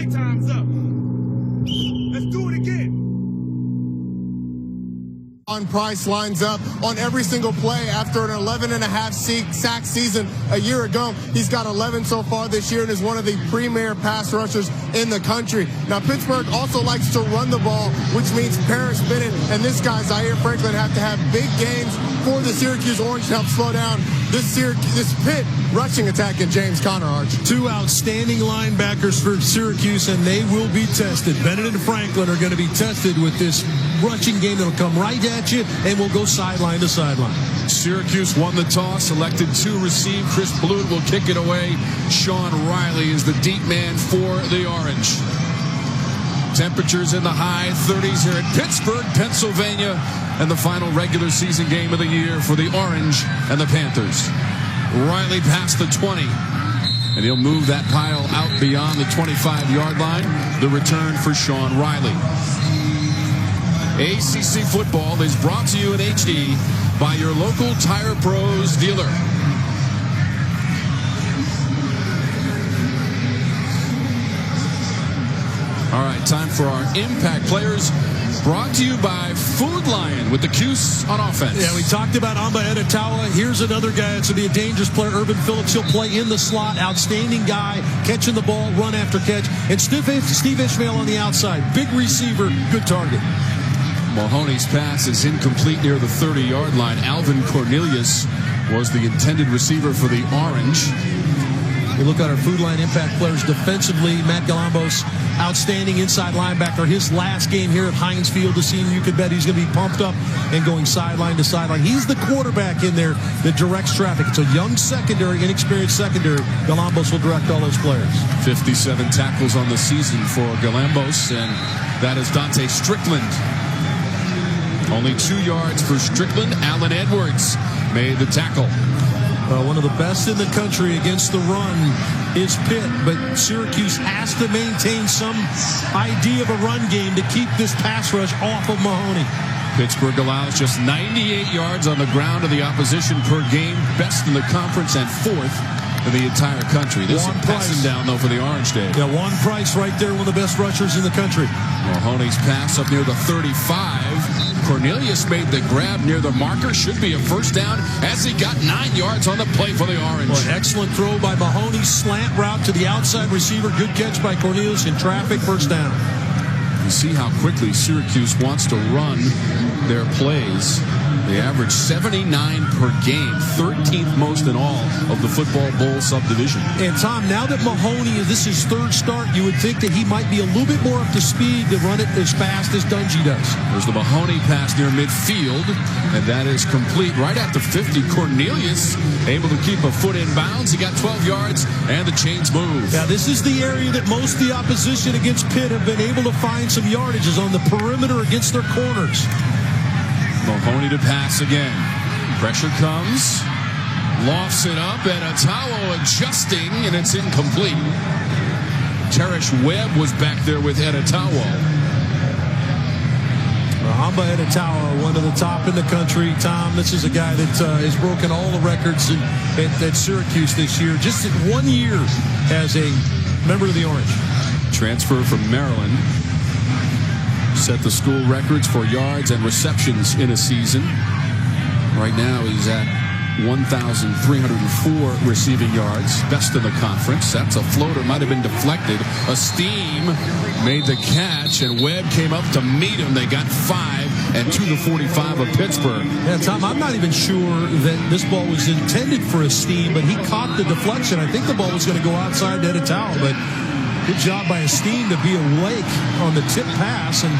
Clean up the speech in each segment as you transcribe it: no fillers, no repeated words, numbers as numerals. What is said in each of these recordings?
Playtime's up. Let's do it again. Price lines up on every single play after an 11.5 sack season a year ago. He's got 11 so far this year and is one of the premier pass rushers in the country. Now, Pittsburgh also likes to run the ball, which means Paris Bennett and this guy, Zaire Franklin, have to have big games for the Syracuse Orange to help slow down this Pitt rushing attack in James Conner, Arch. Two outstanding linebackers for Syracuse, and they will be tested. Bennett and Franklin are going to be tested with this rushing game that'll come right at you and will go sideline to sideline. Syracuse won the toss, selected to receive. Chris Blute will kick it away. Sean Riley is the deep man for the Orange. Temperatures in the high 30s here at Pittsburgh, Pennsylvania, and the final regular season game of the year for the Orange and the Panthers. Riley past the 20, and he'll move that pile out beyond the 25-yard line. The return for Sean Riley. ACC football is brought to you in HD by your local Tire Pros dealer. All right, time for our impact players, brought to you by Food Lion with the Cuse on offense. Yeah, we talked about Amba Etta-Tawo. Here's another guy that's going to be a dangerous player. Urban Phillips, he'll play in the slot. Outstanding guy, catching the ball, run after catch. And Steve Ishmael on the outside. Big receiver, good target. Mahoney's pass is incomplete near the 30-yard line. Alvin Cornelius was the intended receiver for the Orange. We look at our Food Line impact players defensively. Matt Galambos, outstanding inside linebacker. His last game here at Heinz Field, the senior, you could bet he's going to be pumped up and going sideline to sideline. He's the quarterback in there that directs traffic. It's a young secondary, inexperienced secondary. Galambos will direct all those players. 57 tackles on the season for Galambos, and that is Dante Strickland. Only 2 yards for Strickland. Allen Edwards made the tackle. One of the best in the country against the run is Pitt, but Syracuse has to maintain some idea of a run game to keep this pass rush off of Mahoney. Pittsburgh allows just 98 yards on the ground to the opposition per game, best in the conference and 4th in the entire country. This is passing down, though, for the Orange Day. Yeah, Juan Price right there, one of the best rushers in the country. Mahoney's pass up near the 35. Cornelius made the grab near the marker. Should be a first down as he got 9 yards on the play for the Orange. Well, excellent throw by Mahoney. Slant route to the outside receiver. Good catch by Cornelius in traffic. First down. You see how quickly Syracuse wants to run their plays. They average 79 per game, 13th most in all of the Football Bowl subdivision. And Tom, now that Mahoney, this is his third start, you would think that he might be a little bit more up to speed to run it as fast as Dungy does. There's the Mahoney pass near midfield, and that is complete right at the 50. Cornelius able to keep a foot in bounds. He got 12 yards, and the chains move. Now, this is the area that most of the opposition against Pitt have been able to find some yardages on the perimeter against their corners. Mahoney to pass again. Pressure comes. Lofts it up. Etta-Tawo adjusting, and it's incomplete. Teresh Webb was back there with Etta-Tawo. Amba Etta-Tawo, one of the top in the country. Tom, this is a guy that has broken all the records at Syracuse this year. Just in 1 year as a member of the Orange. Transfer from Maryland. Set the school records for yards and receptions in a season. Right now he's at 1,304 receiving yards, best in the conference. That's a floater, might have been deflected. Esteem made the catch, and Webb came up to meet him. They got 5 and to the 45 of Pittsburgh. Yeah, Tom, I'm not even sure that this ball was intended for Esteem, but he caught the deflection. I think the ball was going to go outside to Etta-Tawo, but good job by Esteem to be awake on the tip pass and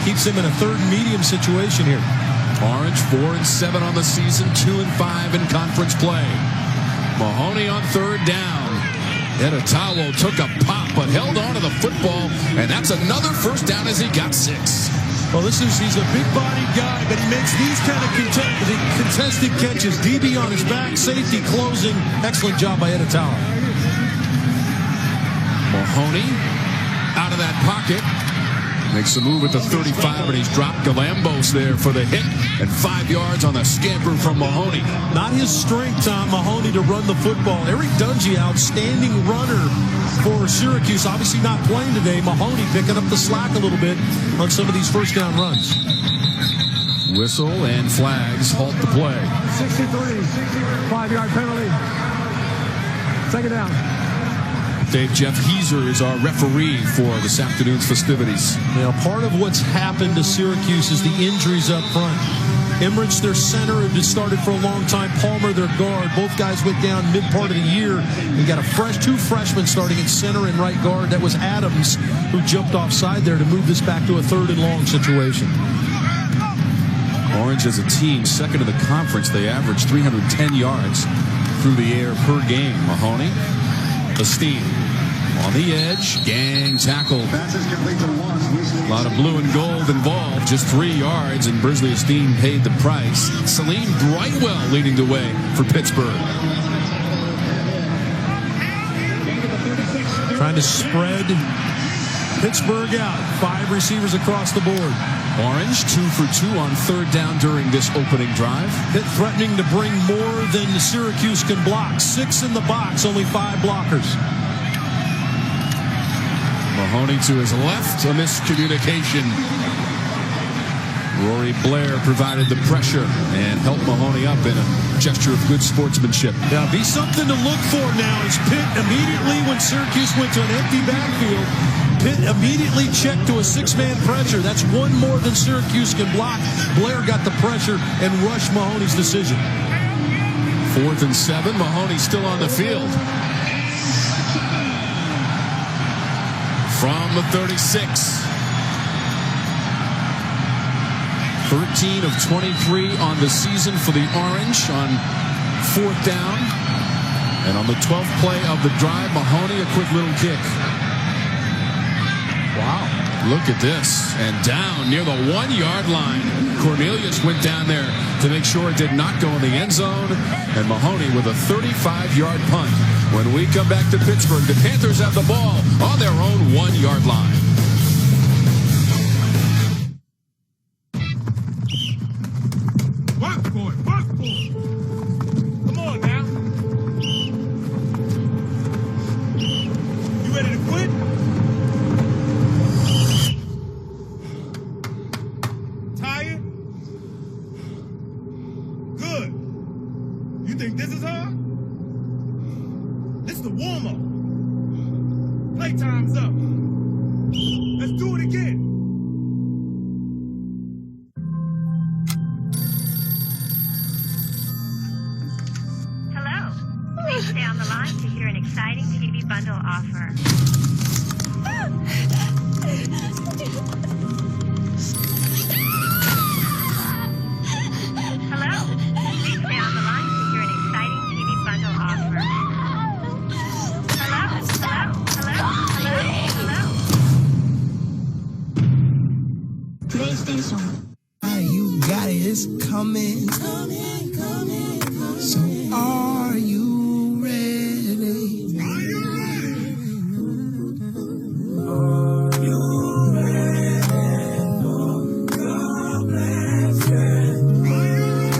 keeps him in a third and medium situation here. Orange 4-7 on the season, 2-5 in conference play. Mahoney on third down. Etta-Tawo took a pop but held on to the football, and that's another first down as he got 6. Well, he's a big-bodied guy, but he makes these kind of contested catches. DB on his back, safety closing. Excellent job by Etta-Tawo. Mahoney out of that pocket. Makes a move at the 35, and he's dropped Galambos there for the hit, and 5 yards on the scamper from Mahoney. Not his strength, Mahoney, to run the football. Eric Dungy, outstanding runner for Syracuse, obviously not playing today. Mahoney picking up the slack a little bit on some of these first down runs. Whistle and flags halt the play. 63, 5-yard penalty. Second down. Dave, Jeff Heiser is our referee for this afternoon's festivities. Now, part of what's happened to Syracuse is the injuries up front. Emmerich, their center, had started for a long time. Palmer, their guard. Both guys went down mid-part of the year. We got two freshmen starting at center and right guard. That was Adams, who jumped offside there to move this back to a 3rd and long situation. Orange as a team, second in the conference. They averaged 310 yards through the air per game. Mahoney, Esteen on the edge, gang tackle. A lot of blue and gold involved, just 3 yards, and Brisley Esteen paid the price. Salim Brightwell leading the way for Pittsburgh. Trying to spread Pittsburgh out. 5 receivers across the board. Orange 2 for 2 on 3rd down during this opening drive. Pitt threatening to bring more than the Syracuse can block. 6 in the box, only 5 blockers. Mahoney to his left, a miscommunication. Rory Blair provided the pressure and helped Mahoney up in a gesture of good sportsmanship. Now, be something to look for now is Pitt immediately, when Syracuse went to an empty backfield, Pitt immediately checked to a 6-man pressure. That's 1 more than Syracuse can block. Blair got the pressure and rushed Mahoney's decision. 4th and 7, Mahoney still on the field. From the 36. 13 of 23 on the season for the Orange on 4th down. And on the 12th play of the drive, Mahoney, a quick little kick. Wow. Look at this. And down near the 1-yard line. Cornelius went down there to make sure it did not go in the end zone. And Mahoney with a 35-yard punt. When we come back to Pittsburgh, the Panthers have the ball on their own 1-yard line. Work for it, work for it. Come on now. You ready to quit? Tired? Good. You think this is hard? This is the warm-up. Playtime's up. Let's do it again. Hello. Please stay on the line to hear an exciting TV bundle offer. Hello. Please stay on the line to hear an exciting TV bundle offer. Hello. PlayStation. You got it, it's coming. So are you ready? Are you ready? Are you ready for God bless you?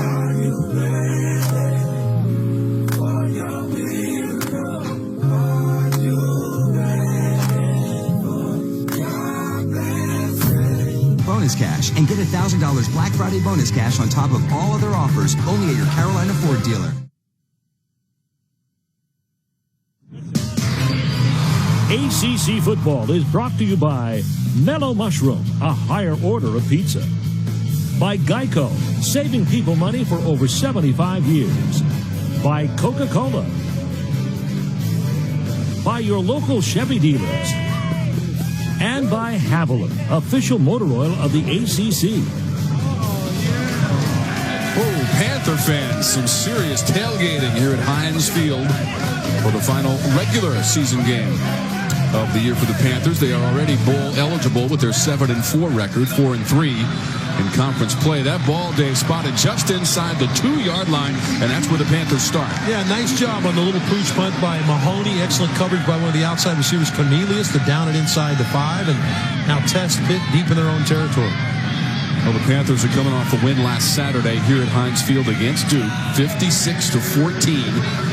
Are you ready for your miracle? Are you ready for God bless you? Bonus cash and get $1,000 Black Friday bonus cash on top of all other offers only at your Carolina Ford dealer. ACC football is brought to you by Mellow Mushroom, a higher order of pizza. By Geico, saving people money for over 75 years. By Coca-Cola. By your local Chevy dealers. And by Haviland, official motor oil of the ACC. Oh, Panther fans, some serious tailgating here at Heinz Field for the final regular season game of the year for the Panthers. They are already bowl eligible with their 7-4 record, 4-3 in conference play. That ball, Dave, spotted just inside the 2-yard line, and that's where the Panthers start. Yeah, nice job on the little pooch punt by Mahoney. Excellent coverage by one of the outside receivers, Cornelius, to down it inside the 5, and now test Pitt deep in their own territory. Well, the Panthers are coming off a win last Saturday here at Heinz Field against Duke, 56-14.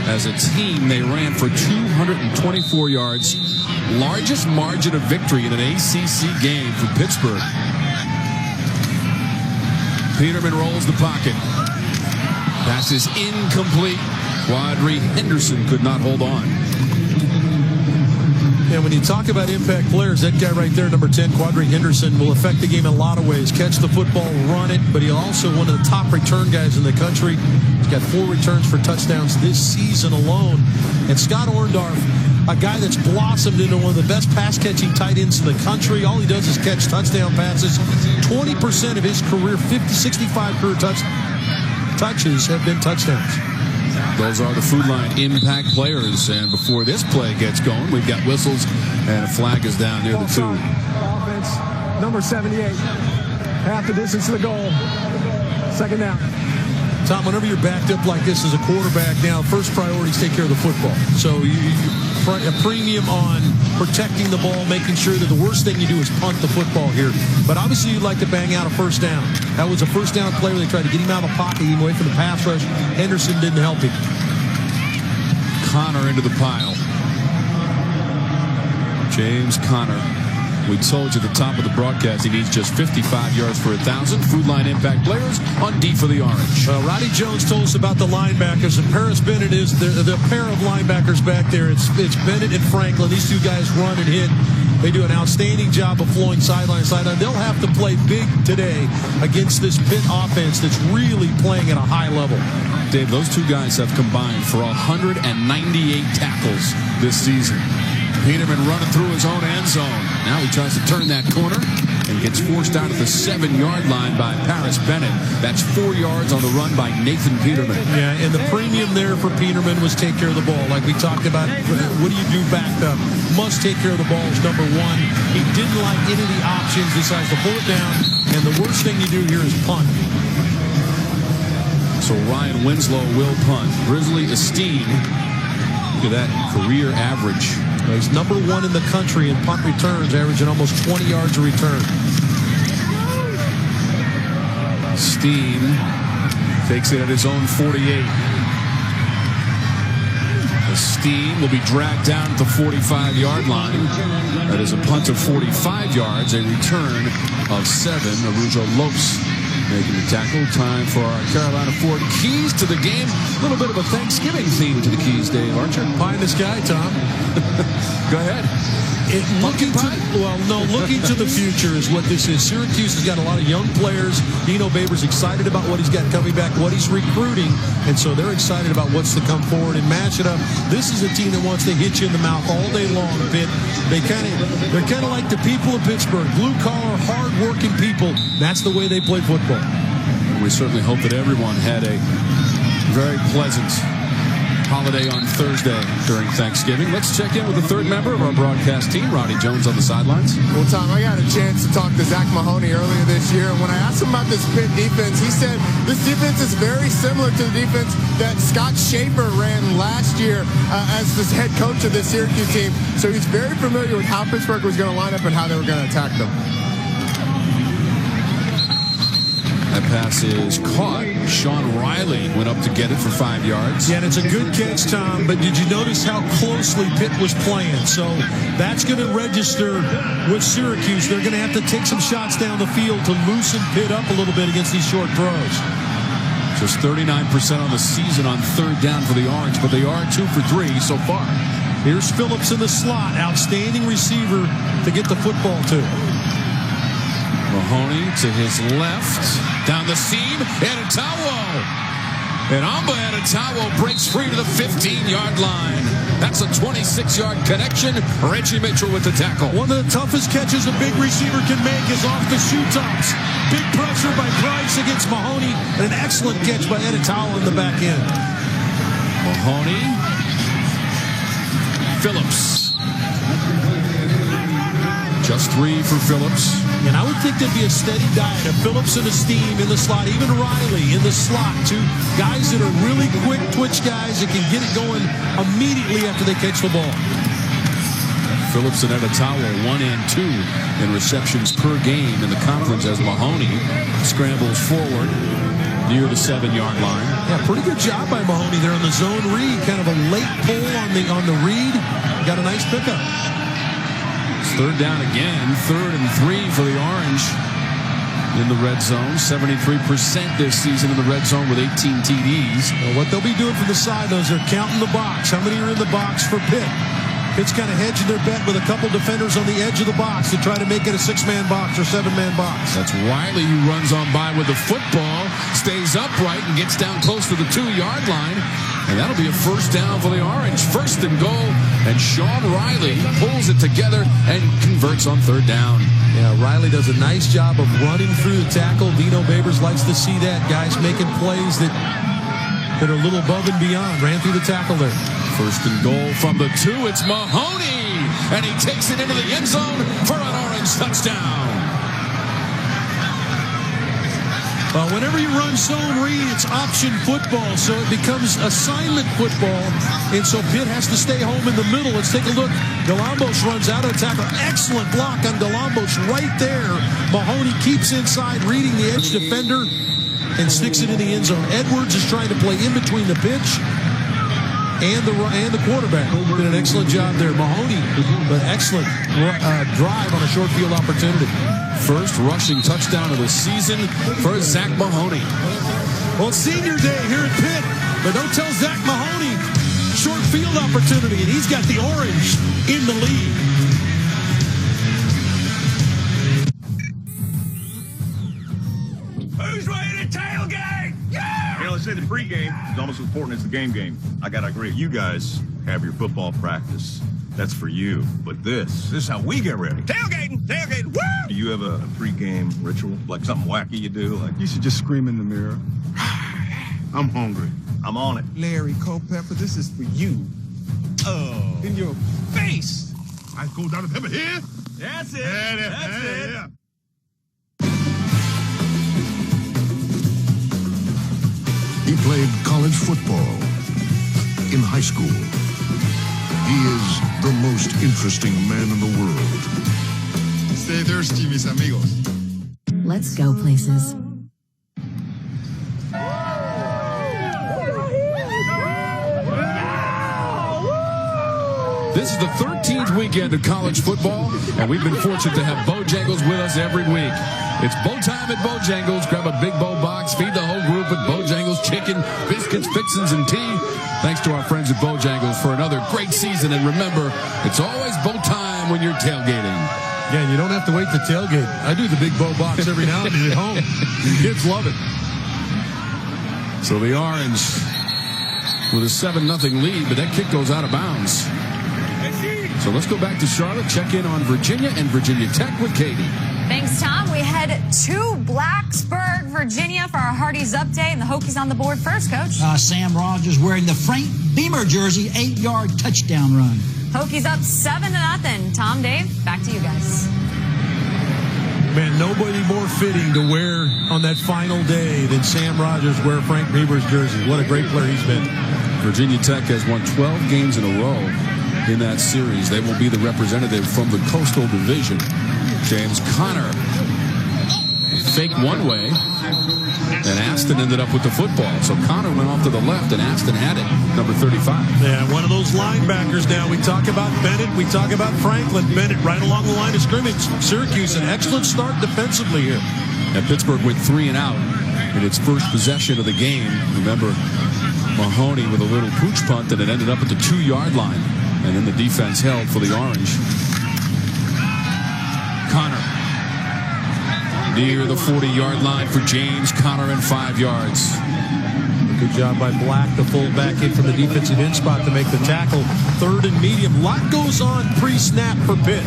As a team, they ran for 224 yards, largest margin of victory in an ACC game for Pittsburgh. Peterman rolls the pocket. Pass is incomplete. Quadri Henderson could not hold on. And when you talk about impact players, that guy right there, number 10, Quadri Henderson, will affect the game in a lot of ways. Catch the football, run it, but he's also one of the top return guys in the country. He's got 4 returns for touchdowns this season alone. And Scott Orndorff, a guy that's blossomed into one of the best pass-catching tight ends in the country. All he does is catch touchdown passes. 20% of his career, 65 career touches have been touchdowns. Those are the Food Line impact players. And before this play gets going, we've got whistles, and a flag is down near the 2. Offense, number 78. Half the distance to the goal. Second down. Tom, whenever you're backed up like this as a quarterback, now first priority is take care of the football. So a premium on protecting the ball, making sure that the worst thing you do is punt the football here. But obviously you'd like to bang out a first down. That was a first down play where they tried to get him out of the pocket, get him away from the pass rush. Henderson didn't help him. Connor into the pile. James Connor. We told you at the top of the broadcast he needs just 55 yards for 1,000. Food Line impact players on D for the Orange. Roddy Jones told us about the linebackers, and Paris Bennett is the pair of linebackers back there. It's Bennett and Franklin. These two guys run and hit. They do an outstanding job of flowing sideline to sideline. They'll have to play big today against this Pitt offense that's really playing at a high level. Dave, those two guys have combined for 198 tackles this season. Peterman running through his own end zone. Now he tries to turn that corner and gets forced out at the 7-yard line by Paris Bennett. That's 4 yards on the run by Nathan Peterman. Yeah, and the premium there for Peterman was take care of the ball. Like we talked about, what do you do backed up? Must take care of the ball is number 1. He didn't like any of the options, decides to pull it down, and the worst thing you do here is punt. So Ryan Winslow will punt. Grizzly Esteem, look at that career average. He's number 1 in the country in punt returns, averaging almost 20 yards a return. Steen takes it at his own 48. Steen will be dragged down at the 45-yard line. That is a punt of 45 yards, a return of 7. Arujo Lopes making the tackle. Time for our Carolina Ford Keys to the game. A little bit of a Thanksgiving theme to the Keys, Dave, aren't you? Pie in the sky, Tom. Go ahead. Looking to the future is what this is. Syracuse has got a lot of young players. Dino Babers excited about what he's got coming back, what he's recruiting, and so they're excited about what's to come forward and match it up. This is a team that wants to hit you in the mouth all day long, Pitt. They're kind of like the people of Pittsburgh, blue-collar, hard-working people. That's the way they play football. We certainly hope that everyone had a very pleasant holiday on Thursday during Thanksgiving. Let's check in with the third member of our broadcast team, Roddy Jones, on the sidelines. Well, Tom, I got a chance to talk to Zack Mahoney earlier this year, and when I asked him about this Pitt defense, he said this defense is very similar to the defense that Scott Schaefer ran last year as the head coach of the Syracuse team. So he's very familiar with how Pittsburgh was going to line up and how they were going to attack them. That pass is caught. Sean Riley went up to get it for 5 yards. Yeah, and it's a good catch, Tom, but did you notice how closely Pitt was playing? So that's going to register with Syracuse. They're going to have to take some shots down the field to loosen Pitt up a little bit against these short throws. Just 39% on the season on third down for the Orange, but they are 2 for 3 so far. Here's Phillips in the slot. Outstanding receiver to get the football to. Mahoney to his left. Down the seam. Etta-Tawo. And Amba Etta-Tawo breaks free to the 15-yard line. That's a 26-yard connection. Reggie Mitchell with the tackle. One of the toughest catches a big receiver can make is off the shoe tops. Big pressure by Price against Mahoney. And an excellent catch by Etta-Tawo in the back end. Mahoney. Phillips. Just 3 for Phillips. And I would think there'd be a steady diet of Phillips and Esteem in the slot, even Riley in the slot, two guys that are really quick twitch guys that can get it going immediately after they catch the ball. Phillips and Etta-Tawo 1 and 2 in receptions per game in the conference as Mahoney scrambles forward near the 7-yard line. Yeah, pretty good job by Mahoney there on the zone read. Kind of a late pull on the read. Got a nice pickup. It's third down again. 3rd and 3 for the Orange in the red zone. 73% this season in the red zone with 18 TDs. Well, what they'll be doing from the side, though, is they're counting the box. How many are in the box for Pitt? Pitt's kind of hedging their bet with a couple defenders on the edge of the box to try to make it a 6-man box or 7-man box. That's Riley who runs on by with the football, stays upright and gets down close to the 2-yard line. And that'll be a first down for the Orange. 1st and goal. And Sean Riley pulls it together and converts on 3rd down. Yeah, Riley does a nice job of running through the tackle. Dino Babers likes to see that. Guys making plays that are a little above and beyond. Ran through the tackle there. 1st and goal from the 2. It's Mahoney. And he takes it into the end zone for an Orange touchdown. Whenever you run zone read, it's option football, so it becomes assignment football, and so Pitt has to stay home in the middle. Let's take a look. Galambos runs out of the tackle. Excellent block on Galambos right there. Mahoney keeps inside, reading the edge defender, and sticks it in the end zone. Edwards is trying to play in between the pitch and the quarterback. Did an excellent job there. Mahoney, but excellent drive on a short field opportunity. First rushing touchdown of the season for Zack Mahoney. Well, it's senior day here at Pitt, but don't tell Zack Mahoney. Short field opportunity, and he's got the Orange in the lead. Who's ready to tailgate? Yeah! You know, they say the pregame is almost as important as the game. I gotta agree. You guys have your football practice. That's for you. But this is how we get ready. Tailgating, woo! Do you have a pregame ritual? Like something wacky you do? Like You should just scream in the mirror. I'm hungry. I'm on it. Larry Culpepper, this is for you. Oh. In your face. I go down to pepper here. That's it. That's it. Yeah. He played college football in high school. He is the most interesting man in the world. Stay thirsty, mis amigos. Let's go places. This is the 13th weekend of college football, and we've been fortunate to have Bojangles with us every week. It's bow time at Bojangles. Grab a big bow box, feed the whole group with Bojangles chicken, biscuits, fixins, and tea. Thanks to our friends at Bojangles for another great season. And remember, it's always bow time when you're tailgating. Yeah, you don't have to wait to tailgate. I do the big bow box every now and then at home. Kids love it. So the Orange with a 7-0 lead, but that kick goes out of bounds. So let's go back to Charlotte, check in on Virginia and Virginia Tech with Katie. Thanks, Tom. We head to Blacksburg, Virginia for our Hardee's update, and the Hokies on the board first, Coach. Sam Rogers wearing the Frank Beamer jersey, 8-yard touchdown run. Hokies up 7-0. Tom, Dave, back to you guys. Man, nobody more fitting to wear on that final day than Sam Rogers wear Frank Beamer's jersey. What a great player he's been. Virginia Tech has won 12 games in a row in that series. They will be the representative from the Coastal Division. James Conner faked one way, and Aston ended up with the football. So Conner went off to the left, and Aston had it, number 35. Yeah, one of those linebackers now. We talk about Bennett, we talk about Franklin. Bennett right along the line of scrimmage. Syracuse, an excellent start defensively here. And Pittsburgh went 3 and out in its first possession of the game. Remember, Mahoney with a little pooch punt, and it ended up at the 2-yard line. And then the defense held for the Orange. Conner near the 40-yard line for James Conner and 5 yards. Good job by Black, the fullback, in from the defensive end spot to make the tackle. 3rd and medium. Lot goes on pre-snap for Pitt.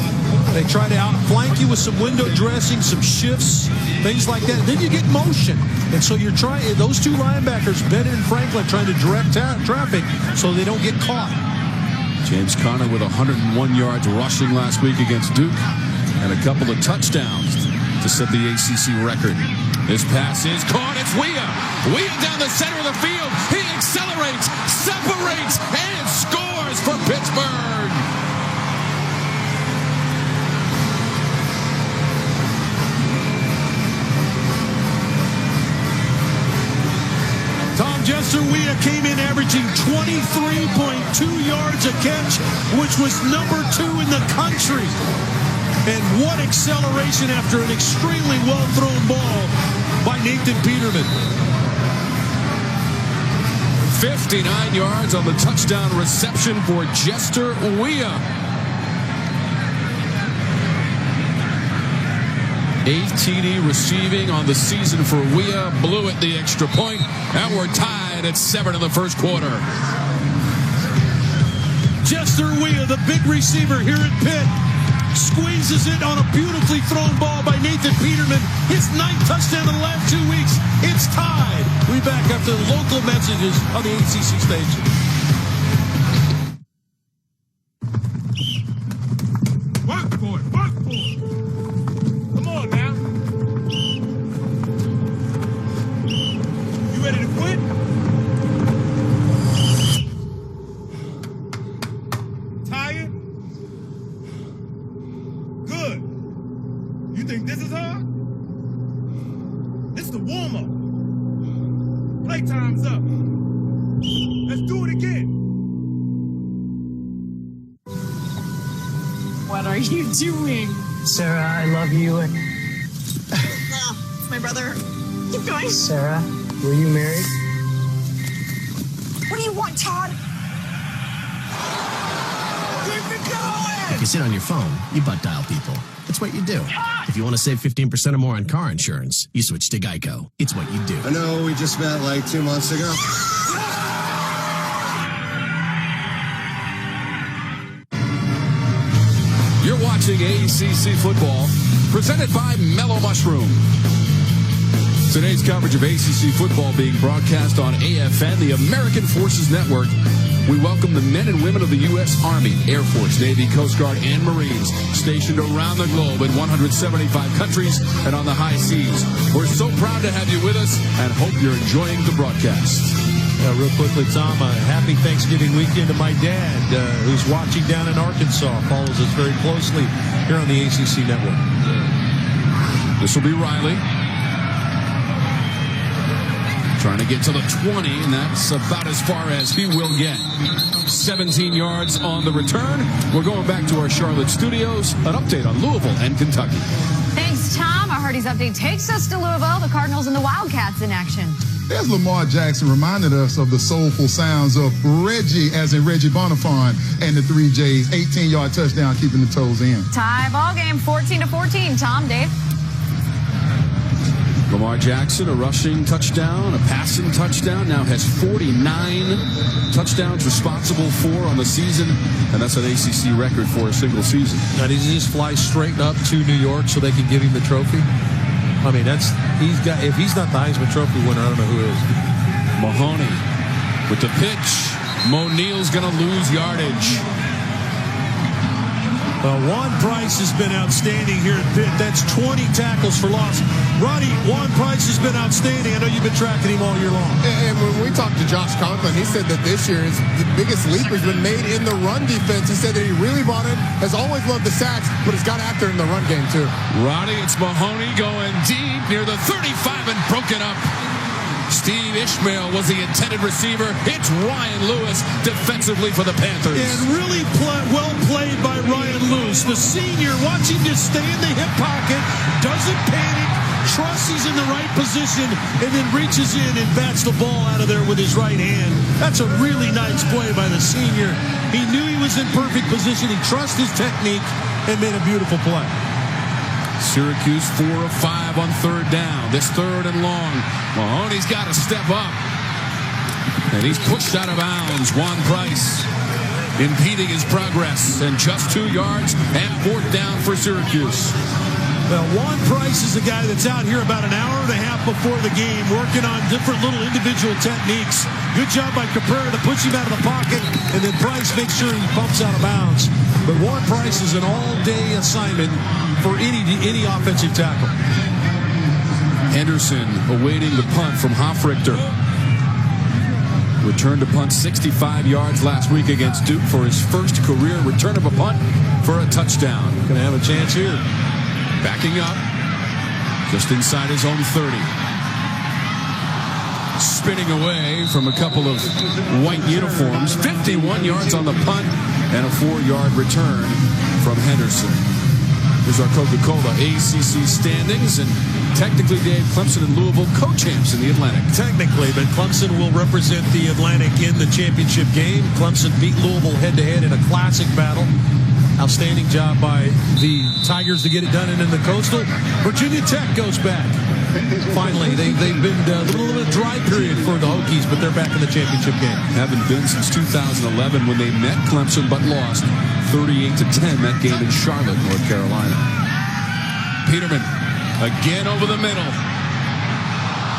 They try to outflank you with some window dressing, some shifts, things like that. Then you get motion. And so you're trying, those two linebackers, Bennett and Franklin, trying to direct traffic so they don't get caught. James Conner with 101 yards rushing last week against Duke and a couple of touchdowns. to set the ACC record. This pass is caught. It's Weah. Weah down the center of the field. He accelerates, separates, and scores for Pittsburgh. Jester Weah came in averaging 23.2 yards a catch, which was number 2 in the country. And what acceleration after an extremely well-thrown ball by Nathan Peterman. 59 yards on the touchdown reception for Jester Weah. 8 TD receiving on the season for Weah. Blew it the extra point. And we're tied at 7 in the first quarter. Jester Weah, the big receiver here at Pitt, squeezes it on a beautifully thrown ball by Nathan Peterman. His 9th touchdown in the last 2 weeks. It's tied. We back after the local messages on the ACC station. Work for it. Work for it. Come on now. You ready to quit? Tired? Good. You think this is hard? This is the warm-up. Playtime's up. Let's do it again. What are you doing? Sarah, I love you. My brother. Keep going. Sarah, were you married? What do you want, Todd? Keep it going! If you sit on your phone, you butt dial people. It's what you do. If you want to save 15% or more on car insurance, you switch to Geico. It's what you do. I know we just met like 2 months ago. You're watching ACC football, presented by Mellow Mushroom. Today's coverage of ACC football being broadcast on AFN, the American Forces Network. We welcome the men and women of the U.S. Army, Air Force, Navy, Coast Guard, and Marines stationed around the globe in 175 countries and on the high seas. We're so proud to have you with us and hope you're enjoying the broadcast. Real quickly, Tom, happy Thanksgiving weekend to my dad, who's watching down in Arkansas, follows us very closely here on the ACC Network. This will be Riley. Trying to get to the 20, and that's about as far as he will get. 17 yards on the return. We're going back to our Charlotte studios. An update on Louisville and Kentucky. Thanks, Tom. Our Hardy's update takes us to Louisville. The Cardinals and the Wildcats in action. There's Lamar Jackson reminded us of the soulful sounds of Reggie, as in Reggie Bonifant, and the 3 J's. 18-yard touchdown, keeping the toes in. Tie ball game, 14-14. Tom, Dave. Lamar Jackson, a rushing touchdown, a passing touchdown, now has 49 touchdowns responsible for on the season, and that's an ACC record for a single season. Now, does he just fly straight up to New York so they can give him the trophy? I mean, if he's not the Heisman Trophy winner, I don't know who is. Mahoney with the pitch. Mo Neal's going to lose yardage. Juan Price has been outstanding here at Pitt. That's 20 tackles for loss. Roddy, Juan Price has been outstanding. I know you've been tracking him all year long. And when we talked to Josh Conklin, he said that this year the biggest leap has been made in the run defense. He said that he really bought it, has always loved the sacks, but he's got after in the run game too. Roddy, it's Mahoney going deep near the 35 and broken up. Steve Ishmael was the intended receiver. It's Ryan Lewis defensively for the Panthers. And really well played by Ryan Lewis. The senior, watch him just stay in the hip pocket, doesn't panic, trusts he's in the right position, and then reaches in and bats the ball out of there with his right hand. That's a really nice play by the senior. He knew he was in perfect position. He trusted his technique and made a beautiful play. Syracuse 4 of 5 on third down. This third and long. Mahoney's got to step up. And he's pushed out of bounds. Juan Price impeding his progress. And just 2 yards and fourth down for Syracuse. Well, Juan Price is the guy that's out here about an hour and a half before the game working on different little individual techniques. Good job by Cabrera to push him out of the pocket, and then Price makes sure he pumps out of bounds. But Juan Price is an all-day assignment for any offensive tackle. Henderson awaiting the punt from Hofrichter. Returned to punt 65 yards last week against Duke for his first career return of a punt for a touchdown. Going to have a chance here. Backing up just inside his own 30. Spinning away from a couple of white uniforms. 51 yards on the punt and a 4-yard return from Henderson. Here's our Coca-Cola ACC standings, and technically Dave, Clemson and Louisville co-champs in the Atlantic. Technically, but Clemson will represent the Atlantic in the championship game. Clemson beat Louisville head-to-head in a classic battle. Outstanding job by the Tigers to get it done, and in the Coastal, Virginia Tech goes back. Finally, they've been a little bit of dry period for the Hokies, but they're back in the championship game. Haven't been since 2011 when they met Clemson but lost 38-10 that game in Charlotte, North Carolina. Peterman again over the middle.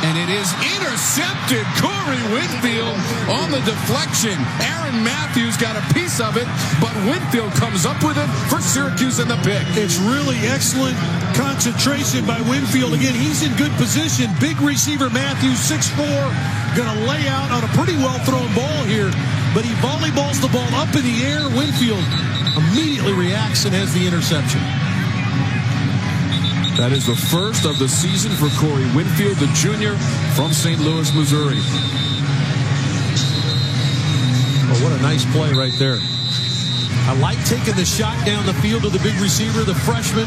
And it is intercepted. Corey Winfield on the deflection. Aaron Matthews got a piece of it, but Winfield comes up with it for Syracuse in the pick. It's really excellent concentration by Winfield. Again, he's in good position. Big receiver Matthews, 6'4", going to lay out on a pretty well-thrown ball here, but he volleyballs the ball up in the air. Winfield immediately reacts and has the interception. That is the first of the season for Corey Winfield, the junior from St. Louis, Missouri. Oh, what a nice play right there. I like taking the shot down the field to the big receiver, the freshman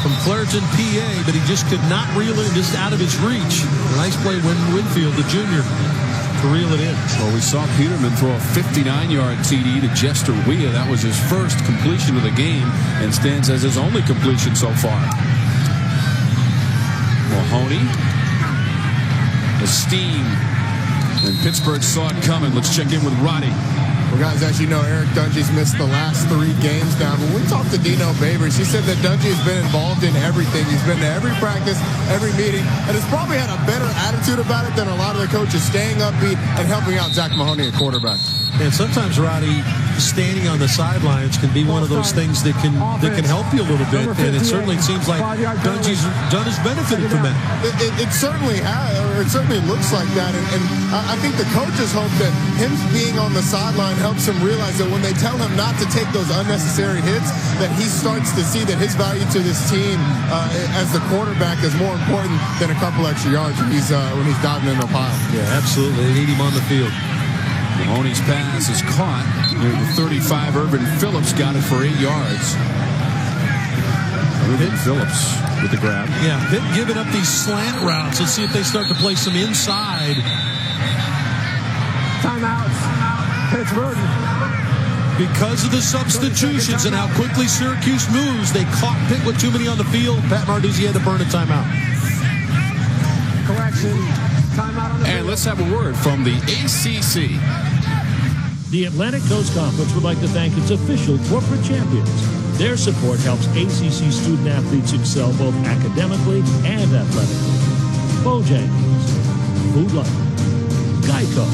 from Clareton, PA, but he just could not reel it, just out of his reach. A nice play, Winfield, the junior, to reel it in. Well, we saw Peterman throw a 59-yard TD to Jester Weah. That was his first completion of the game and stands as his only completion so far. Mahoney. The steam. And Pittsburgh saw it coming. Let's check in with Roddy. Well, guys, as you know, Eric Dungey's missed the last 3 games now. But we talked to Dino Babers. He said that Dungey has been involved in everything. He's been to every practice, every meeting, and has probably had a better attitude about it than a lot of the coaches, staying upbeat and helping out Zack Mahoney at quarterback. And sometimes, Roddy, standing on the sidelines can be one of those things that can help you a little bit, and it certainly seems like Dungey's done has benefited from that. It certainly has, or it certainly looks like that, and I think the coaches hope that him being on the sideline helps him realize that when they tell him not to take those unnecessary hits, that he starts to see that his value to this team as the quarterback is more important than a couple extra yards when he's diving into a pile. Yeah, absolutely. They need him on the field. Mahoney's pass is caught near the 35. Urban Phillips got it for 8 yards. Urban Phillips with the grab. Yeah, Pitt giving up these slant routes. Let's see if they start to play some inside. Timeouts. Pittsburgh. Because of the substitutions and how quickly Syracuse moves, they caught Pitt with too many on the field. Pat Narduzzi had to burn a timeout. Correction. Timeout on the field. And let's have a word from the ACC. The Atlantic Coast Conference would like to thank its official corporate champions. Their support helps ACC student athletes excel both academically and athletically. Bojangles, Food Life, Geico,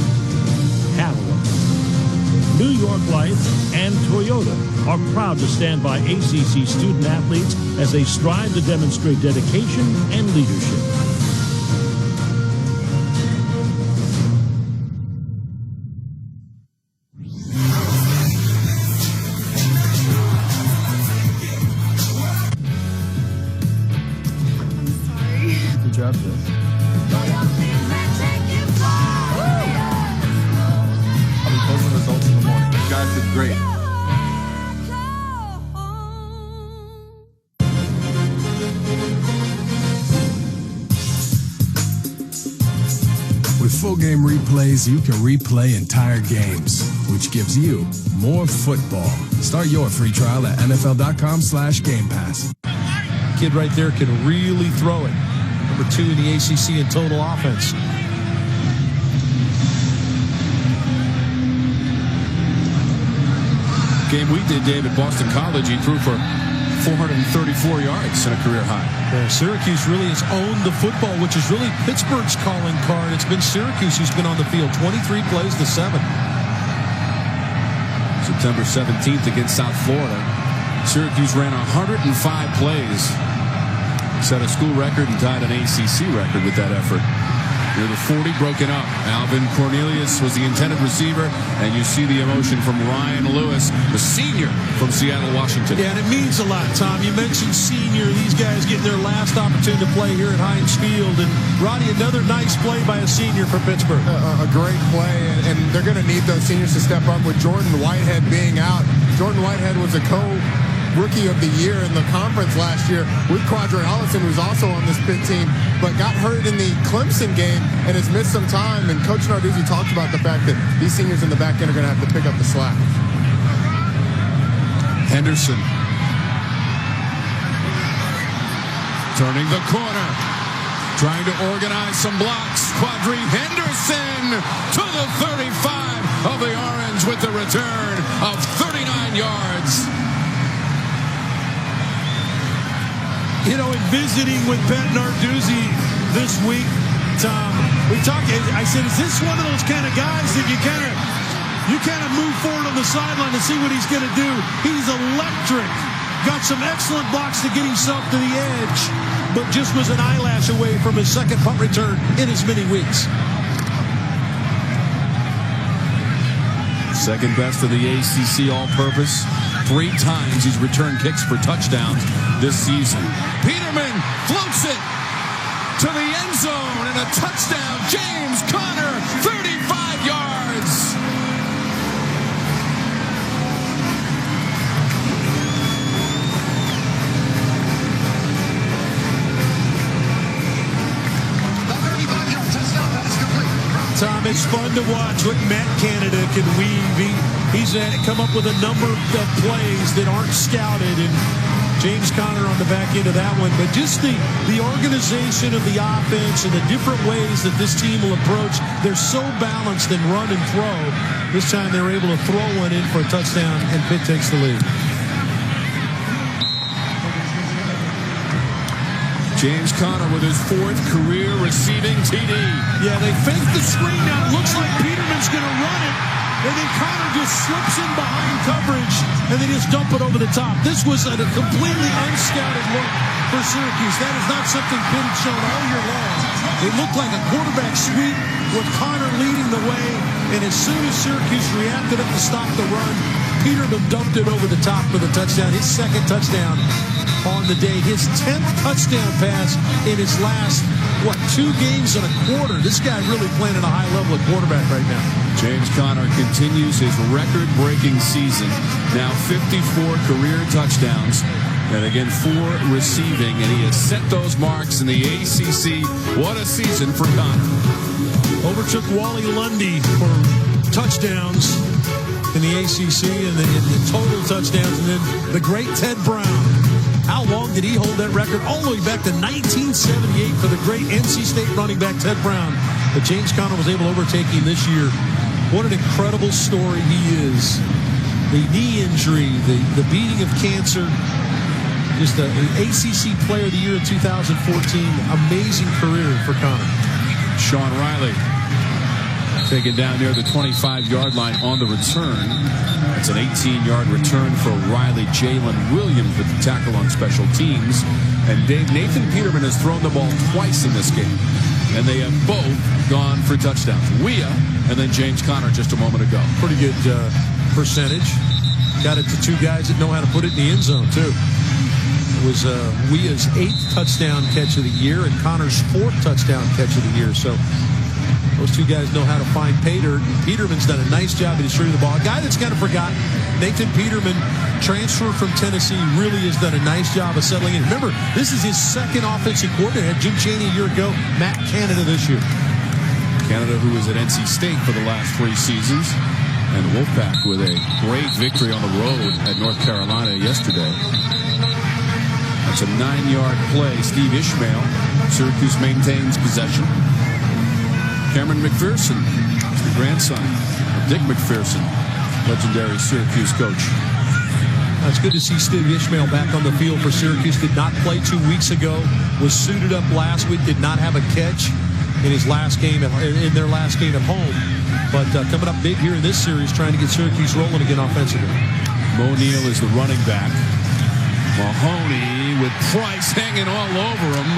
Haviland, New York Life, and Toyota are proud to stand by ACC student athletes as they strive to demonstrate dedication and leadership. Game replays, you can replay entire games, which gives you more football. Start your free trial at NFL.com/Game Pass. Kid right there can really throw it. Number 2 in the ACC in total offense. Game we did, Dave, at Boston College, he threw for 434 yards and a career high. Yeah, Syracuse really has owned the football, which is really Pittsburgh's calling card. It's been Syracuse who's been on the field, 23 plays to 7. September 17th against South Florida, Syracuse ran 105 plays, set a school record and tied an ACC record with that effort. Near the 40, broken up. Alvin Cornelius was the intended receiver, and you see the emotion from Ryan Lewis, the senior from Seattle, Washington. Yeah, and it means a lot, Tom. You mentioned senior. These guys getting their last opportunity to play here at Heinz Field. And, Roddy, another nice play by a senior for Pittsburgh. A great play, and they're going to need those seniors to step up with Jordan Whitehead being out. Jordan Whitehead was a Rookie of the Year in the conference last year with Quadre Allison, who's also on this Pitt team, but got hurt in the Clemson game and has missed some time. And Coach Narduzzi talked about the fact that these seniors in the back end are going to have to pick up the slack. Henderson turning the corner, trying to organize some blocks. Quadre Henderson to the 35 of the Orange with the return of 39 yards. You know, in visiting with Pat Narduzzi this week, Tom, we talked. I said, is this one of those kind of guys that you kind of move forward on the sideline to see what he's going to do? He's electric. Got some excellent blocks to get himself to the edge, but just was an eyelash away from his second punt return in as many weeks. Second best of the ACC all-purpose. 3 times he's returned kicks for touchdowns this season. Peterman floats it to the end zone and a touchdown. James Conner, 35 yards. Tom, it's fun to watch what Matt Canada can weave. He's come up with a number of plays that aren't scouted, and James Conner on the back end of that one. But just the organization of the offense and the different ways that this team will approach, they're so balanced in run and throw. This time they're able to throw one in for a touchdown, and Pitt takes the lead. James Conner with his 4th career receiving TD. Yeah, they fake the screen now. It looks like Peterman's going to run it. And then Conner just slips in behind coverage, and they just dump it over the top. This was a completely unscouted look for Syracuse. That is not something Pitt had shown all year long. It looked like a quarterback sweep with Conner leading the way, and as soon as Syracuse reacted up to stop the run, Peterman dumped it over the top for the touchdown. His 2nd touchdown on the day. His 10th touchdown pass in his last, 2 games and a quarter. This guy really playing at a high level at quarterback right now. James Conner continues his record-breaking season. Now 54 career touchdowns. And again, 4 receiving. And he has set those marks in the ACC. What a season for Conner. Overtook Wally Lundy for touchdowns in the ACC and the total touchdowns. And then the great Ted Brown. How long did he hold that record? All the way back to 1978 for the great NC State running back Ted Brown. But James Conner was able to overtake him this year. What an incredible story he is. The knee injury, the beating of cancer, just an ACC Player of the Year in 2014. Amazing career for Conner. Sean Riley taken down near the 25-yard line on the return. It's an 18-yard return for Riley. Jalen Williams with the tackle on special teams. And Nathan Peterman has thrown the ball twice in this game. And they have both gone for touchdowns. Weah and then James Conner just a moment ago. Pretty good percentage. Got it to 2 guys that know how to put it in the end zone, too. It was Weah's 8th touchdown catch of the year and Conner's 4th touchdown catch of the year. So those 2 guys know how to find pay dirt. And Peterman's done a nice job of distributing the ball. A guy that's kind of forgotten, Nathan Peterman, transfer from Tennessee, really has done a nice job of settling in. Remember, this is his 2nd offensive coordinator. Had Jim Chaney a year ago, Matt Canada this year. Canada, who was at NC State for the last 3 seasons. And Wolfpack with a great victory on the road at North Carolina yesterday. That's a 9-yard play. Steve Ishmael. Syracuse maintains possession. Cameron McPherson is the grandson of Dick McPherson, legendary Syracuse coach. It's good to see Steve Ishmael back on the field for Syracuse. Did not play 2 weeks ago. Was suited up last week. Did not have a catch in his last game in their last game at home. But coming up big here in this series, trying to get Syracuse rolling again offensively. O'Neal is the running back. Mahoney with Price hanging all over him.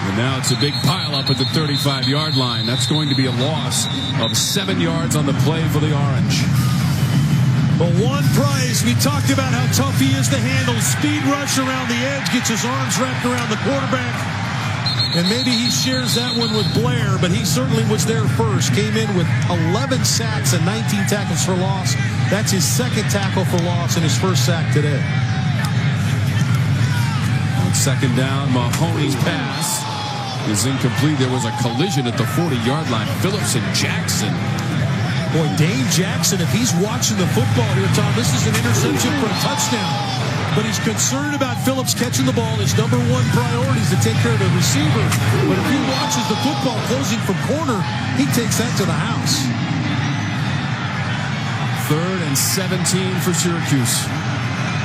And now it's a big pileup at the 35-yard line. That's going to be a loss of 7 yards on the play for the Orange. But one Price, we talked about how tough he is to handle. Speed rush around the edge, gets his arms wrapped around the quarterback. And maybe he shares that one with Blair, but he certainly was there first. Came in with 11 sacks and 19 tackles for loss. That's his second tackle for loss and his first sack today. On second down, Mahoney's pass is incomplete. There was a collision at the 40-yard line. Phillips and Jackson. Boy, Dane Jackson, if he's watching the football here, Tom, this is an interception for a touchdown. But he's concerned about Phillips catching the ball. His number one priority is to take care of the receiver. But if he watches the football closing from corner, he takes that to the house. 3rd and 17 for Syracuse.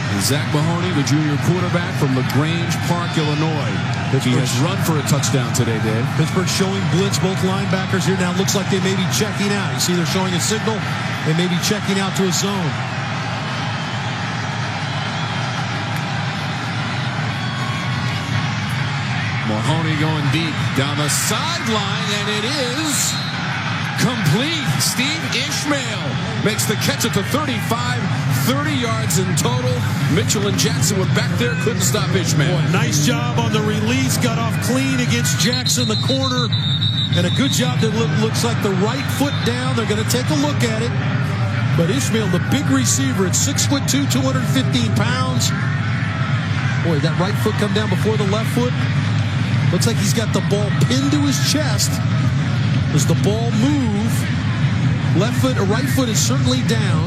And Zack Mahoney, the junior quarterback from LaGrange Park, Illinois. He has run for a touchdown today, Dave. Pittsburgh showing blitz, both linebackers here. Now it looks like they may be checking out. You see they're showing a signal. They may be checking out to a zone. Mahoney going deep down the sideline, and it is complete. Steve Ishmael makes the catch at the 35, 30 yards in total. Mitchell and Jackson were back there, couldn't stop Ishmael. Boy, nice job on the release, got off clean against Jackson, the corner, and a good job that looks like the right foot down. They're going to take a look at it. But Ishmael, the big receiver at 6'2", 215 pounds. Boy, that right foot come down before the left foot. Looks like he's got the ball pinned to his chest. Does the ball move? Left foot or right foot is certainly down.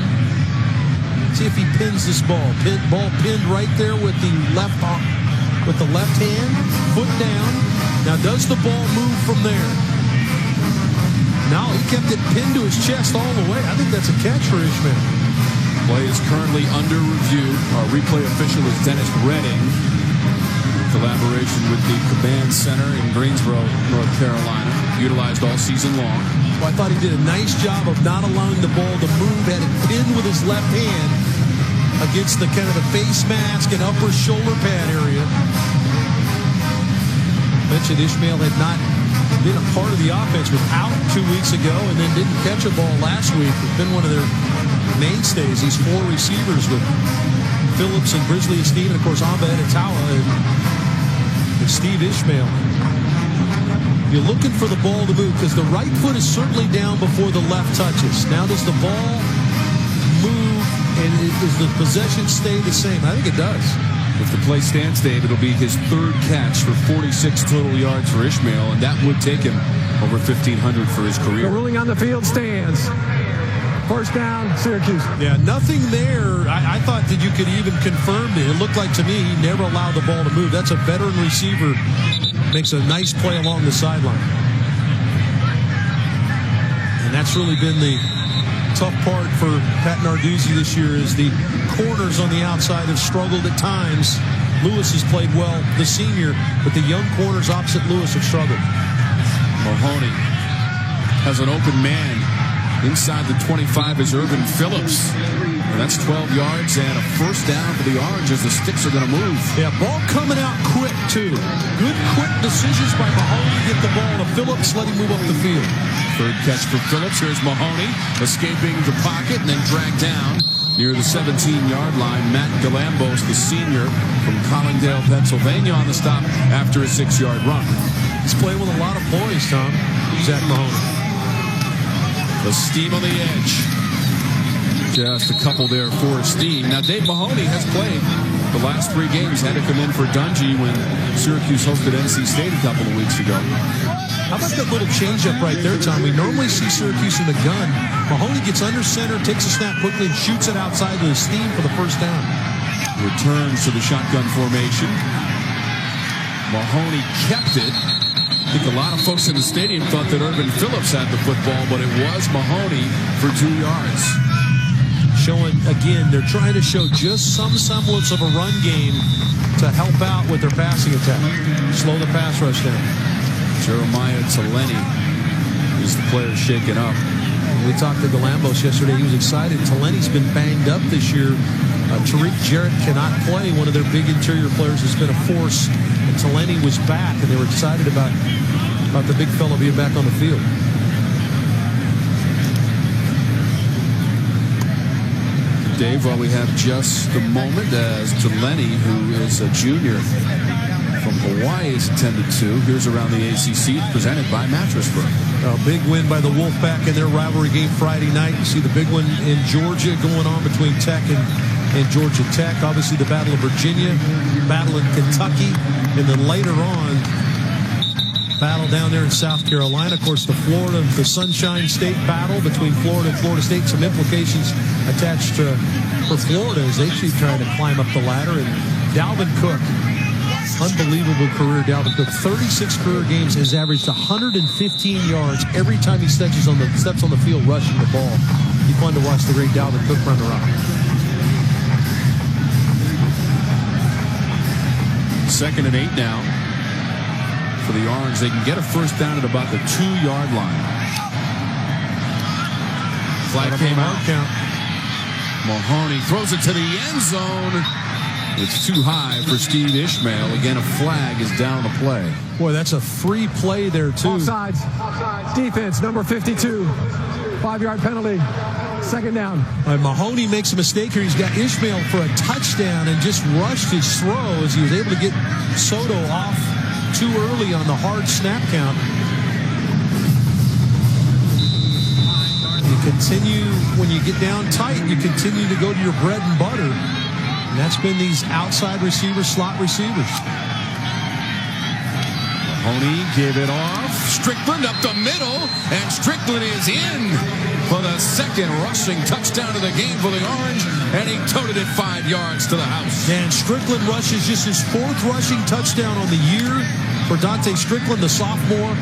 See if he pins this ball. Ball pinned right there with the left hand, foot down. Now does the ball move from there? No, he kept it pinned to his chest all the way. I think that's a catch for Ishmael. Play is currently under review. Our replay official is Dennis Redding. Collaboration with the Command Center in Greensboro, North Carolina, utilized all season long. Well, I thought he did a nice job of not allowing the ball to move, had it pinned with his left hand against the kind of the face mask and upper shoulder pad area. Mentioned Ishmael had not been a part of the offense, was out 2 weeks ago and then didn't catch a ball last week. It's been one of their mainstays, these 4 receivers with Phillips and Grizzly Esteem, and of course Amba Etta-Tawo and Steve Ishmael. You're looking for the ball to move because the right foot is certainly down before the left touches. Now does the ball move and does the possession stay the same? I think it does. If the play stands, Dave, it'll be his 3rd catch for 46 total yards for Ishmael, and that would take him over 1,500 for his career. The ruling on the field stands. First down, Syracuse. Yeah, nothing there. I thought that you could even confirm it. It looked like to me he never allowed the ball to move. That's a veteran receiver. Makes a nice play along the sideline. And that's really been the tough part for Pat Narduzzi this year is the corners on the outside have struggled at times. Lewis has played well, the senior, but the young corners opposite Lewis have struggled. Mahoney has an open man. Inside the 25 is Irvin Phillips. And that's 12 yards and a first down for the Orange as the sticks are going to move. Yeah, ball coming out quick, too. Good, quick decisions by Mahoney to get the ball to Phillips, let him move up the field. 3rd catch for Phillips. Here's Mahoney escaping the pocket and then dragged down near the 17-yard line. Matt Galambos, the senior from Collingdale, Pennsylvania, on the stop after a 6-yard run. He's playing with a lot of poise, Tom. Zack Mahoney. The Steam on the edge. Just a couple there for Steam. Now, Dave Mahoney has played the last 3 games. Had to come in for Dungy when Syracuse hosted NC State a couple of weeks ago. How about that little changeup right there, Tom? We normally see Syracuse in the gun. Mahoney gets under center, takes a snap quickly, and shoots it outside to the Steam for the first down. Returns to the shotgun formation. Mahoney kept it. I think a lot of folks in the stadium thought that Irvin Phillips had the football, but it was Mahoney for 2 yards. showing, again, they're trying to show just some semblance of a run game to help out with their passing attack. Slow the pass rush down. Jeremiah Taleni is the player shaken up. We talked to Galambos yesterday. He was excited. Taleni's been banged up this year. Tariq Jarrett cannot play. One of their big interior players has been a force. And Taleni was back, and they were excited about the big fella being back on the field. Dave, while we have just a moment, as Taleni, who is a junior from Hawaii, is attended to. Here's Around the ACC, presented by Mattress Firm. A big win by the Wolfpack in their rivalry game Friday night. You see the big one in Georgia going on between Tech and Georgia Tech. Obviously the Battle of Virginia, battle in Kentucky, and then later on, battle down there in South Carolina. Of course, the Sunshine State battle between Florida and Florida State. Some implications attached for Florida as they keep trying to climb up the ladder. And Dalvin Cook, unbelievable career. Dalvin Cook, 36 career games, has averaged 115 yards every time he steps on the field rushing the ball. Be fun to watch the great Dalvin Cook run around. 2nd and 8 now for the Orange. They can get a first down at about the 2-yard line. Flag came out. Mahoney throws it to the end zone. It's too high for Steve Ishmael. Again, a flag is down the play. Boy, that's a free play there, too. Offsides. Defense, number 52. 5-yard penalty. 2nd down. Mahoney makes a mistake here. He's got Ishmael for a touchdown and just rushed his throw as he was able to get Soto off too early on the hard snap count. You continue, when you get down tight, you continue to go to your bread and butter. And that's been these outside receivers, slot receivers. Mahoney gave it off. Strickland up the middle, and Strickland is in for the 2nd rushing touchdown of the game for the Orange, and he toted it 5 yards to the house. And Strickland rushes just his 4th rushing touchdown on the year for Dante Strickland, the sophomore.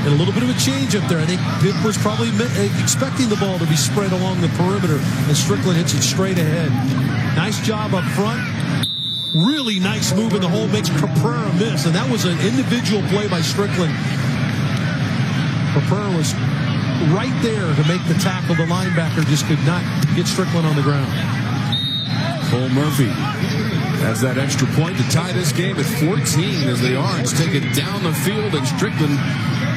And a little bit of a change up there. I think Pitt was probably expecting the ball to be spread along the perimeter, and Strickland hits it straight ahead. Nice job up front. Really nice move in the hole. Makes Caprera miss. And that was an individual play by Strickland. Caprera was right there to make the tackle. The linebacker just could not get Strickland on the ground. Cole Murphy has that extra point to tie this game at 14 as the Orange take it down the field, and Strickland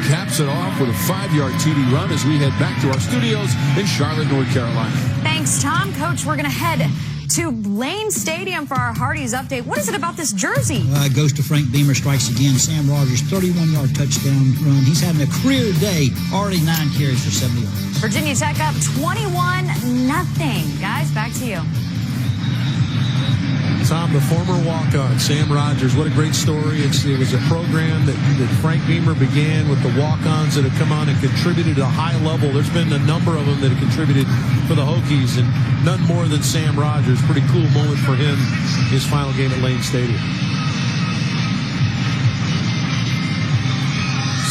caps it off with a 5-yard TD run as we head back to our studios in Charlotte, North Carolina. Thanks, Tom. Coach, we're going to head to Lane Stadium for our Hardee's update. What is it about this jersey? It goes to Frank Beamer, strikes again. Sam Rogers, 31-yard touchdown run. He's having a career day, already 9 carries for 70 yards. Virginia Tech up 21-0. Guys, back to you. Tom, the former walk-on, Sam Rogers, what a great story. It was a program that Frank Beamer began with the walk-ons that have come on and contributed at a high level. There's been a number of them that have contributed for the Hokies, and none more than Sam Rogers. Pretty cool moment for him, his final game at Lane Stadium.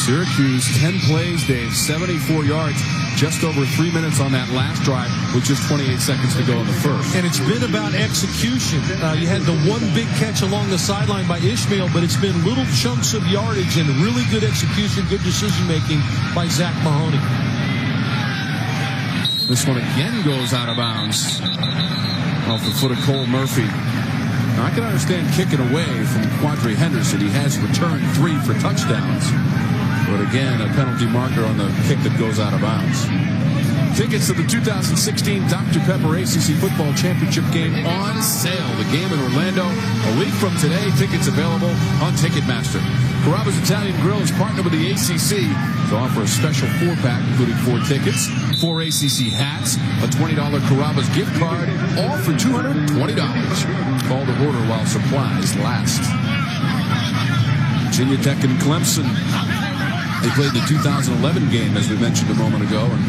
Syracuse, 10 plays, Dave, 74 yards. Just over 3 minutes on that last drive with just 28 seconds to go in the first. And it's been about execution. You had the one big catch along the sideline by Ishmael, but it's been little chunks of yardage and really good execution, good decision-making by Zack Mahoney. This one again goes out of bounds off the foot of Cole Murphy. Now, I can understand kicking away from Quadri Henderson. He has returned 3 for touchdowns. But again, a penalty marker on the kick that goes out of bounds. Tickets to the 2016 Dr. Pepper ACC Football Championship game on sale. The game in Orlando a week from today. Tickets available on Ticketmaster. Carrabba's Italian Grill is partnered with the ACC to offer a special 4-pack, including 4 tickets, 4 ACC hats, a $20 Carrabba's gift card, all for $220. Call to order while supplies last. Virginia Tech and Clemson. They played the 2011 game, as we mentioned a moment ago, and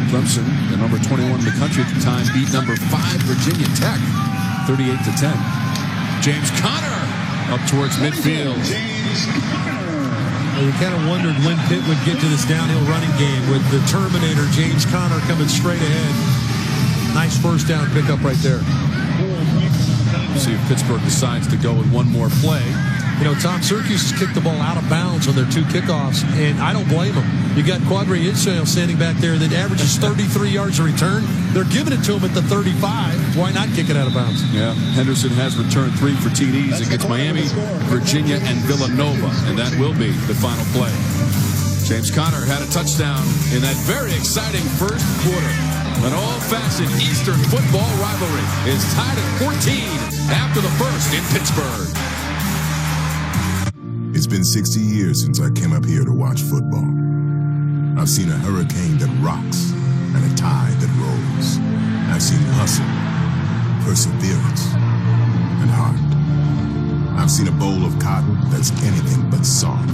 Clemson, the number 21 in the country at the time, beat number 5 Virginia Tech, 38-10. James Conner up towards midfield. Well, we kind of wondered when Pitt would get to this downhill running game with the Terminator, James Conner, coming straight ahead. Nice first down pickup right there. See if Pittsburgh decides to go with one more play. You know, Tom, Syracuse has kicked the ball out of bounds on their 2 kickoffs, and I don't blame them. You got Quadri Israel standing back there that averages 33 yards a return. They're giving it to him at the 35. Why not kick it out of bounds? Yeah, Henderson has returned 3 for TDs against Miami, Virginia, and Villanova, and that will be the final play. James Conner had a touchdown in that very exciting first quarter. An all-facet Eastern football rivalry is tied at 14 after the first in Pittsburgh. It's been 60 years since I came up here to watch football. I've seen a hurricane that rocks and a tide that rolls. I've seen hustle, perseverance, and heart. I've seen a bowl of cotton that's anything but soft.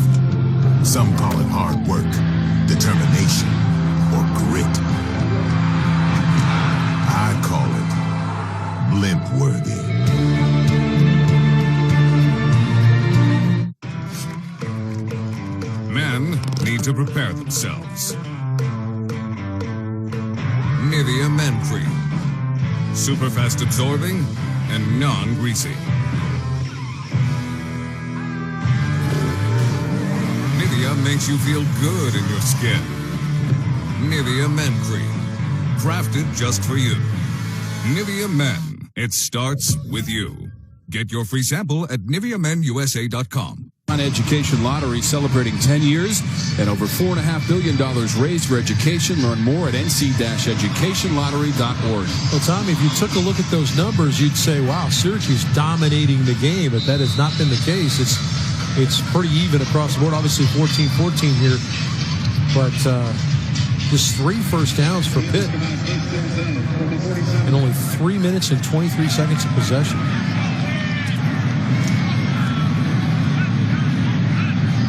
Some call it hard work, determination, or grit. I call it blimp-worthy. Men need to prepare themselves. Nivea Men Cream. Super fast absorbing and non-greasy. Nivea makes you feel good in your skin. Nivea Men Cream. Crafted just for you. Nivea Men. It starts with you. Get your free sample at NiveaMenUSA.com. Education Lottery celebrating 10 years and over $4.5 billion raised for education. Learn more at nc-educationlottery.org. Well, Tommy, if you took a look at those numbers, you'd say, wow, Syracuse dominating the game, but that has not been the case. It's pretty even across the board. Obviously 14-14 here, but just 3 first downs for Pitt in only 3 minutes and 23 seconds of possession.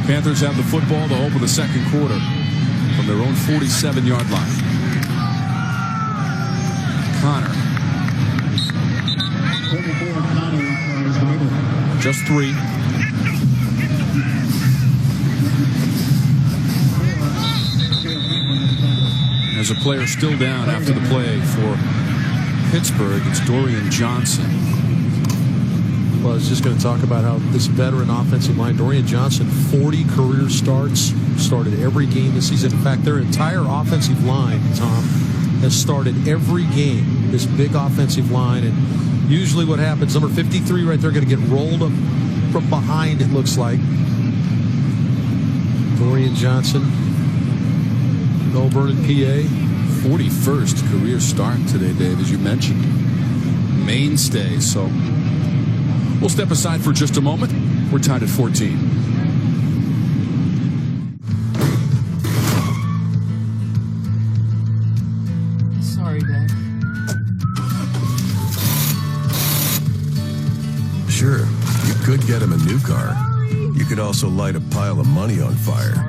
Panthers have the football to open the second quarter from their own 47-yard line. Conner. Just 3. There's a player still down after the play for Pittsburgh. It's Dorian Johnson. Well, I was just going to talk about how this veteran offensive line, Dorian Johnson, 40 career starts, started every game this season. In fact, their entire offensive line, Tom, has started every game, this big offensive line. And usually what happens, number 53 right there, going to get rolled up from behind, it looks like. Dorian Johnson, Melbourne, PA. 41st career start today, Dave, as you mentioned. Mainstay, so we'll step aside for just a moment. We're tied at 14. Sorry, Dad. Sure, you could get him a new car. You could also light a pile of money on fire.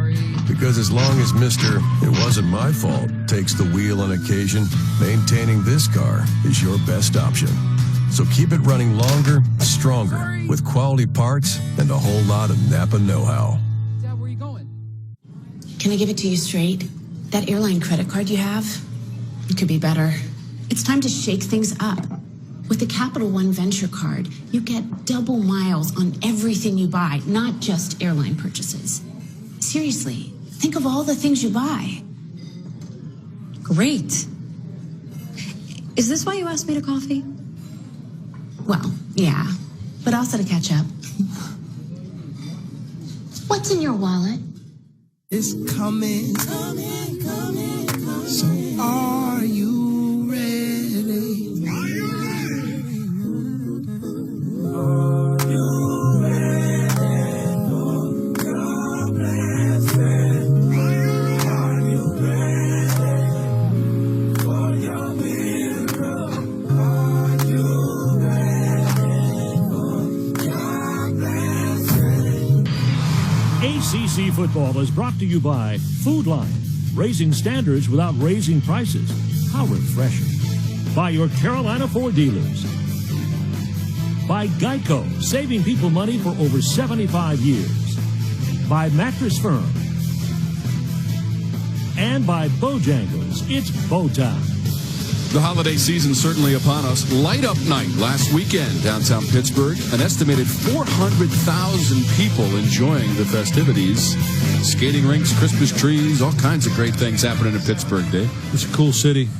Because as long as Mr. It wasn't my fault takes the wheel on occasion, maintaining this car is your best option. So keep it running longer, stronger, with quality parts and a whole lot of Napa know-how. Dad, where are you going? Can I give it to you straight? That airline credit card you have, it could be better. It's time to shake things up. With the Capital One Venture Card, you get double miles on everything you buy, not just airline purchases. Seriously, think of all the things you buy. Great. Is this why you asked me to coffee? Well, yeah, but also to catch up. What's in your wallet? It's coming. So are you ready? Are you ready? Are you ready? God bless it. Are you ready for your miracle? Are you ACC football is brought to you by Food Lion, raising standards without raising prices. How refreshing. By your Carolina Ford dealers. By Geico, saving people money for over 75 years. By Mattress Firm. And by Bojangles, it's bow time. The holiday season certainly upon us. Light up night last weekend downtown Pittsburgh. An estimated 400,000 people enjoying the festivities. Skating rinks, Christmas trees, all kinds of great things happening in Pittsburgh, Dave. It's a cool city.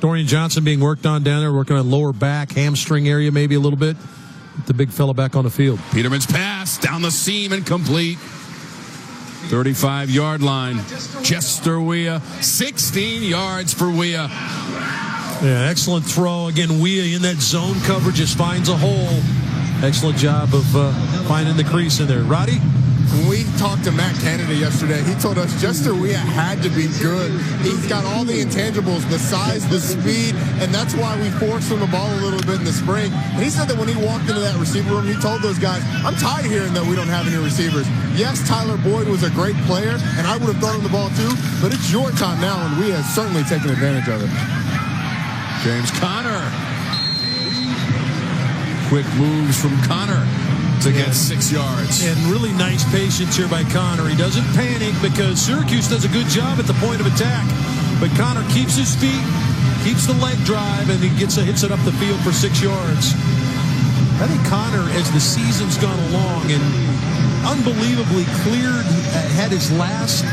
Dorian Johnson being worked on down there, working on lower back, hamstring area maybe a little bit. The big fella back on the field. Peterman's pass down the seam and complete. 35-yard line. Chester Weah, 16 yards for Weah. Yeah, excellent throw. Again, Weah in that zone coverage just finds a hole. Excellent job of finding the crease in there. Roddy? When we talked to Matt Canada yesterday, he told us Chester Weah had to be good. He's got all the intangibles, the size, the speed, and that's why we forced him the ball a little bit in the spring. And he said that when he walked into that receiver room, he told those guys, I'm tired of hearing that we don't have any receivers. Yes, Tyler Boyd was a great player, and I would have thrown him the ball too, but it's your time now, and we have certainly taken advantage of it. James Conner. Quick moves from Conner to get 6 yards. And really nice patience here by Conner. He doesn't panic because Syracuse does a good job at the point of attack. But Conner keeps his feet, keeps the leg drive, and he hits it up the field for 6 yards. I think Conner, as the season's gone along, and unbelievably cleared, had his last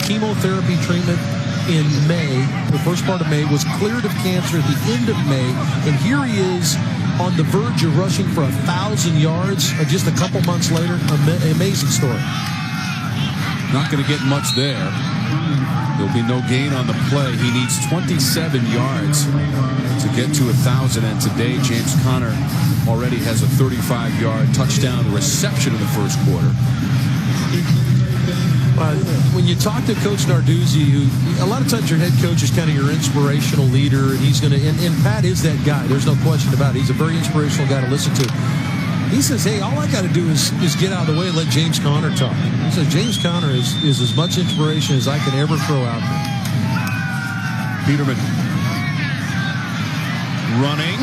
chemotherapy treatment in May, the first part of May, was cleared of cancer at the end of May, and here he is on the verge of rushing for 1,000 yards just a couple months later. Amazing story. Not going to get much there. There'll be no gain on the play. He needs 27 yards to get to 1,000, and today James Conner already has a 35-yard touchdown reception in the first quarter. When you talk to Coach Narduzzi, who a lot of times your head coach is kind of your inspirational leader, and he's going to, and Pat is that guy. There's no question about it. He's a very inspirational guy to listen to. He says, hey, all I got to do is get out of the way and let James Conner talk. He says, James Conner is as much inspiration as I can ever throw out there. Peterman running.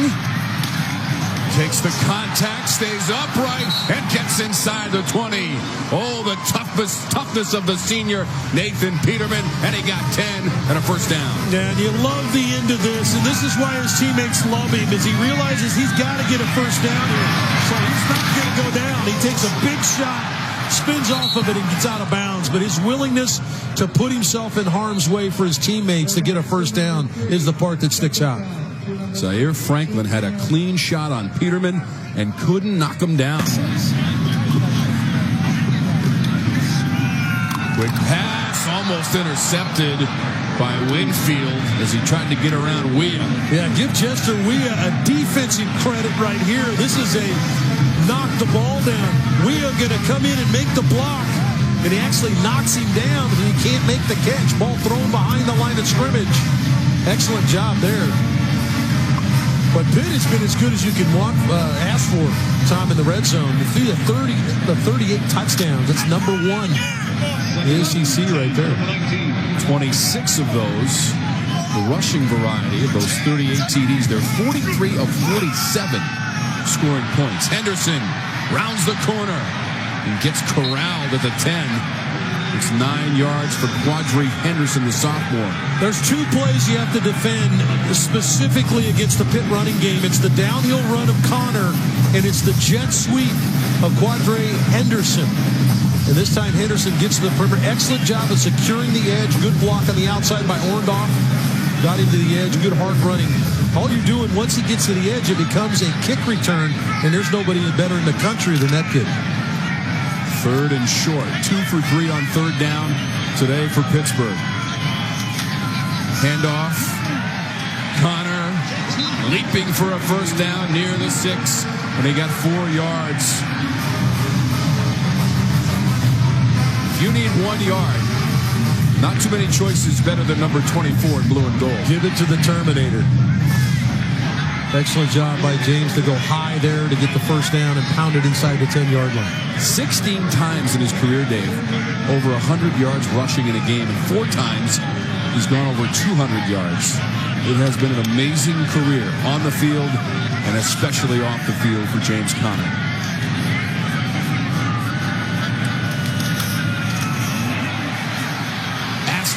Takes the contact, stays upright, and gets inside the 20. Oh, the toughness of the senior, Nathan Peterman, and he got 10 and a first down. Yeah, and you love the end of this, and this is why his teammates love him, as he realizes he's got to get a first down here. So he's not going to go down. He takes a big shot, spins off of it, and gets out of bounds. But his willingness to put himself in harm's way for his teammates to get a first down is the part that sticks out. Zaire Franklin had a clean shot on Peterman and couldn't knock him down. Quick pass, almost intercepted by Winfield as he tried to get around Weah. Yeah, give Chester Weah a defensive credit right here. This is a knock the ball down. Weah going to come in and make the block, and he actually knocks him down, and he can't make the catch. Ball thrown behind the line of scrimmage. Excellent job there. But Pitt has been as good as you can ask for, Tom, in the red zone. The 38 touchdowns, that's number one in the ACC right there. 26 of those, the rushing variety of those 38 TDs. They're 43 of 47 scoring points. Henderson rounds the corner and gets corralled at the 10. It's 9 yards for Quadri Henderson, the sophomore. There's 2 plays you have to defend specifically against the Pitt running game. It's the downhill run of Conner, and it's the jet sweep of Quadri Henderson. And this time Henderson gets to the perimeter. Excellent job of securing the edge. Good block on the outside by Orndorff. Got into the edge. Good hard running. All you're doing once he gets to the edge, it becomes a kick return, and there's nobody better in the country than that kid. 3rd and short. 2 for 3 on 3rd down today for Pittsburgh. Handoff. Conner leaping for a first down near the 6, and he got 4 yards. If you need 1 yard, not too many choices better than number 24 in blue and gold. Give it to the Terminator. Excellent job by James to go high there to get the first down and pound it inside the 10-yard line. 16 times in his career, Dave, over 100 yards rushing in a game, and 4 times he's gone over 200 yards. It has been an amazing career on the field and especially off the field for James Conner.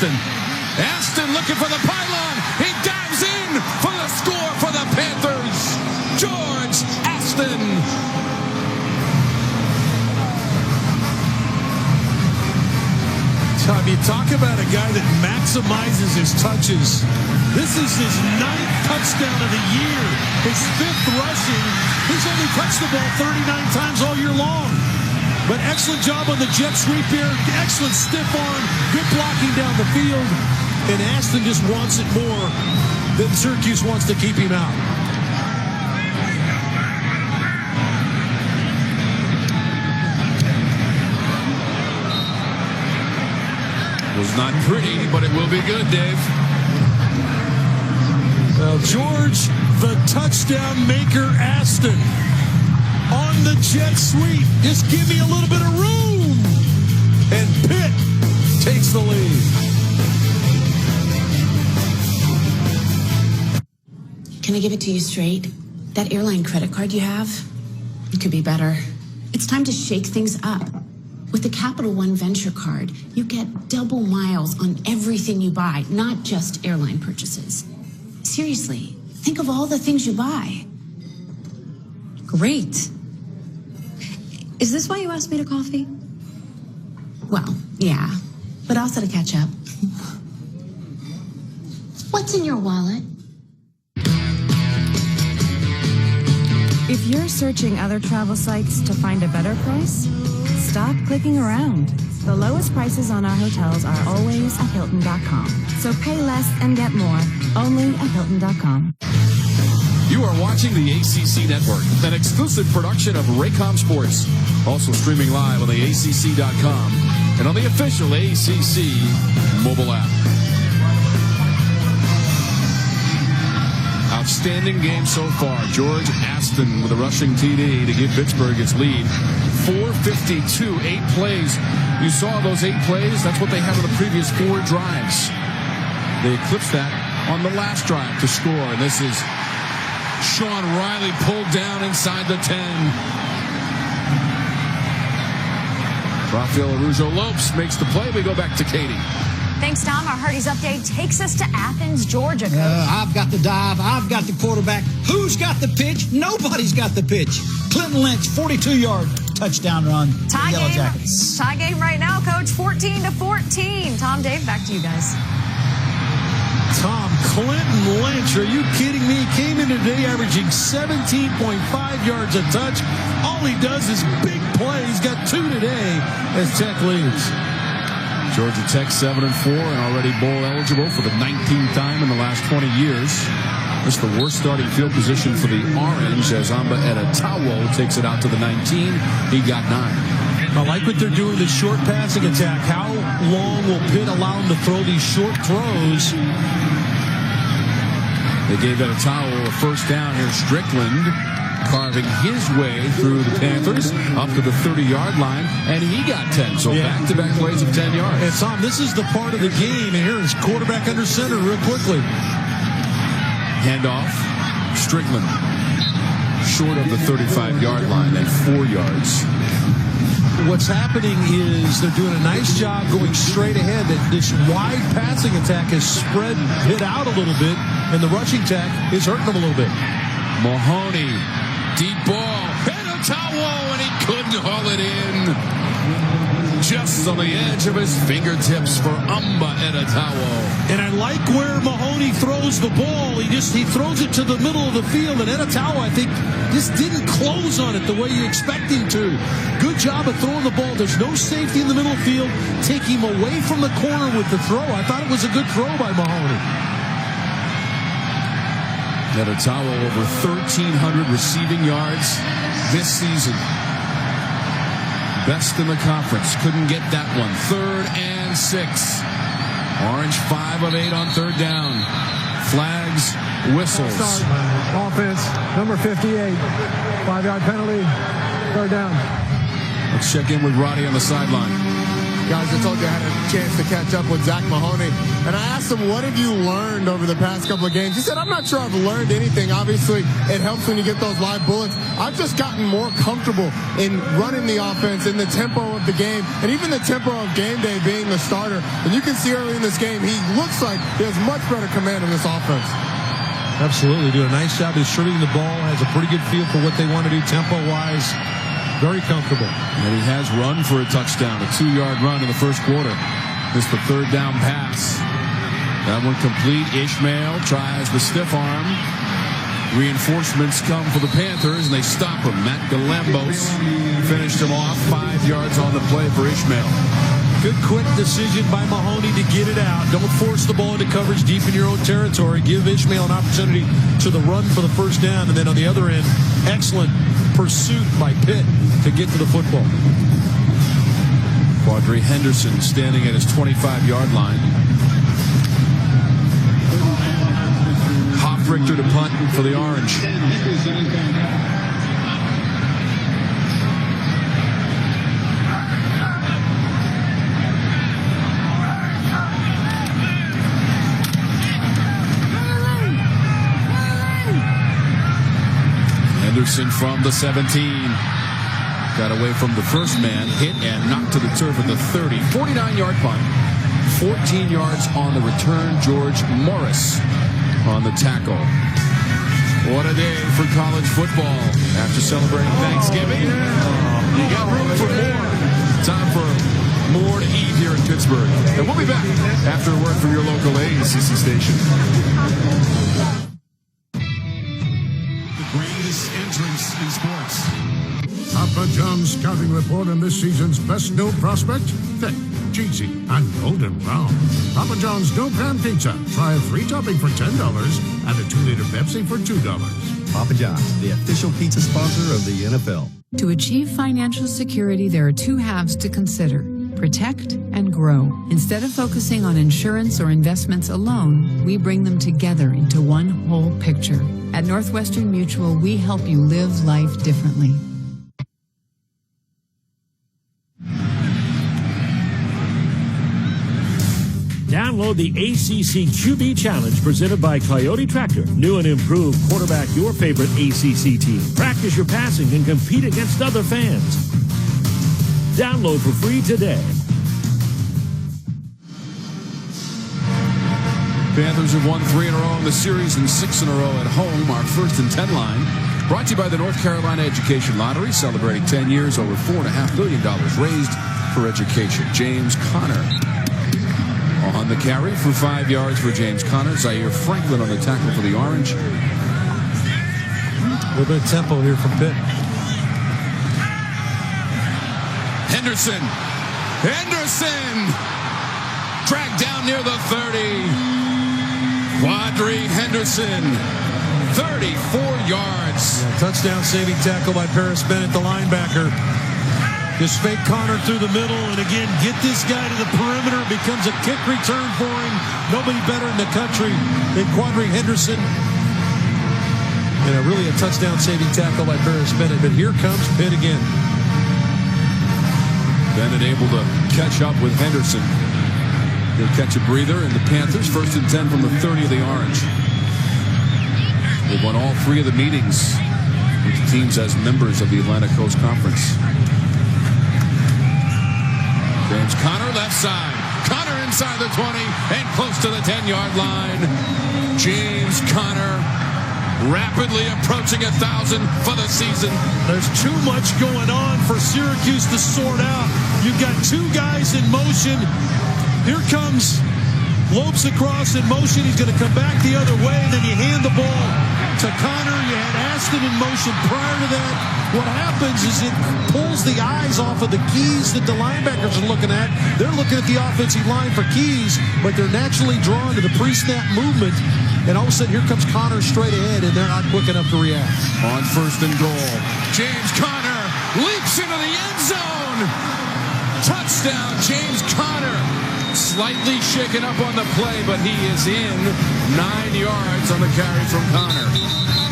Aston looking for the pylon. He dives in for the I mean, talk about a guy that maximizes his touches. This is his 9th touchdown of the year, his 5th rushing. He's only touched the ball 39 times all year long. But excellent job on the jet sweep here. Excellent stiff arm. Good blocking down the field. And Aston just wants it more than Syracuse wants to keep him out. Was not pretty, but it will be good, Dave. Well, George, the touchdown maker, Aston, on the jet sweep. Just give me a little bit of room. And Pitt takes the lead. Can I give it to you straight? That airline credit card you have, it could be better. It's time to shake things up. With the Capital One Venture Card, you get double miles on everything you buy, not just airline purchases. Seriously, think of all the things you buy. Great. Is this why you asked me to coffee? Well, yeah, but also to catch up. What's in your wallet? If you're searching other travel sites to find a better price, stop clicking around. The lowest prices on our hotels are always at Hilton.com. So pay less and get more, only at Hilton.com. You are watching the ACC Network, an exclusive production of Raycom Sports. Also streaming live on the ACC.com and on the official ACC mobile app. Outstanding game so far. George Aston with a rushing TD to give Pittsburgh its lead. 4:52, 8 plays. You saw those 8 plays. That's what they had on the previous 4 drives. They eclipsed that on the last drive to score. And this is Sean Riley pulled down inside the 10. Rafael Araujo-Lopes makes the play. We go back to Katie. Thanks, Tom. Our Hardy's update takes us to Athens, Georgia, Coach. I've got the dive. I've got the quarterback. Who's got the pitch? Nobody's got the pitch. Clinton Lynch, 42-yard touchdown run. Tie Yellow game, Jackets. tie game right now, Coach. 14-14. Tom, Dave, back to you guys. Tom, Clinton Lynch, are you kidding me? He came in today averaging 17.5 yards a touch. All he does is big play. He's got 2 today as Tech leads. Georgia Tech 7-4 and already bowl eligible for the 19th time in the last 20 years. This is the worst starting field position for the Orange as Amba Etta-Tawo takes it out to the 19. He got 9. I like what they're doing, the short passing attack. How long will Pitt allow him to throw these short throws? They gave Etta-Tawo a first down here. Strickland carving his way through the Panthers up to the 30-yard line, and he got 10. So back-to-back plays of 10 yards. And Tom, this is the part of the game, and here is quarterback under center real quickly. Handoff. Strickland short of the 35-yard line and 4 yards. What's happening is they're doing a nice job going straight ahead. That this wide passing attack has spread Pitt out a little bit, and the rushing attack is hurting them a little bit. Mahoney, deep ball, Etta-Tawo, and he couldn't haul it in. Just on the edge of his fingertips for Amba Etta-Tawo. And I like where Mahoney throws the ball. He throws it to the middle of the field, and Etta-Tawo, I think, just didn't close on it the way you expect him to. Good job of throwing the ball. There's no safety in the middle of the field. Take him away from the corner with the throw. I thought it was a good throw by Mahoney. Etta-Tawo over 1,300 receiving yards this season. Best in the conference. Couldn't get that one. 3rd and 6. Orange 5 of 8 on 3rd down. Flags, whistles. Offense, number 58. 5-yard penalty. 3rd down. Let's check in with Roddy on the sideline. Guys, I told you I had a chance to catch up with Zack Mahoney, and I asked him, what have you learned over the past couple of games? He said, I'm not sure I've learned anything. Obviously, it helps when you get those live bullets. I've just gotten more comfortable in running the offense, in the tempo of the game, and even the tempo of game day being the starter. And you can see early in this game, he looks like he has much better command in this offense. Absolutely. Do a nice job distributing the ball. Has a pretty good feel for what they want to do tempo-wise. Very comfortable. And he has run for a touchdown, a 2-yard run in the first quarter. Missed the third down pass. That one complete. Ishmael tries the stiff arm. Reinforcements come for the Panthers, and they stop him. Matt Galambos finished him off. 5 yards on the play for Ishmael. Good quick decision by Mahoney to get it out. Don't force the ball into coverage deep in your own territory. Give Ishmael an opportunity to the run for the first down. And then on the other end, excellent pursuit by Pitt to get to the football. Quadri Henderson standing at his 25-yard line. Richter to punt for the Orange. Henderson from the 17. Got away from the first man, hit and knocked to the turf at the 30. 49-yard punt. 14 yards on the return. George Morris on the tackle. What a day for college football. After celebrating Thanksgiving, you got room for more. Time for more to eat here in Pittsburgh. And we'll be back after a word from your local ACC station. The greatest entrance in sports. Papa John's scouting report on this season's best new prospect. Thick, cheesy, and golden brown. Papa John's no pan pizza. Try a 3-topping for $10 and a 2-liter Pepsi for $2. Papa John's, the official pizza sponsor of the NFL. To achieve financial security, there are 2 halves to consider: protect and grow. Instead of focusing on insurance or investments alone, we bring them together into one whole picture. At Northwestern Mutual, we help you live life differently. Download the ACC QB Challenge presented by Coyote Tractor. New and improved, quarterback your favorite ACC team. Practice your passing and compete against other fans. Download for free today. Panthers have won 3 in a row in the series and 6 in a row at home. Our 1st and 10 line. Brought to you by the North Carolina Education Lottery, celebrating 10 years, over $4.5 billion raised for education. James Conner on the carry for 5 yards for James Conner. Zaire Franklin on the tackle for the Orange. A little bit of tempo here from Pitt. Henderson dragged down near the 30. Quadri Henderson, 34 yards. Yeah, touchdown saving tackle by Paris Bennett, the linebacker. Just fake Conner through the middle, and again, get this guy to the perimeter. It becomes a kick return for him. Nobody better in the country than Quadri Henderson. And really a touchdown saving tackle by Paris Bennett. But here comes Pitt again. Bennett able to catch up with Henderson. He'll catch a breather, and the Panthers 1st and 10 from the 30 of the Orange. They've won all 3 of the meetings with the teams as members of the Atlantic Coast Conference. James Conner left side. Conner inside the 20 and close to the 10-yard line. James Conner rapidly approaching 1,000 for the season. There's too much going on for Syracuse to sort out. You've got 2 guys in motion. Here comes Lopes across in motion. He's going to come back the other way. Then you hand the ball to Conner. You had Aston in motion prior to that. What happens is it pulls the eyes off of the keys that the linebackers are looking at. They're looking at the offensive line for keys, but they're naturally drawn to the pre-snap movement. And all of a sudden, here comes Conner straight ahead, and they're not quick enough to react. On 1st and goal, James Conner leaps into the end zone. Touchdown, James Conner. Slightly shaken up on the play, but he is in. 9 yards on the carry from Conner.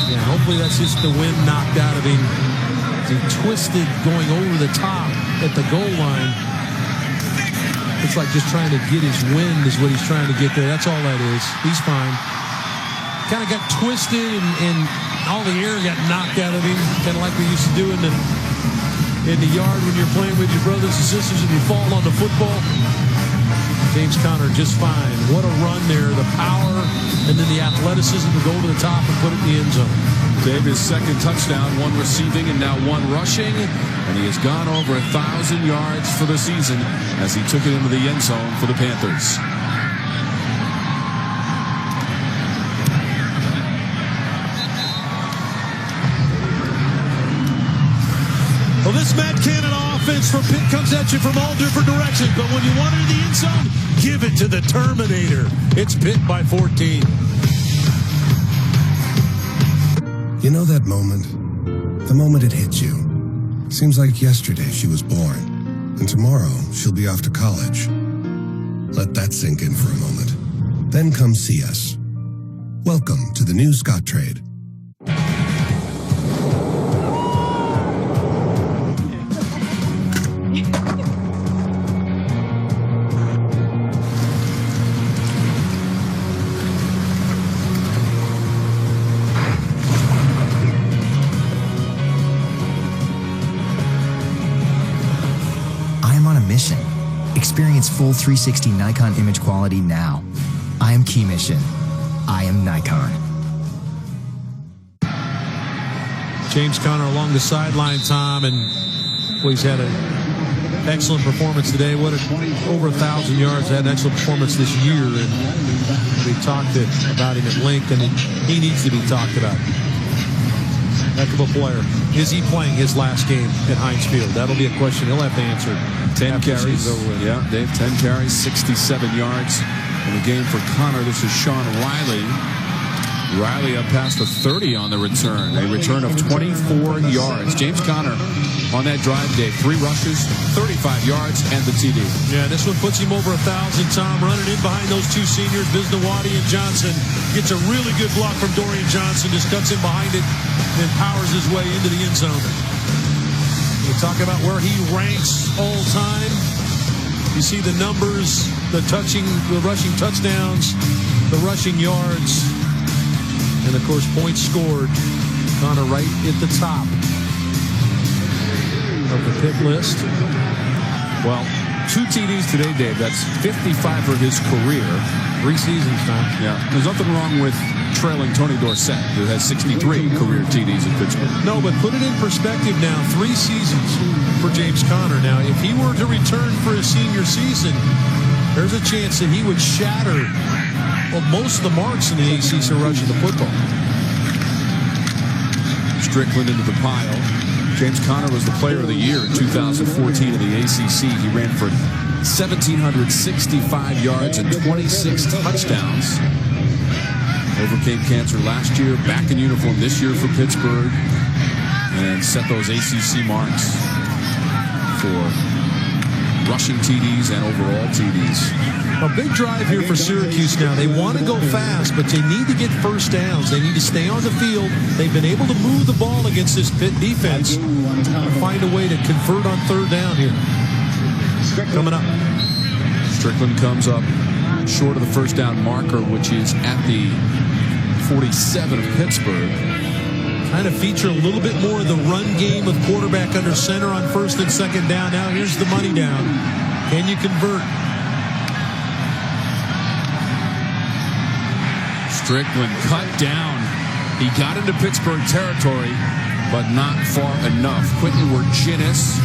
Yeah, hopefully that's just the wind knocked out of him. He twisted going over the top at the goal line. It's like just trying to get his wind is what he's trying to get there. That's all that is. He's fine. Kind of got twisted and all the air got knocked out of him, kind of like we used to do in the yard when you're playing with your brothers and sisters and you fall on the football. James Conner just fine. What a run there. The power and then the athleticism to go to the top and put it in the end zone. Dave, his second touchdown, 1 receiving and now 1 rushing. And he has gone over 1,000 yards for the season as he took it into the end zone for the Panthers. Well, this Matt Cannon offense from Pitt comes at you from all different directions. But when you want it in the end zone, give it to the Terminator. It's Pitt by 14. You know that moment? The moment it hits you. Seems like yesterday she was born, and tomorrow she'll be off to college. Let that sink in for a moment. Then come see us. Welcome to the new Scottrade. Mission. Experience full 360 Nikon image quality now. I am Key Mission. I am Nikon. James Conner along the sideline, Tom, and he's had an excellent performance today. Over 1,000 yards, had an excellent performance this year, and we talked about him at length, and he needs to be talked about. Heck of a player. Is he playing his last game at Heinz Field? That'll be a question he'll have to answer. 10 carries. Yeah, Dave, 10 carries, 67 yards in the game for Conner. This is Sean Riley. Riley up past the 30 on the return. A return of 24 yards. James Conner on that drive, Dave. 3 rushes, 35 yards, and the TD. Yeah, this one puts him over 1,000, Tom. Running in behind those 2 seniors, Biznawadi and Johnson. Gets a really good block from Dorian Johnson. Just cuts in behind it and powers his way into the end zone. We talk about where he ranks all time. You see the numbers, the rushing touchdowns, the rushing yards, and of course points scored. Conner right at the top of the Pitt list. Well, 2 TDs today, Dave. That's 55 for his career. 3 seasons, Tom. Yeah, there's nothing wrong with trailing Tony Dorsett, who has 63 career TDs in Pittsburgh. No, but put it in perspective now. 3 seasons for James Conner. Now, if he were to return for his senior season, there's a chance that he would shatter most of the marks in the ACC rushing the football. Strickland into the pile. James Conner was the player of the year in 2014 in the ACC. He ran for 1,765 yards and 26 touchdowns. Overcame cancer last year, back in uniform this year for Pittsburgh, and set those ACC marks for rushing TDs and overall TDs. A big drive here for Syracuse now. They want to go fast, but they need to get first downs. They need to stay on the field. They've been able to move the ball against this Pitt defense and find a way to convert on 3rd down here. Coming up. Strickland comes up short of the first down marker, which is at the 47 of Pittsburgh. Trying to feature a little bit more of the run game with quarterback under center on 1st and 2nd down. Now here's the money down. Can you convert? Strickland cut down. He got into Pittsburgh territory, but not far enough. Quentin Wirginis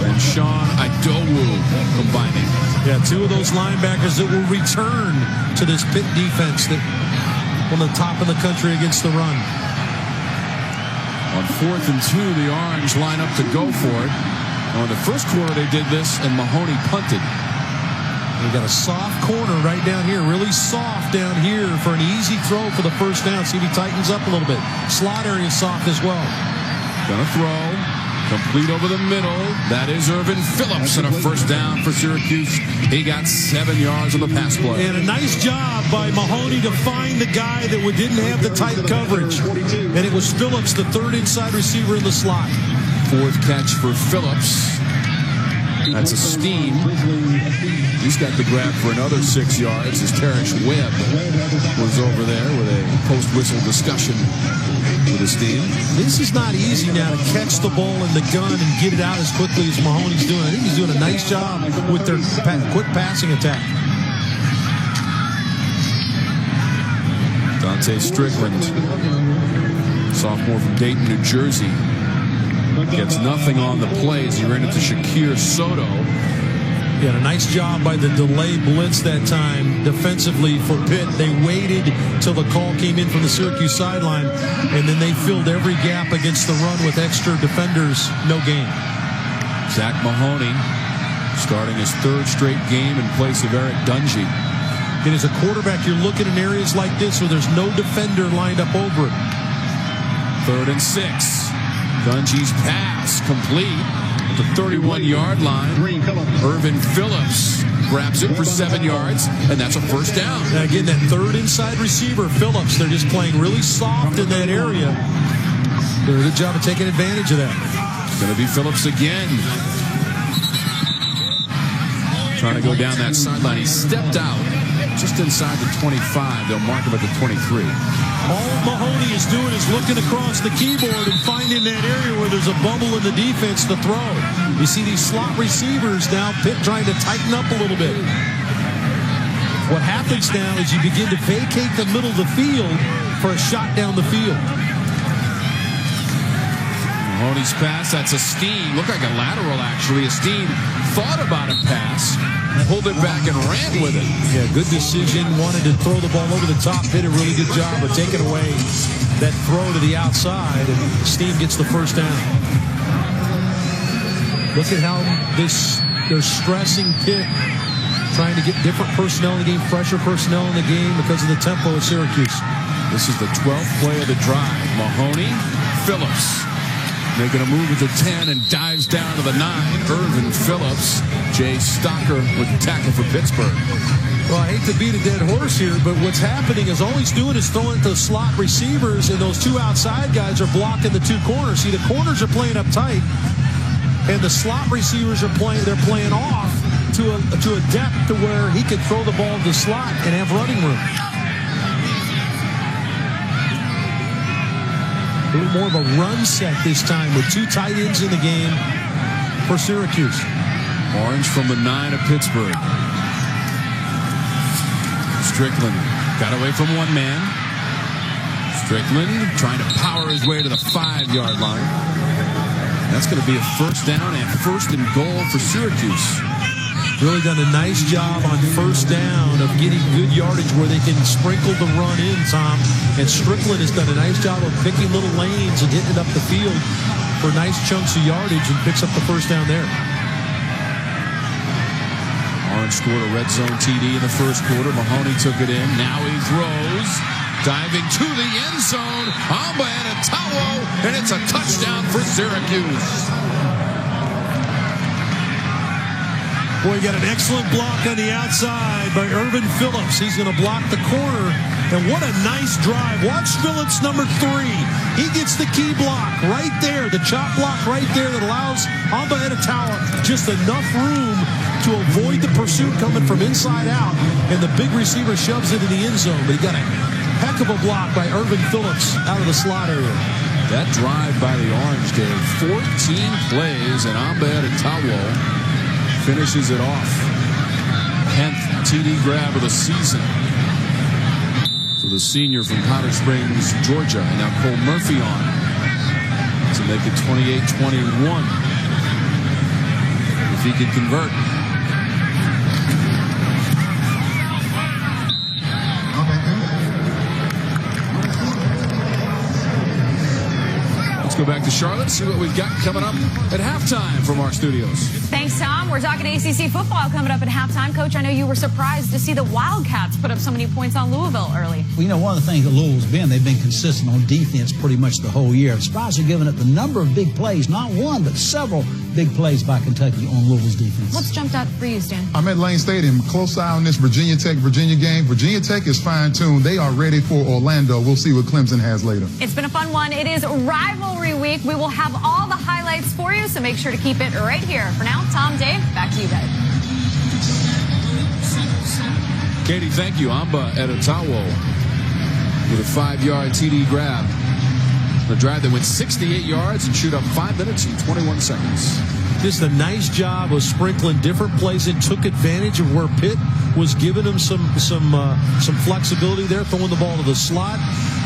and Sean Adowu combining. Yeah, 2 of those linebackers that will return to this Pitt defense that on the top of the country against the run. On 4th and 2, the Orange line up to go for it. Now in the first quarter, they did this, and Mahoney punted. We got a soft corner right down here, really soft down here for an easy throw for the first down. See if he tightens up a little bit. Slot area soft as well. Gonna throw. Complete over the middle. That is Irvin Phillips, and a first down for Syracuse. He got 7 yards on the pass play. And a nice job by Mahoney to find the guy that didn't have the tight coverage. And it was Phillips, the 3rd inside receiver in the slot. 4th catch for Phillips. That's a steam. He's got the grab for another 6 yards as Terrence Webb was over there with a post-whistle discussion with a steam. This is not easy now to catch the ball in the gun and get it out as quickly as Mahoney's doing. I think he's doing a nice job with their quick passing attack. Dante Strickland, sophomore from Dayton, New Jersey, gets nothing on the play as he ran into Shakir Soto. He had a nice job by the delay blitz that time defensively for Pitt. They waited till the call came in from the Syracuse sideline, and then they filled every gap against the run with extra defenders. No gain. Zack Mahoney starting his third straight game in place of Eric Dungy. And as a quarterback, you're looking in areas like this where there's no defender lined up over it. 3rd and 6. Dungy's pass complete at the 31-yard line. Irvin Phillips grabs it for 7 yards, and that's a first down. Now again, that third inside receiver, Phillips, they're just playing really soft in that area. Doing a good job of taking advantage of that. It's going to be Phillips again. Trying to go down that sideline. He stepped out just inside the 25. They'll mark him at the 23. All Mahoney is doing is looking across the keyboard and finding that area where there's a bubble in the defense to throw. You see these slot receivers now, Pitt trying to tighten up a little bit. What happens now is you begin to vacate the middle of the field for a shot down the field. Mahoney's pass, that's a Steen. Looked like a lateral, actually. A Steen thought about a pass, pulled it back and ran with it. Yeah, good decision. Wanted to throw the ball over the top. Did a really good job of taking away that throw to the outside, and Steen gets the first down. Look at how they're stressing Pitt, trying to get different personnel in the game, fresher personnel in the game because of the tempo of Syracuse. This is the 12th play of the drive. Mahoney, Phillips making a move at the 10 and dives down to the 9. Irvin Phillips. Jay Stocker with the tackle for Pittsburgh. Well, I hate to beat a dead horse here, but what's happening is all he's doing is throwing it to the slot receivers, and those two outside guys are blocking the two corners. See, the corners are playing up tight, and the slot receivers are they're playing off to a depth to where he could throw the ball to the slot and have running room. A little more of a run set this time with two tight ends in the game for Syracuse. Orange from the 9 of Pittsburgh. Strickland got away from one man. Strickland trying to power his way to the 5-yard line. That's going to be a first down and 1st and goal for Syracuse. Really done a nice job on first down of getting good yardage where they can sprinkle the run in, Tom. And Strickland has done a nice job of picking little lanes and hitting it up the field for nice chunks of yardage and picks up the first down there. Orange scored a red zone TD in the first quarter. Mahoney took it in. Now he throws. Diving to the end zone. Amba Etta-Tawo, and it's a touchdown for Syracuse. Boy, got an excellent block on the outside by Irvin Phillips. He's going to block the corner. And what a nice drive. Watch Phillips, number 3. He gets the key block right there, the chop block right there that allows Amba Etta-Tawo just enough room to avoid the pursuit coming from inside out. And the big receiver shoves it in the end zone. But he got a heck of a block by Irvin Phillips out of the slot area. That drive by the Orange gave 14 plays, and Amba Etta-Tawo finishes it off. 10th TD grab of the season for the senior from Powder Springs, Georgia. And now Cole Murphy on to make it 28-21 if he can convert. Let's go back to Charlotte, see what we've got coming up at halftime from our studios. Thanks, Tom. We're talking ACC football coming up at halftime. Coach, I know you were surprised to see the Wildcats put up so many points on Louisville early. Well, you know, one of the things that Louisville's been, they've been consistent on defense pretty much the whole year. I'm surprised they're giving it the number of big plays, not one, but several big plays by Kentucky on Louisville's defense. What's jumped out for you, Stan? I'm at Lane Stadium. Close eye on this Virginia Tech-Virginia game. Virginia Tech is fine-tuned. They are ready for Orlando. We'll see what Clemson has later. It's been a fun one. It is rivalry week. We will have all the highlights for you, so make sure to keep it right here. For now, Tom, Dave, back to you guys. Katie, thank you. Amba Etta-Tawo with a 5-yard TD grab. The drive that went 68 yards and shoot up 5 minutes and 21 seconds. just a nice job of sprinkling different plays and took advantage of where Pitt was giving him some flexibility there, throwing the ball to the slot.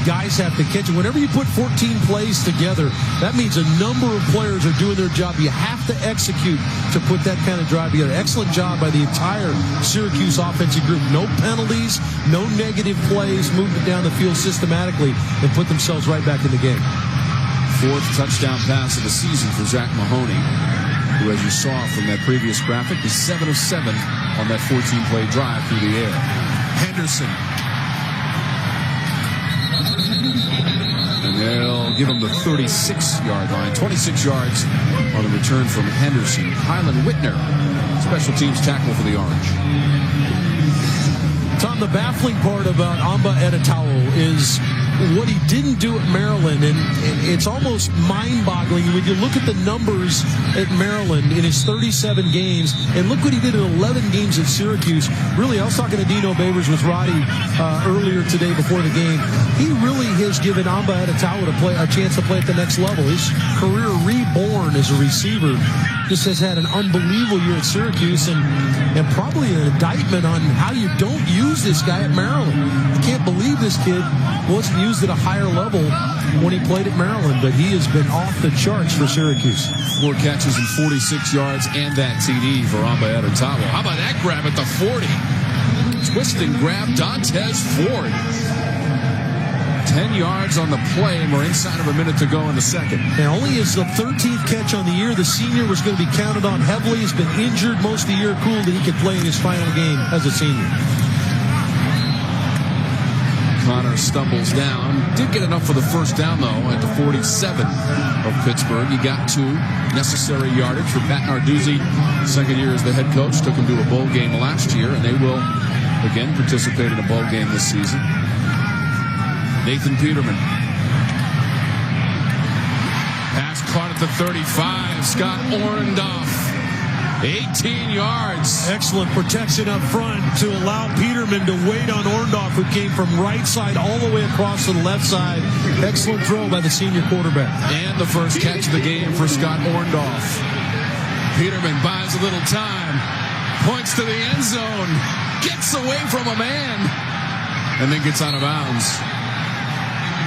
Guys have to catch it. Whenever you put 14 plays together, that means a number of players are doing their job. You have to execute to put that kind of drive together. Excellent job by the entire Syracuse offensive group. No penalties, no negative plays, moved it down the field systematically and put themselves right back in the game. 4th touchdown pass of the season for Zack Mahoney, who, as you saw from that previous graphic, is 7 of 7 on that 14-play drive through the air. Henderson. And they'll give him the 36-yard line. 26 yards on the return from Henderson. Highland Whitner, special teams tackle for the Orange. Tom, the baffling part about Amba Etta-Tawo is what he didn't do at Maryland, and it's almost mind-boggling when you look at the numbers at Maryland in his 37 games, and look what he did in 11 games at Syracuse. Really, I was talking to Dino Babers with Roddy earlier today before the game. He really has given Amba Etta-Tawo a chance to play at the next level. His career reborn as a receiver, just has had an unbelievable year at Syracuse, and probably an indictment on how you don't use this guy at Maryland. I can't believe this kid wasn't used at a higher level when he played at Maryland, but he has been off the charts for Syracuse. 4 catches and 46 yards and that TD for Amba Etta-Tawo. How about that grab at the 40? Twist and grab Dantes Ford. 10 yards on the play, and we're inside of a minute to go in the second. And only his 13th catch on the year. The senior was going to be counted on heavily. He's been injured most of the year. Cool that he could play in his final game as a senior. Connor stumbles down. Did get enough for the first down, though, at the 47 of Pittsburgh. He got 2 necessary yardage for Pat Narduzzi. Second year as the head coach. Took him to a bowl game last year, and they will, again, participate in a bowl game this season. Nathan Peterman. Pass caught at the 35. Scott Orndoff. 18 yards. Excellent protection up front to allow Peterman to wait on Orndoff, who came from right side all the way across to the left side. Excellent throw by the senior quarterback. And the first catch of the game for Scott Orndoff. Peterman buys a little time. Points to the end zone. Gets away from a man. And then gets out of bounds.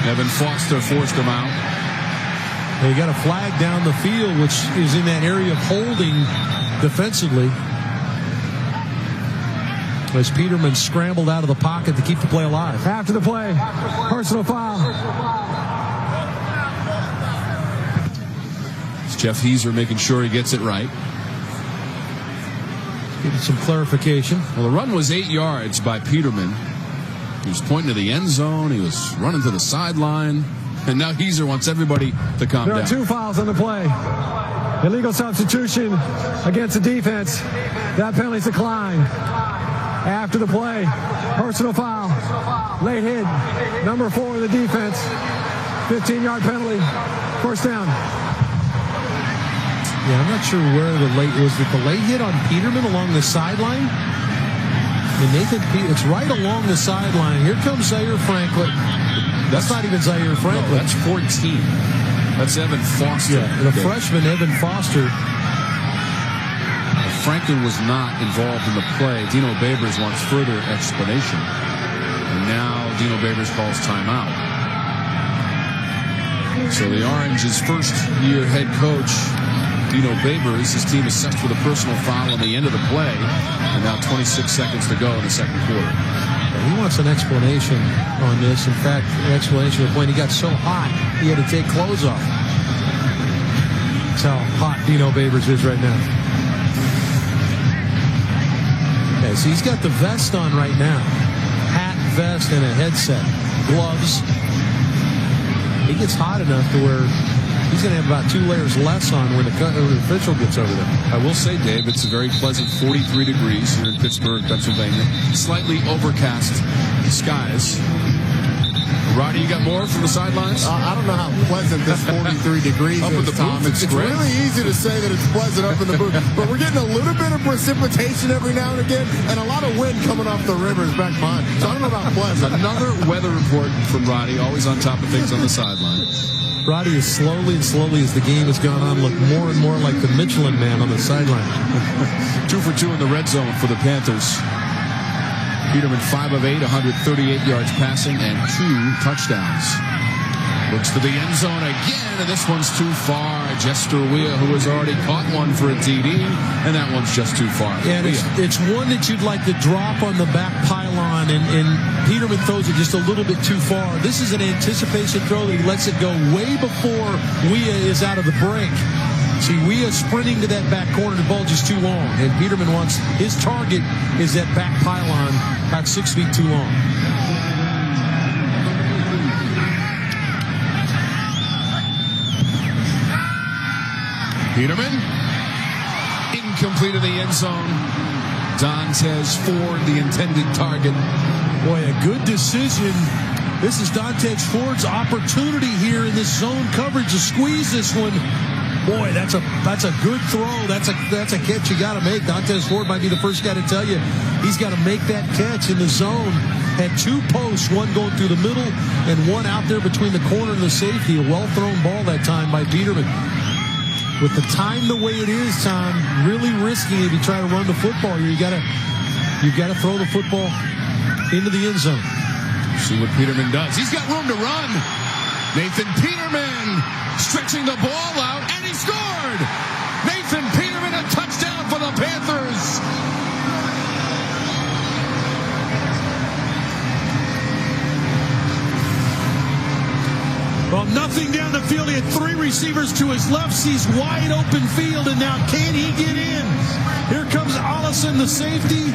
Evan Foster forced him out. They got a flag down the field, which is in that area of holding defensively, as Peterman scrambled out of the pocket to keep the play alive. After the play, personal foul. It's Jeff Heiser making sure he gets it right. Getting some clarification. Well, the run was 8 yards by Peterman. He was pointing to the end zone. He was running to the sideline. And now Heiser wants everybody to calm down. There are 2 fouls on the play. Illegal substitution against the defense. That penalty's declined. After the play, personal foul. Late hit. Number 4 of the defense. 15-yard penalty. First down. Yeah, I'm not sure where the late was. It the late hit on Peterman along the sideline? And Nathan Peterman, it's right along the sideline. Here comes Zaire Franklin. That's not even Zaire Franklin. No, that's 14. That's Evan Foster. Yeah, the freshman Evan Foster. Franklin was not involved in the play. Dino Babers wants further explanation. And now Dino Babers calls timeout. So the Orange's first-year head coach, Dino Babers, his team is set for the personal foul on the end of the play. And now 26 seconds to go in the second quarter. He wants an explanation on this. In fact, an explanation of when he got so hot, he had to take clothes off. That's how hot Dino Babers is right now. Yeah, so he's got the vest on right now. Hat, vest, and a headset. Gloves. He gets hot enough to where he's going to have about 2 layers less on when the official gets over there. I will say, Dave, it's a very pleasant 43 degrees here in Pittsburgh, Pennsylvania. Slightly overcast skies. Roddy, you got more from the sidelines? I don't know how pleasant this 43 degrees up is, in the Tom. booth, It's really easy to say that it's pleasant up in the booth, but we're getting a little bit of precipitation every now and again, and a lot of wind coming off the rivers back behind. So I don't know about pleasant. Another weather report from Roddy, always on top of things on the sideline. Roddy is slowly and slowly as the game has gone on looked more and more like the Michelin Man on the sideline. 2 for 2 in the red zone for the Panthers. Peterman 5 of 8, 138 yards passing and 2 touchdowns. Looks to the end zone again, and this one's too far. Jester Weah, who has already caught one for a TD, and that one's just too far. Yeah, it's one that you'd like to drop on the back pylon, and Peterman throws it just a little bit too far. This is an anticipation throw that he lets it go way before Weah is out of the break. See, Weah sprinting to that back corner, the ball just too long, and Peterman wants his target is that back pylon about 6 feet too long. Peterman, incomplete in the end zone. Dantes Ford, the intended target. Boy, a good decision. This is Dantes Ford's opportunity here in this zone coverage to squeeze this one. Boy, that's a good throw. That's a catch you got to make. Dantes Ford might be the first guy to tell you he's got to make that catch in the zone. Had 2 posts, one going through the middle and one out there between the corner and the safety. A well-thrown ball that time by Peterman. With the time the way it is, Tom, really risky if you try to run the football here. You gotta throw the football into the end zone. See what Peterman does. He's got room to run. Nathan Peterman stretching the ball out, and he scored. Nathan Peterman, a touchdown for the Panthers. Well, nothing down the field. He had 3 receivers to his left, sees wide open field, and now can he get in? Here comes Allison, the safety.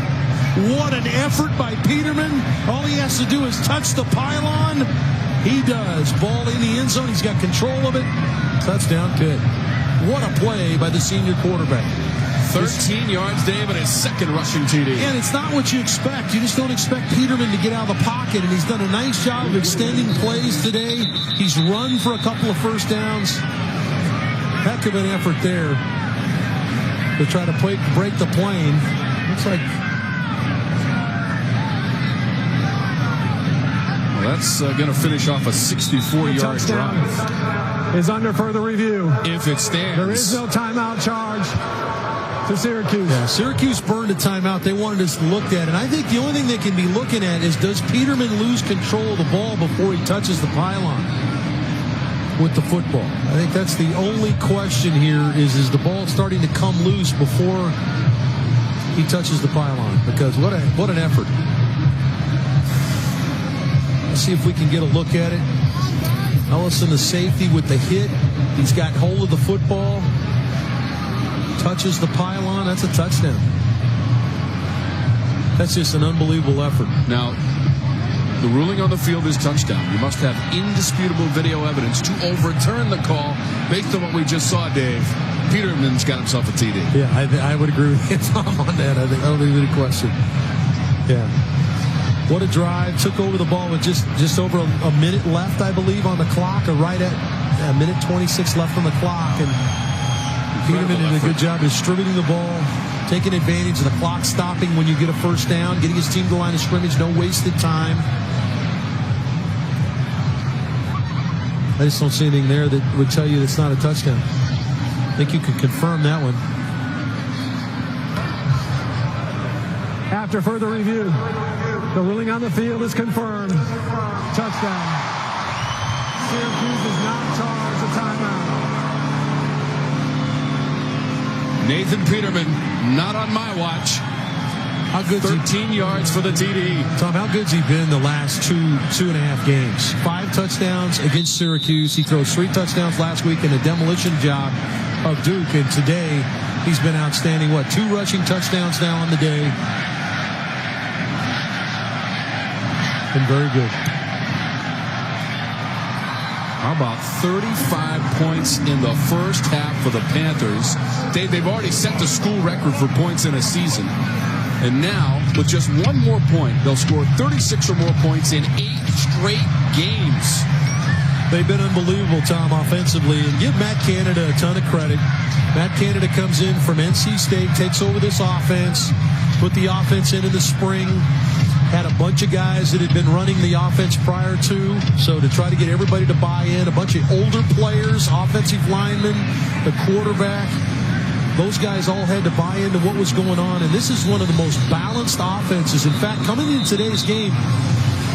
What an effort by Peterman. All he has to do is touch the pylon. He does. Ball in the end zone. He's got control of it. Touchdown, Pitt. What a play by the senior quarterback. 13 yards, Dave, and his second rushing TD. And it's not what you expect. You just don't expect Peterman to get out of the pocket, and he's done a nice job of extending plays today. He's run for a couple of first downs. Heck of an effort there to try to break the plane. Looks like... Well, that's going to finish off a 64-yard drive. Is under further review. If it stands. There is no timeout charge to Syracuse. Yeah, Syracuse burned a timeout. They wanted us to look at it. And I think the only thing they can be looking at is, does Peterman lose control of the ball before he touches the pylon with the football? I think that's the only question here is the ball starting to come loose before he touches the pylon? Because what an effort. Let's see if we can get a look at it. Ellison, the safety, with the hit. He's got hold of the football. Touches the pylon. That's a touchdown. That's just an unbelievable effort. Now, the ruling on the field is touchdown. You must have indisputable video evidence to overturn the call based on what we just saw, Dave. Peterman's got himself a TD. Yeah, I would agree with you, Tom, on that. I think I don't think there's any question. Yeah. What a drive. Took over the ball with just over a minute left, I believe, on the clock, or right at a minute 26 left on the clock. And Peterman did a good job distributing the ball, taking advantage of the clock stopping when you get a first down, getting his team to the line of scrimmage, no wasted time. I just don't see anything there that would tell you it's not a touchdown. I think you can confirm that one. After further review, the ruling on the field is confirmed. Touchdown. Syracuse is not charged a timeout. Nathan Peterman, not on my watch. How good? 13 yards for the TD. Tom, how good's he been the last two and a half games? 5 touchdowns against Syracuse. He throws 3 touchdowns last week in a demolition job of Duke. And today, he's been outstanding. 2 rushing touchdowns now on the day. Been very good. How about 35 points in the first half for the Panthers? They've already set the school record for points in a season. And now, with just 1 more point, they'll score 36 or more points in 8 straight games. They've been unbelievable, Tom, offensively. And give Matt Canada a ton of credit. Matt Canada comes in from NC State, takes over this offense, put the offense in the spring, had a bunch of guys that had been running the offense prior to, so to try to get everybody to buy in, a bunch of older players, offensive linemen, the quarterback, those guys all had to buy into what was going on, and this is one of the most balanced offenses. In fact, coming in today's game,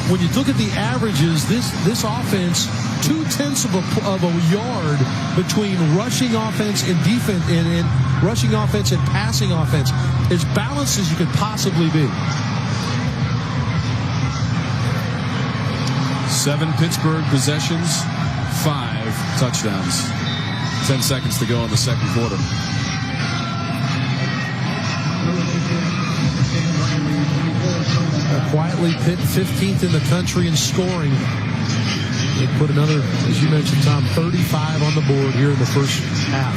when you look at the averages, this offense, 0.2 of a yard between rushing offense and defense, and rushing offense and passing offense, as balanced as you could possibly be. 7 Pittsburgh possessions, 5 touchdowns. 10 seconds to go in the second quarter. Quietly, Pitt 15th in the country in scoring. They put another, as you mentioned, Tom, 35 on the board here in the first half.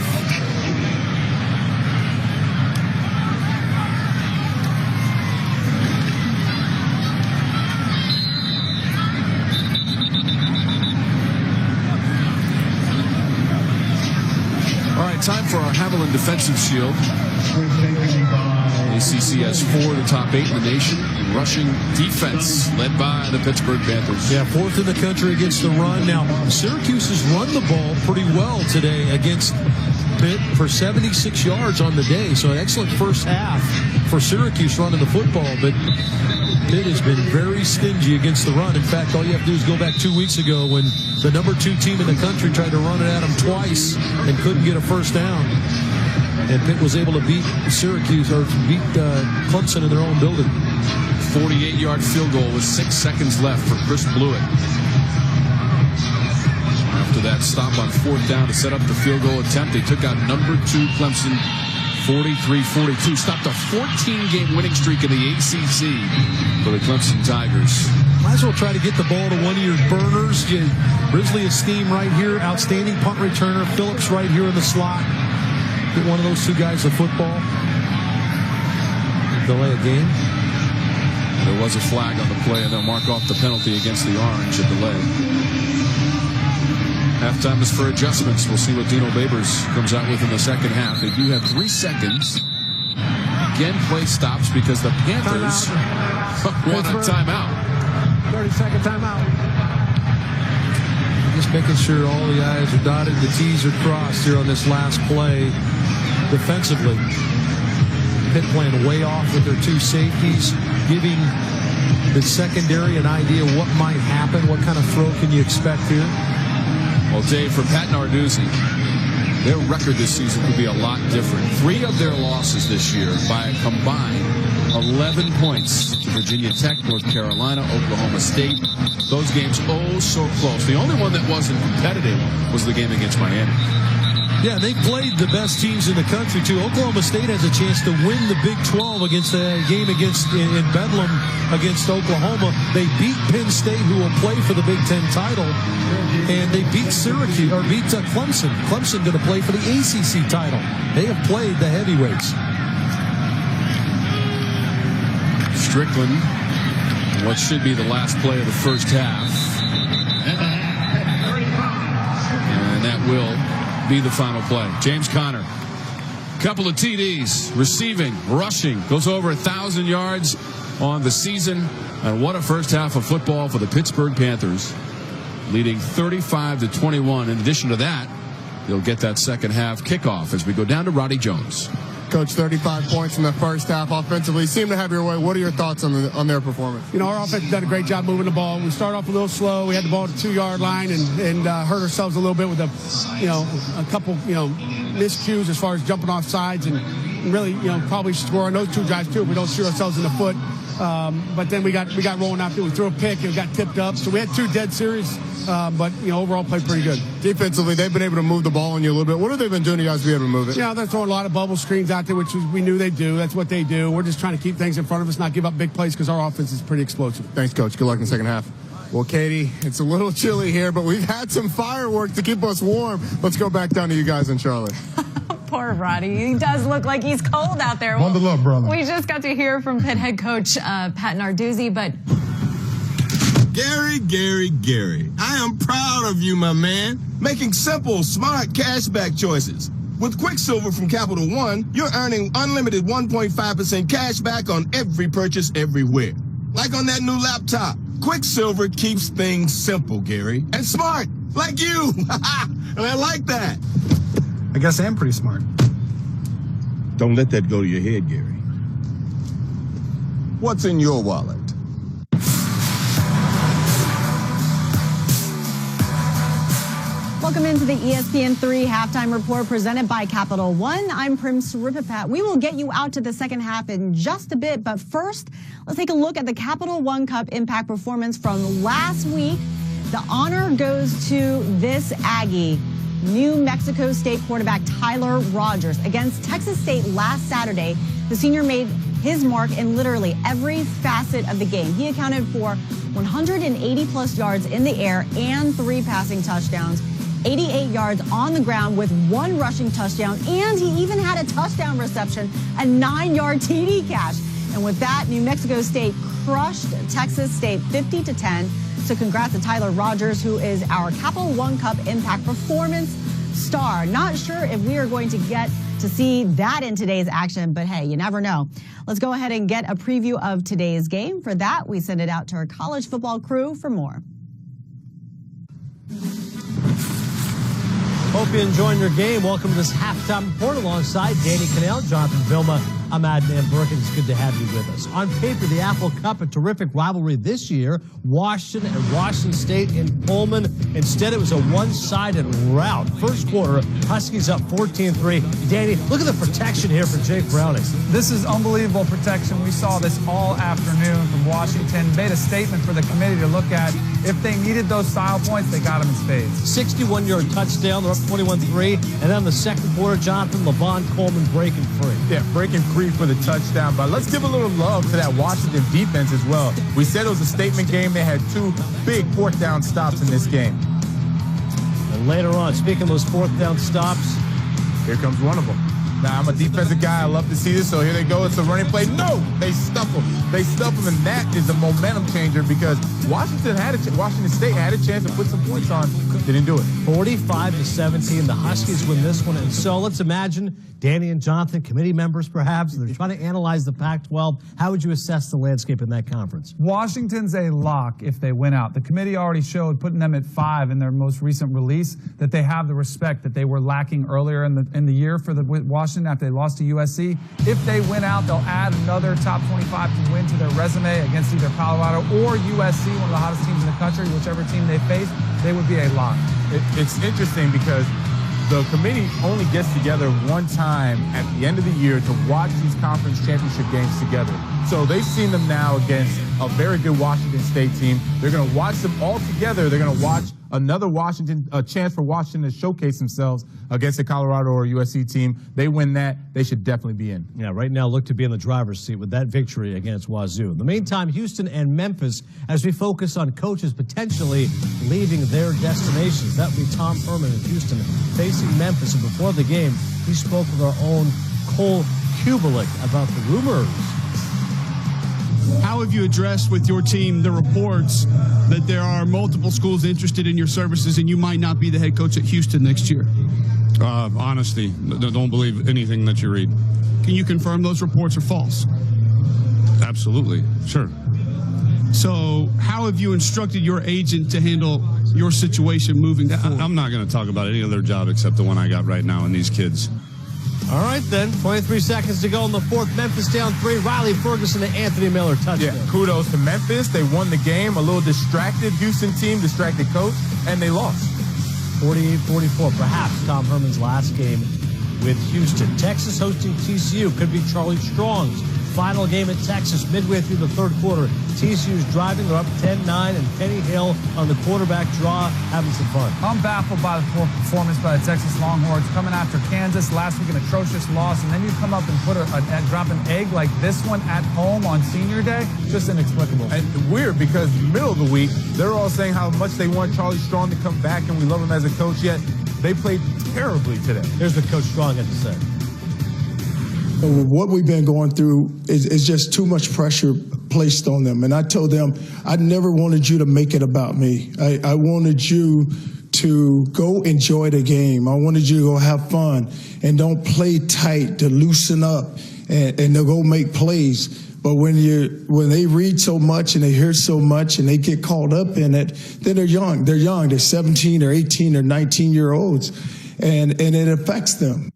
All right, time for our Haviland Defensive Shield. ACC has 4 of the top 8 in the nation in rushing defense, led by the Pittsburgh Panthers. Yeah, 4th in the country against the run. Now, Syracuse has run the ball pretty well today against Pitt for 76 yards on the day. So an excellent first half for Syracuse running the football. But Pitt has been very stingy against the run. In fact, all you have to do is go back 2 weeks ago when the number 2 team in the country tried to run it at them twice and couldn't get a first down. And Pitt was able to beat Syracuse, or beat Clemson in their own building. 48-yard field goal with 6 seconds left for Chris Blewett. After that stop on 4th down to set up the field goal attempt, they took out number 2 Clemson 43-42. Stopped a 14-game winning streak in the ACC for the Clemson Tigers. Might as well try to get the ball to one of your burners. Risley Esteem right here, outstanding punt returner. Phillips right here in the slot. Get one of those 2 guys the football. Delay a game. There was a flag on the play, and they'll mark off the penalty against the Orange, a delay. Halftime is for adjustments. We'll see what Dino Babers comes out with in the second half. They do have 3 seconds. Again, play stops because the Panthers want a timeout. 30-second timeout. Just making sure all the I's are dotted, the T's are crossed here on this last play. Defensively, Pitt playing way off with their 2 safeties, giving the secondary an idea what might happen. What kind of throw can you expect here? Well, Dave, for Pat Narduzzi, their record this season could be a lot different. 3 of their losses this year by a combined 11 points to Virginia Tech, North Carolina, Oklahoma State. Those games oh so close. The only one that wasn't competitive was the game against Miami. Yeah, they played the best teams in the country, too. Oklahoma State has a chance to win the Big 12 against the game in Bedlam against Oklahoma. They beat Penn State, who will play for the Big Ten title, and they beat Syracuse, or beat Clemson. Clemson going to play for the ACC title. They have played the heavyweights. Strickland, what should be the last play of the first half. And that will be the final play. James Conner, couple of TDs, receiving, rushing, goes over 1,000 yards on the season. And what a first half of football for the Pittsburgh Panthers, leading 35-21. In addition to that, you'll get that second half kickoff as we go down to Roddy Jones. Coach, 35 points in the first half offensively. Seem to have your way. What are your thoughts on their performance? You know, our offense has done a great job moving the ball. We started off a little slow. We had the ball at the 2-yard line and hurt ourselves a little bit with a couple, miscues as far as jumping off sides and really, probably scoring those 2 guys too if we don't shoot ourselves in the foot. But then we got rolling out there. We threw a pick and it got tipped up. So we had 2 dead series. But overall played pretty good. Defensively, they've been able to move the ball on you a little bit. What have they been doing to you guys to be able to move it? Yeah, they're throwing a lot of bubble screens out there, which we knew they'd do. That's what they do. We're just trying to keep things in front of us, not give up big plays because our offense is pretty explosive. Thanks, Coach. Good luck in the second half. Well, Katie, it's a little chilly here, but we've had some fireworks to keep us warm. Let's go back down to you guys in Charlotte. Poor Roddy. He does look like he's cold out there. Bundle up, brother. We just got to hear from Pitt head coach Pat Narduzzi, but Gary, I am proud of you, my man. Making simple, smart cashback choices. With Quicksilver from Capital One, you're earning unlimited 1.5% cash back on every purchase everywhere. like on that new laptop. Quicksilver keeps things simple, Gary. And smart, like you. And I like that. I guess I am pretty smart. Don't let that go to your head, Gary. What's in your wallet? Welcome into the ESPN3 halftime report presented by Capital One. I'm Prim Sripapat. We will get you out to the second half in just a bit, but first, let's take a look at the Capital One Cup impact performance from last week. The honor goes to this Aggie, New Mexico State quarterback Tyler Rogers. Against Texas State last Saturday, the senior made his mark in literally every facet of the game. He accounted for 180-plus yards in the air and 3 passing touchdowns, 88 yards on the ground with 1 rushing touchdown, and he even had a touchdown reception, a 9-yard TD catch. And with that, New Mexico State crushed Texas State 50-10. So congrats to Tyler Rogers, who is our Capital One Cup impact performance star. Not sure if we are going to get to see that in today's action, but hey, you never know. Let's go ahead and get a preview of today's game. For that, we send it out to our college football crew for more. Hope you're enjoying your game. Welcome to this halftime report alongside Danny Cannell, Jonathan Vilma. I'm Adnan Burke, and it's good to have you with us. On paper, the Apple Cup, a terrific rivalry this year. Washington and Washington State in Pullman. Instead, it was a one-sided rout. First quarter, Huskies up 14-3. Danny, look at the protection here for Jake Browning. This is unbelievable protection. We saw this all afternoon from Washington. Made a statement for the committee to look at. If they needed those style points, they got them in spades. 61-yard touchdown. They're up 21-3. And then the second quarter, Jonathan, Levon Coleman breaking free. Yeah, breaking free for the touchdown. But let's give a little love to that Washington defense as well. We said it was a statement game. They had 2 big 4th down stops in this game. And later on, speaking of those 4th down stops, here comes one of them. Now, I'm a defensive guy. I love to see this. So here they go. It's a running play. No! They stuff them. They stuff them, and that is a momentum changer because Washington State had a chance to put some points on. Didn't do it. 45-17. The Huskies win this one. And so let's imagine Danny and Jonathan, committee members perhaps, they're trying to analyze the Pac-12. How would you assess the landscape in that conference? Washington's a lock if they win out. The committee already showed, putting them at 5 in their most recent release, that they have the respect that they were lacking earlier in the year for the Washington after they lost to USC. If they win out, they'll add another top 25 to win to their resume against either Colorado or USC, one of the hottest teams in the country. Whichever team they face, they would be a lock. It's interesting because the committee only gets together one time at the end of the year to watch these conference championship games together. So they've seen them now against a very good Washington State team. They're going to watch them all together. They're going to watch another a chance for Washington to showcase themselves against a Colorado or USC team. They win that, they should definitely be in. Yeah, right now look to be in the driver's seat with that victory against Wazoo. In the meantime, Houston and Memphis, as we focus on coaches potentially leaving their destinations. That would be Tom Herman in Houston facing Memphis. And before the game, he spoke with our own Cole Kubelik about the rumors. How have you addressed with your team the reports that there are multiple schools interested in your services and you might not be the head coach at Houston next year? Honestly, don't believe anything that you read. Can you confirm those reports are false? Absolutely, sure. So how have you instructed your agent to handle your situation moving forward? I'm not going to talk about any other job except the one I got right now and these kids. All right, then. 23 seconds to go in the fourth. Memphis down 3. Riley Ferguson to Anthony Miller. Touchdown. Yeah, kudos to Memphis. They won the game. A little distracted Houston team, distracted coach, and they lost. 48-44. Perhaps Tom Herman's last game with Houston. Texas hosting TCU. Could be Charlie Strong's final game at Texas midway through the third quarter. TCU's driving. They're up 10-9, and Kenny Hill on the quarterback draw having some fun. I'm baffled by the poor performance by the Texas Longhorns coming after Kansas last week, an atrocious loss, and then you come up and put drop an egg like this one at home on Senior Day. Just inexplicable. And weird because middle of the week, they're all saying how much they want Charlie Strong to come back and we love him as a coach, yet they played terribly today. Here's what Coach Strong had to say. What we've been going through is just too much pressure placed on them. And I told them, I never wanted you to make it about me. I wanted you to go enjoy the game. I wanted you to go have fun and don't play tight, to loosen up and to go make plays. But when they read so much and they hear so much and they get caught up in it, then they're young. They're young. They're 17 or 18 or 19-year-olds, and it affects them.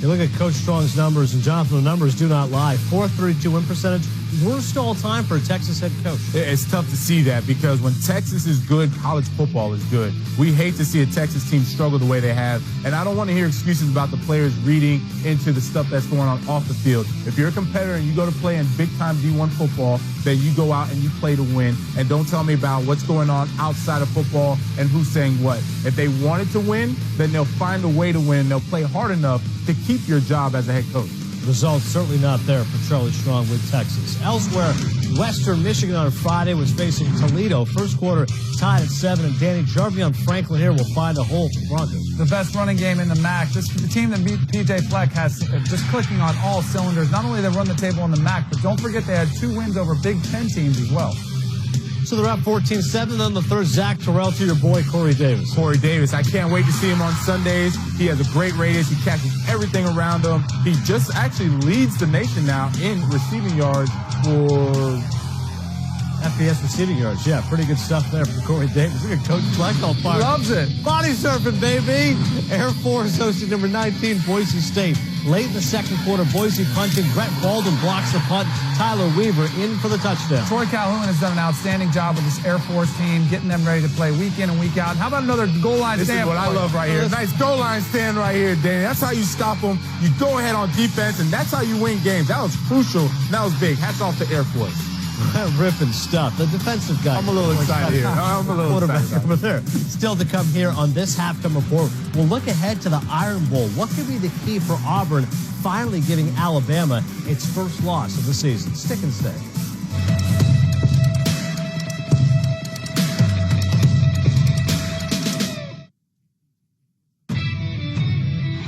You look at Coach Strong's numbers, and Jonathan, the numbers do not lie. 432 win percentage, worst all time for a Texas head coach. It's tough to see that because when Texas is good, college football is good. We hate to see a Texas team struggle the way they have, and I don't want to hear excuses about the players reading into the stuff that's going on off the field. If you're a competitor and you go to play in big-time D1 football, then you go out and you play to win, and don't tell me about what's going on outside of football and who's saying what. If they wanted to win, then they'll find a way to win. They'll play hard enough to keep your job as a head coach. Results certainly not there for Charlie Strong with Texas. Elsewhere, Western Michigan on Friday was facing Toledo. First quarter tied at 7, and Danny Jarvion Franklin here will find a hole for the Broncos. The best running game in the MAC. The team that beat P.J. Fleck has just clicking on all cylinders. Not only they run the table on the MAC, but don't forget they had 2 wins over Big Ten teams as well. So they're up 14-7 on the third. Zack Terrell to your boy, Corey Davis. Corey Davis, I can't wait to see him on Sundays. He has a great radius. He catches everything around him. He just actually leads the nation now in receiving yards for FBS receiving yards. Yeah, pretty good stuff there for Corey Davis. Look at Coach Fleck on fire. Loves it. Body surfing, baby. Air Force hosting number 19, Boise State. Late in the second quarter, Boise punting. Brett Baldwin blocks the punt. Tyler Weaver in for the touchdown. Troy Calhoun has done an outstanding job with this Air Force team, getting them ready to play week in and week out. How about another goal line stand? This is what I love right here. Nice goal line stand right here, Danny. That's how you stop them. You go ahead on defense, and that's how you win games. That was crucial. That was big. Hats off to Air Force. Ripping stuff. The defensive guy. I'm a little excited here. I'm a little excited over there. Still to come here on this halftime report. We'll look ahead to the Iron Bowl. What could be the key for Auburn finally giving Alabama its first loss of the season? Stick and stay.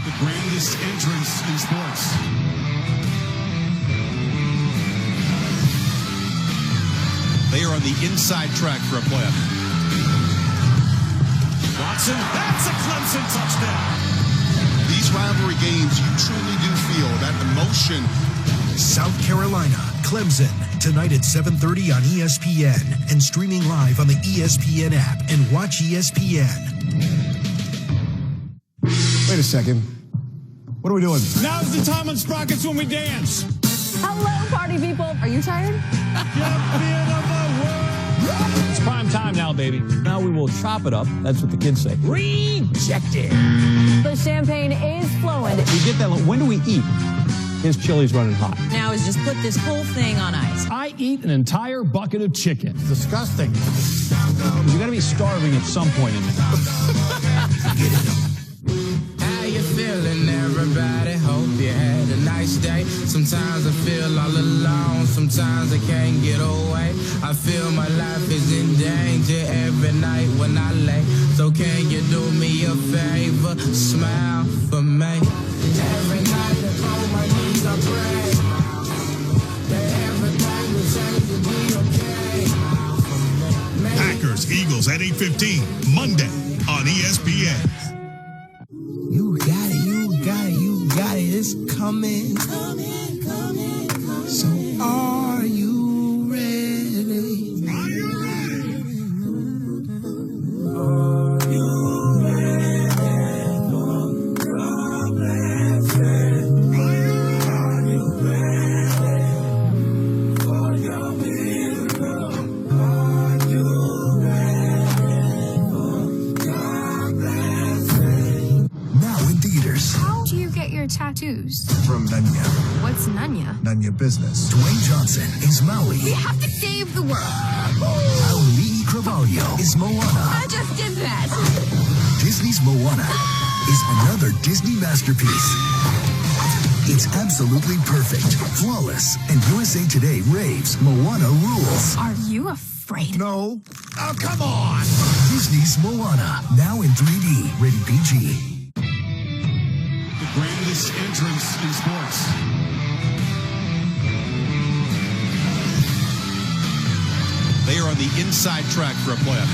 The grandest entrance in sports. They are on the inside track for a playoff. Watson, that's a Clemson touchdown. These rivalry games, you truly do feel that emotion. South Carolina, Clemson, tonight at 7:30 on ESPN and streaming live on the ESPN app and watch ESPN. Wait a second. What are we doing? Now's the time on Sprockets when we dance. Hello, party people. Are you tired? It's prime time now, baby. Now we will chop it up. That's what the kids say. Rejected. The champagne is flowing. We get that. When do we eat? His chili's running hot. Now is just put this whole thing on ice. I eat an entire bucket of chicken. It's disgusting. You got to be starving at some point in there. How you feeling, everybody? Hope you had a nice day. Sometimes I feel all alone. Sometimes I can't get away. I feel my life is in danger every night when I lay. So can you do me a favor? Smile for me. Every night on my knees I pray that everything will change to be okay. Packers, Eagles at 8:15, Monday on ESPN. You got it, you got it, you got it. It's coming. So are you ready? Are you ready? Are you ready for your blessing? Are you ready for your miracle? Are you ready for your blessing? Now in theaters. How do you get your tattoos? From Nanya. What's Nanya? Nanya Business. Dwayne Johnson is Maui. We have to save the world. Ali Carvalho is Moana. I just did that. Disney's Moana is another Disney masterpiece. It's absolutely perfect, flawless, and USA Today raves Moana rules. Are you afraid? No. Oh, come on! Disney's Moana, now in 3D, rated PG. The grandest entrance in sports. They are on the inside track for a playoff.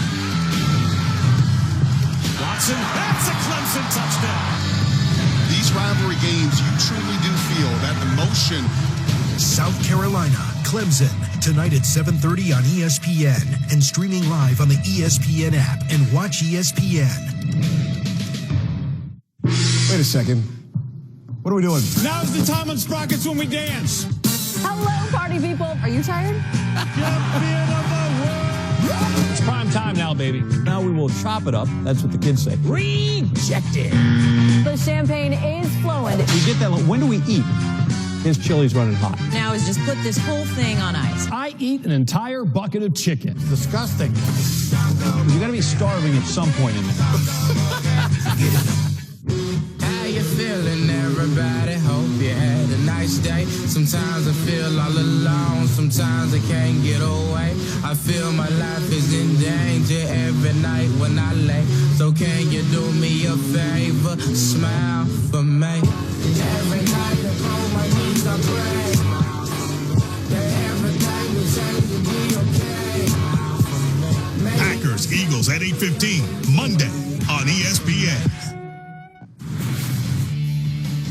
Watson, that's a Clemson touchdown. These rivalry games, you truly do feel that emotion. South Carolina, Clemson, tonight at 7:30 on ESPN and streaming live on the ESPN app and watch ESPN. Wait a second. What are we doing? Now's the time on Sprockets when we dance. Hello, party people. Are you tired? Champion of the world. It's prime time now, baby. Now we will chop it up. That's what the kids say. Rejected. The champagne is flowing. We get that. When do we eat? His chili's running hot. Now is just put this whole thing on ice. I eat an entire bucket of chicken. Disgusting. You got to be starving at some point in there. How you feeling, everybody? Hope you had a nice day. Sometimes I feel all alone. Sometimes I can't get away. I feel my life is in danger every night when I lay. So can you do me a favor? Smile for me. Every night I on my knees I pray that everything will change and be okay. Packers, Eagles at 8:15, Monday on ESPN.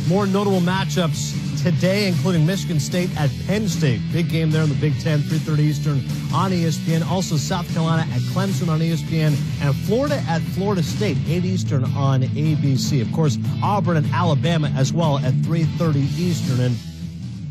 More notable matchups today, including Michigan State at Penn State. Big game there in the Big Ten, 3:30 Eastern on ESPN. Also South Carolina at Clemson on ESPN. And Florida at Florida State, 8 Eastern on ABC. Of course, Auburn and Alabama as well at 3:30 Eastern. And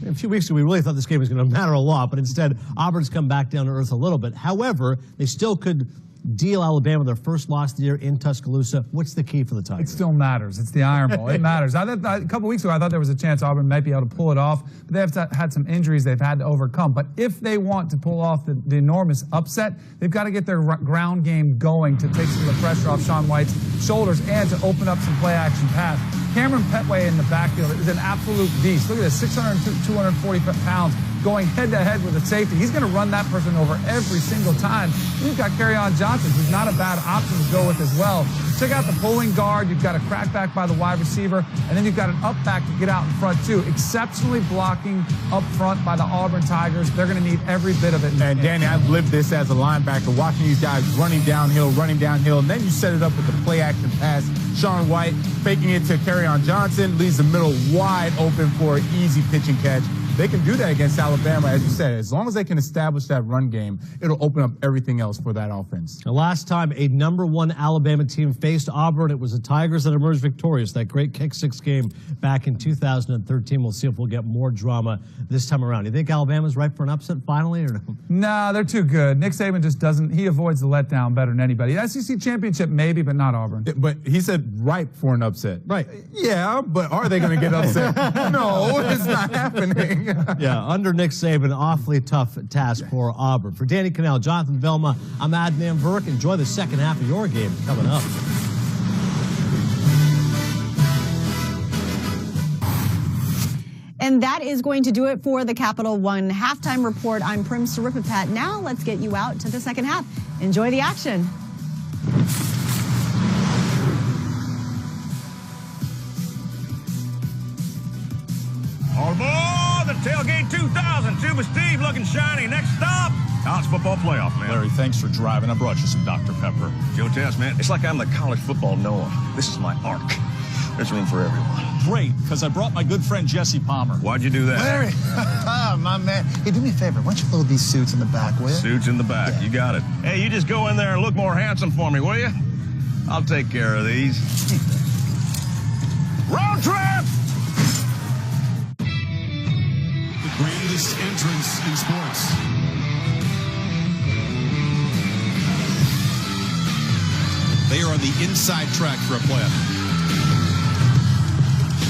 a few weeks ago, we really thought this game was going to matter a lot, but instead, Auburn's come back down to earth a little bit. However, they still could deal Alabama their first loss of the year in Tuscaloosa. What's the key for the Tigers? It still matters. It's the Iron Bowl. It matters. A couple weeks ago, I thought there was a chance Auburn might be able to pull it off, but they've had some injuries they've had to overcome. But if they want to pull off the enormous upset, they've got to get their ground game going to take some of the pressure off Sean White's shoulders and to open up some play-action pass. Cameron Petway in the backfield is an absolute beast. Look at this, 600, 240 pounds, going head-to-head with a safety. He's going to run that person over every single time. And you've got Kerryon Johnson, who's not a bad option to go with as well. Check out the pulling guard. You've got a crackback by the wide receiver, and then you've got an up back to get out in front, too. Exceptionally blocking up front by the Auburn Tigers. They're going to need every bit of it. And, Danny, I've lived this as a linebacker, watching these guys running downhill, and then you set it up with the play-action pass. Sean White faking it to Kerryon Johnson, leaves the middle wide open for an easy pitch and catch. They can do that against Alabama, as you said. As long as they can establish that run game, it'll open up everything else for that offense. The last time a #1 Alabama team faced Auburn, it was the Tigers that emerged victorious. That great kick-six game back in 2013. We'll see if we'll get more drama this time around. You think Alabama's ripe for an upset finally, or no? No, they're too good. Nick Saban just doesn't. He avoids the letdown better than anybody. The SEC championship maybe, but not Auburn. But he said ripe for an upset. Right. Yeah, but are they going to get upset? No, it's not happening. Yeah, under Nick Saban, awfully tough task for Auburn. For Danny Cannell, Jonathan Vilma, I'm Adnan Burke. Enjoy the second half of your game coming up. And that is going to do it for the Capital One Halftime Report. I'm Prim Siripipat. Now let's get you out to the second half. Enjoy the action. All aboard the Tailgate 2000. Tuba Steve looking shiny. Next stop, college football playoff, man. Larry, thanks for driving. I brought you some Dr. Pepper. Joe Tess, man, it's like I'm the college football Noah. This is my ark. There's room for everyone. Great, because I brought my good friend Jesse Palmer. Why'd you do that? Larry, my man. Hey, do me a favor. Why don't you load these suits in the back, will you? Suits in the back. Yeah. You got it. Hey, you just go in there and look more handsome for me, will you? I'll take care of these. Road trip! The grandest entrance in sports. They are on the inside track for a playoff.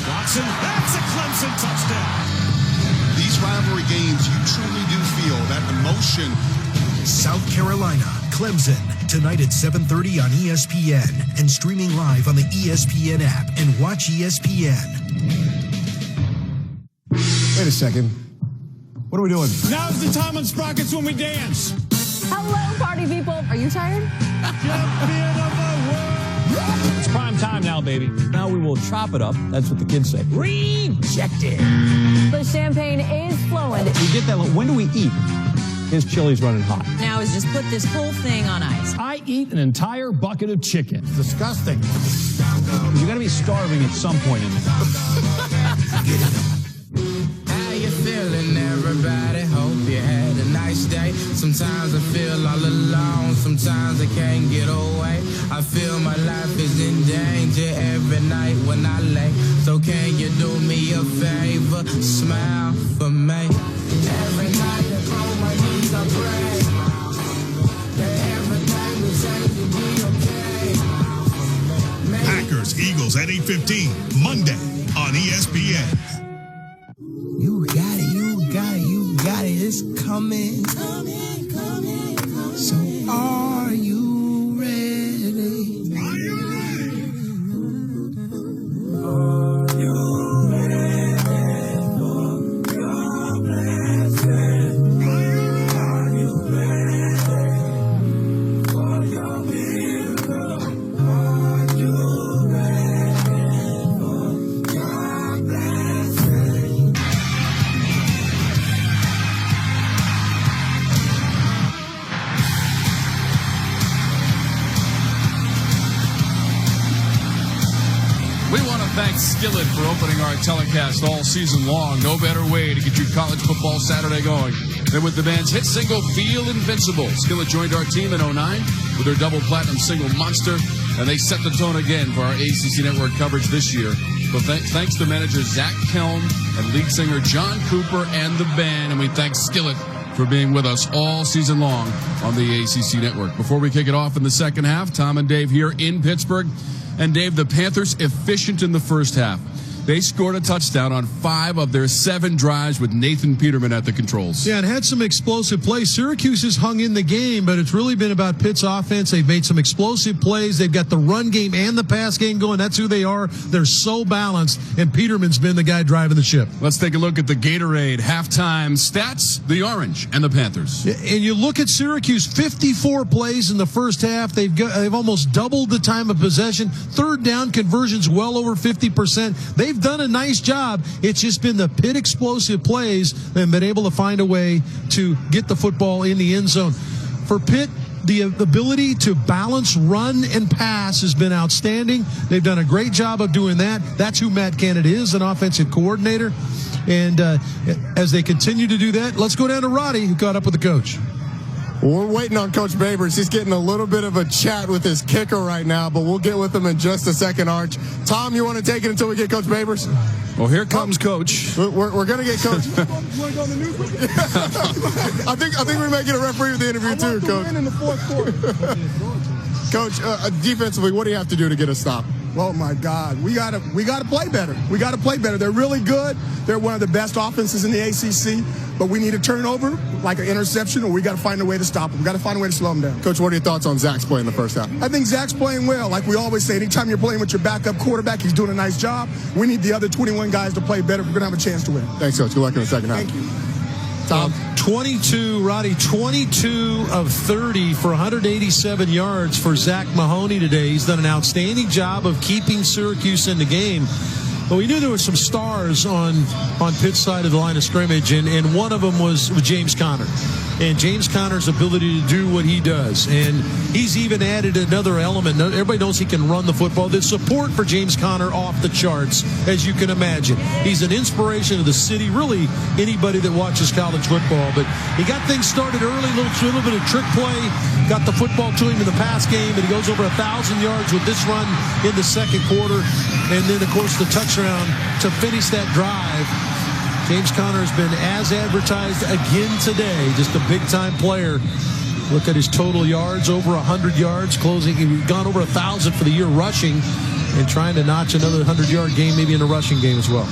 Watson, that's a Clemson touchdown. These rivalry games, you truly do feel that emotion. South Carolina, Clemson, tonight at 7:30 on ESPN and streaming live on the ESPN app and watch ESPN. Wait a second. What are we doing? Now's the time on Sprockets when we dance. Hello, party people. Are you tired? Champion of the world. It's prime time now, baby. Now we will chop it up. That's what the kids say. Rejected. The champagne is flowing. We get that. When do we eat? His chili's running hot. Now is just put this whole thing on ice. I eat an entire bucket of chicken. Disgusting. You got to be starving at some point in there. How you feeling, everybody? everybody. Hope you had a nice day. Sometimes I feel all alone. Sometimes I can't get away. I feel my life is in danger every night when I lay. So can you do me a favor? Smile for me. Every night I throw my knees, I pray that everything will change to be okay. Packers, Eagles at 8:15, Monday on ESPN. You got it, you got it, you got it. It's coming. So are you ready? Are you ready? Are you ready for your blessing? Are you ready for your miracle? Are you ready for your blessing? We want to thank Skillet for opening our telecast all season long. No better way to get your college football Saturday going than with the band's hit single, Feel Invincible. Skillet joined our team in 2009 with their double platinum single, Monster, and they set the tone again for our ACC Network coverage this year. So thanks to manager Zack and lead singer John Cooper and the band, and we thank Skillet for being with us all season long on the ACC Network. Before we kick it off in the second half, Tom and Dave here in Pittsburgh. And Dave, the Panthers efficient in the first half. They scored a touchdown on 5 of their 7 drives with Nathan Peterman at the controls. Yeah, and had some explosive plays. Syracuse has hung in the game, but it's really been about Pitt's offense. They've made some explosive plays. They've got the run game and the pass game going. That's who they are. They're so balanced, and Peterman's been the guy driving the ship. Let's take a look at the Gatorade halftime stats, the Orange and the Panthers. And you look at Syracuse, 54 plays in the first half. They've almost doubled the time of possession. Third down conversions well over 50%. They've done a nice job. It's just been the Pitt explosive plays and been able to find a way to get the football in the end zone. For Pitt, the ability to balance run and pass has been outstanding. They've done a great job of doing that. That's who Matt Kennedy is, an offensive coordinator. And as they continue to do that, let's go down to Roddy, who caught up with the coach. We're waiting on Coach Babers. He's getting a little bit of a chat with his kicker right now, but we'll get with him in just a second, Arch. Tom, you want to take it until we get Coach Babers? Well, here comes Coach. We're going to get Coach. You want to go on the news? I think we might get a referee with the interview too, Coach. In the fourth quarter. Coach, defensively, what do you have to do to get a stop? Oh my God, we gotta play better. We gotta play better. They're really good. They're one of the best offenses in the ACC, but we need to turn over like an interception, or we got to find a way to stop them. We got to find a way to slow them down. Coach, what are your thoughts on Zack's play in the first half? I think Zack's playing well. Like we always say, anytime you're playing with your backup quarterback, he's doing a nice job. We need the other 21 guys to play better. We're gonna have a chance to win. Thanks, Coach. Good luck in the second half. Thank you. Tom? 22 of 30 for 187 yards for Zack Mahoney today. He's done an outstanding job of keeping Syracuse in the game. But we knew there were some stars on Pitt's side of the line of scrimmage, and one of them was James Conner. And James Conner's ability to do what he does. And he's even added another element. Everybody knows he can run the football. The support for James Conner off the charts, as you can imagine. He's an inspiration of the city, really anybody that watches college football. But he got things started early, a little bit of trick play, got the football to him in the pass game, and he goes over 1,000 yards with this run in the second quarter. And then, of course, the touchdown to finish that drive. James Conner has been as advertised again today, just a big-time player. Look at his total yards, over 100 yards, closing. He's gone over 1,000 for the year rushing and trying to notch another 100-yard game, maybe in a rushing game as well.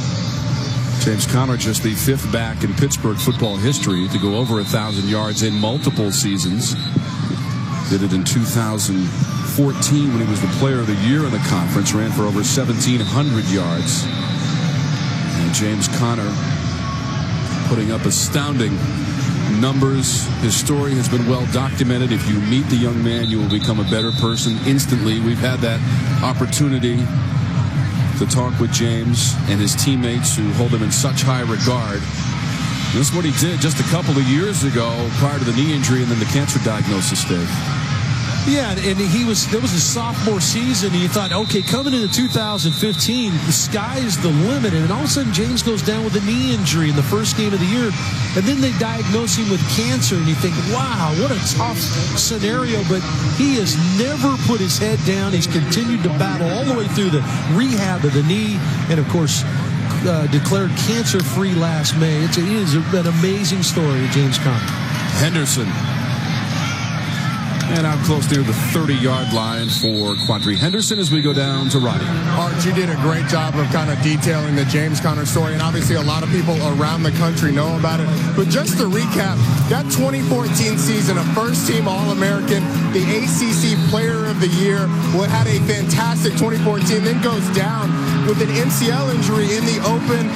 James Conner, just the 5th back in Pittsburgh football history to go over 1,000 yards in multiple seasons. Did it in 2014 when he was the player of the year in the conference, ran for over 1,700 yards. And James Conner putting up astounding numbers. His story has been well documented. If you meet the young man, you will become a better person instantly. We've had that opportunity to talk with James and his teammates who hold him in such high regard. And this is what he did just a couple of years ago prior to the knee injury and then the cancer diagnosis, Dave. Yeah, and there was a sophomore season, and you thought, okay, coming into 2015, the sky's the limit. And all of a sudden, James goes down with a knee injury in the first game of the year. And then they diagnose him with cancer, and you think, wow, what a tough scenario. But he has never put his head down. He's continued to battle all the way through the rehab of the knee, and, of course, declared cancer-free last May. It is an amazing story of James Conner. Henderson. And out close near the 30-yard line for Quadri Henderson as we go down to Roddy. Art, you did a great job of kind of detailing the James Conner story, and obviously a lot of people around the country know about it. But just to recap, that 2014 season, a first-team All-American, the ACC Player of the Year, had a fantastic 2014, then goes down with an MCL injury in the Open.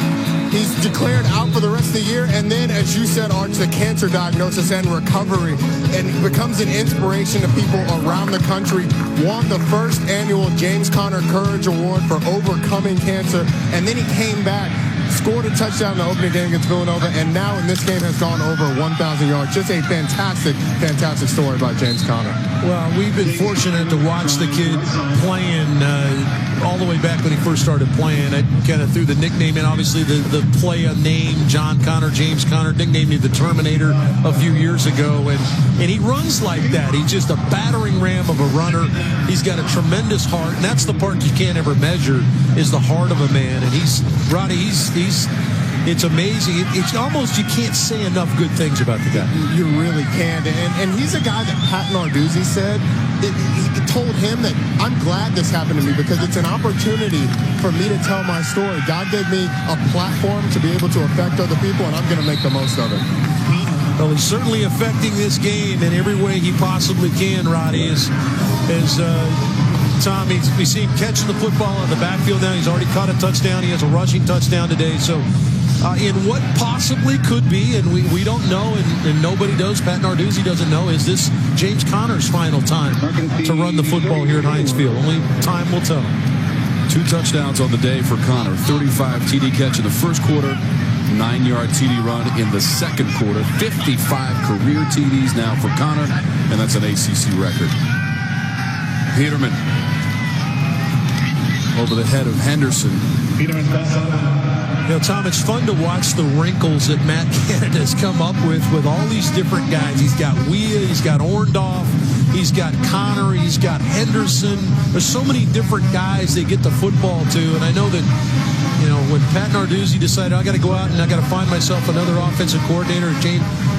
He's declared out for the rest of the year, and then, as you said, Arch, the cancer diagnosis and recovery, and becomes an inspiration to people around the country. Won the first annual James Conner Courage Award for overcoming cancer, and then he came back, scored a touchdown in the opening game against Villanova, and now in this game has gone over 1,000 yards. Just a fantastic, fantastic story about James Conner. Well, we've been fortunate to watch the kid playing all the way back when he first started playing. I kind of threw the nickname in, obviously, the play a name, John Conner, James Conner, nicknamed him the Terminator a few years ago. And he runs like that. He's just a battering ram of a runner. He's got a tremendous heart, and that's the part you can't ever measure is the heart of a man. And Roddy, it's amazing. It's almost, you can't say enough good things about the guy. You really can't. And he's a guy that Pat Narduzzi said, he told him that I'm glad this happened to me because it's an opportunity for me to tell my story. God gave me a platform to be able to affect other people, and I'm going to make the most of it. Well, he's certainly affecting this game in every way he possibly can, Roddy. Tom, we see him catching the football in the backfield now. He's already caught a touchdown. He has a rushing touchdown today. So in what possibly could be, and we don't know, and nobody does, Pat Narduzzi doesn't know, is this James Conner's final time to run the football here at Heinz Field? Only time will tell. 2 touchdowns on the day for Conner. 35 TD catch in the first quarter. 9-yard TD run in the second quarter. 55 career TDs now for Conner, and that's an ACC record. Peterman over the head of Henderson. Tom, it's fun to watch the wrinkles that Matt Canada's come up with all these different guys. He's got Weah, he's got Orndorff, he's got Conner, he's got Henderson. There's so many different guys they get the football to, and I know that, when Pat Narduzzi decided I got to go out and I got to find myself another offensive coordinator,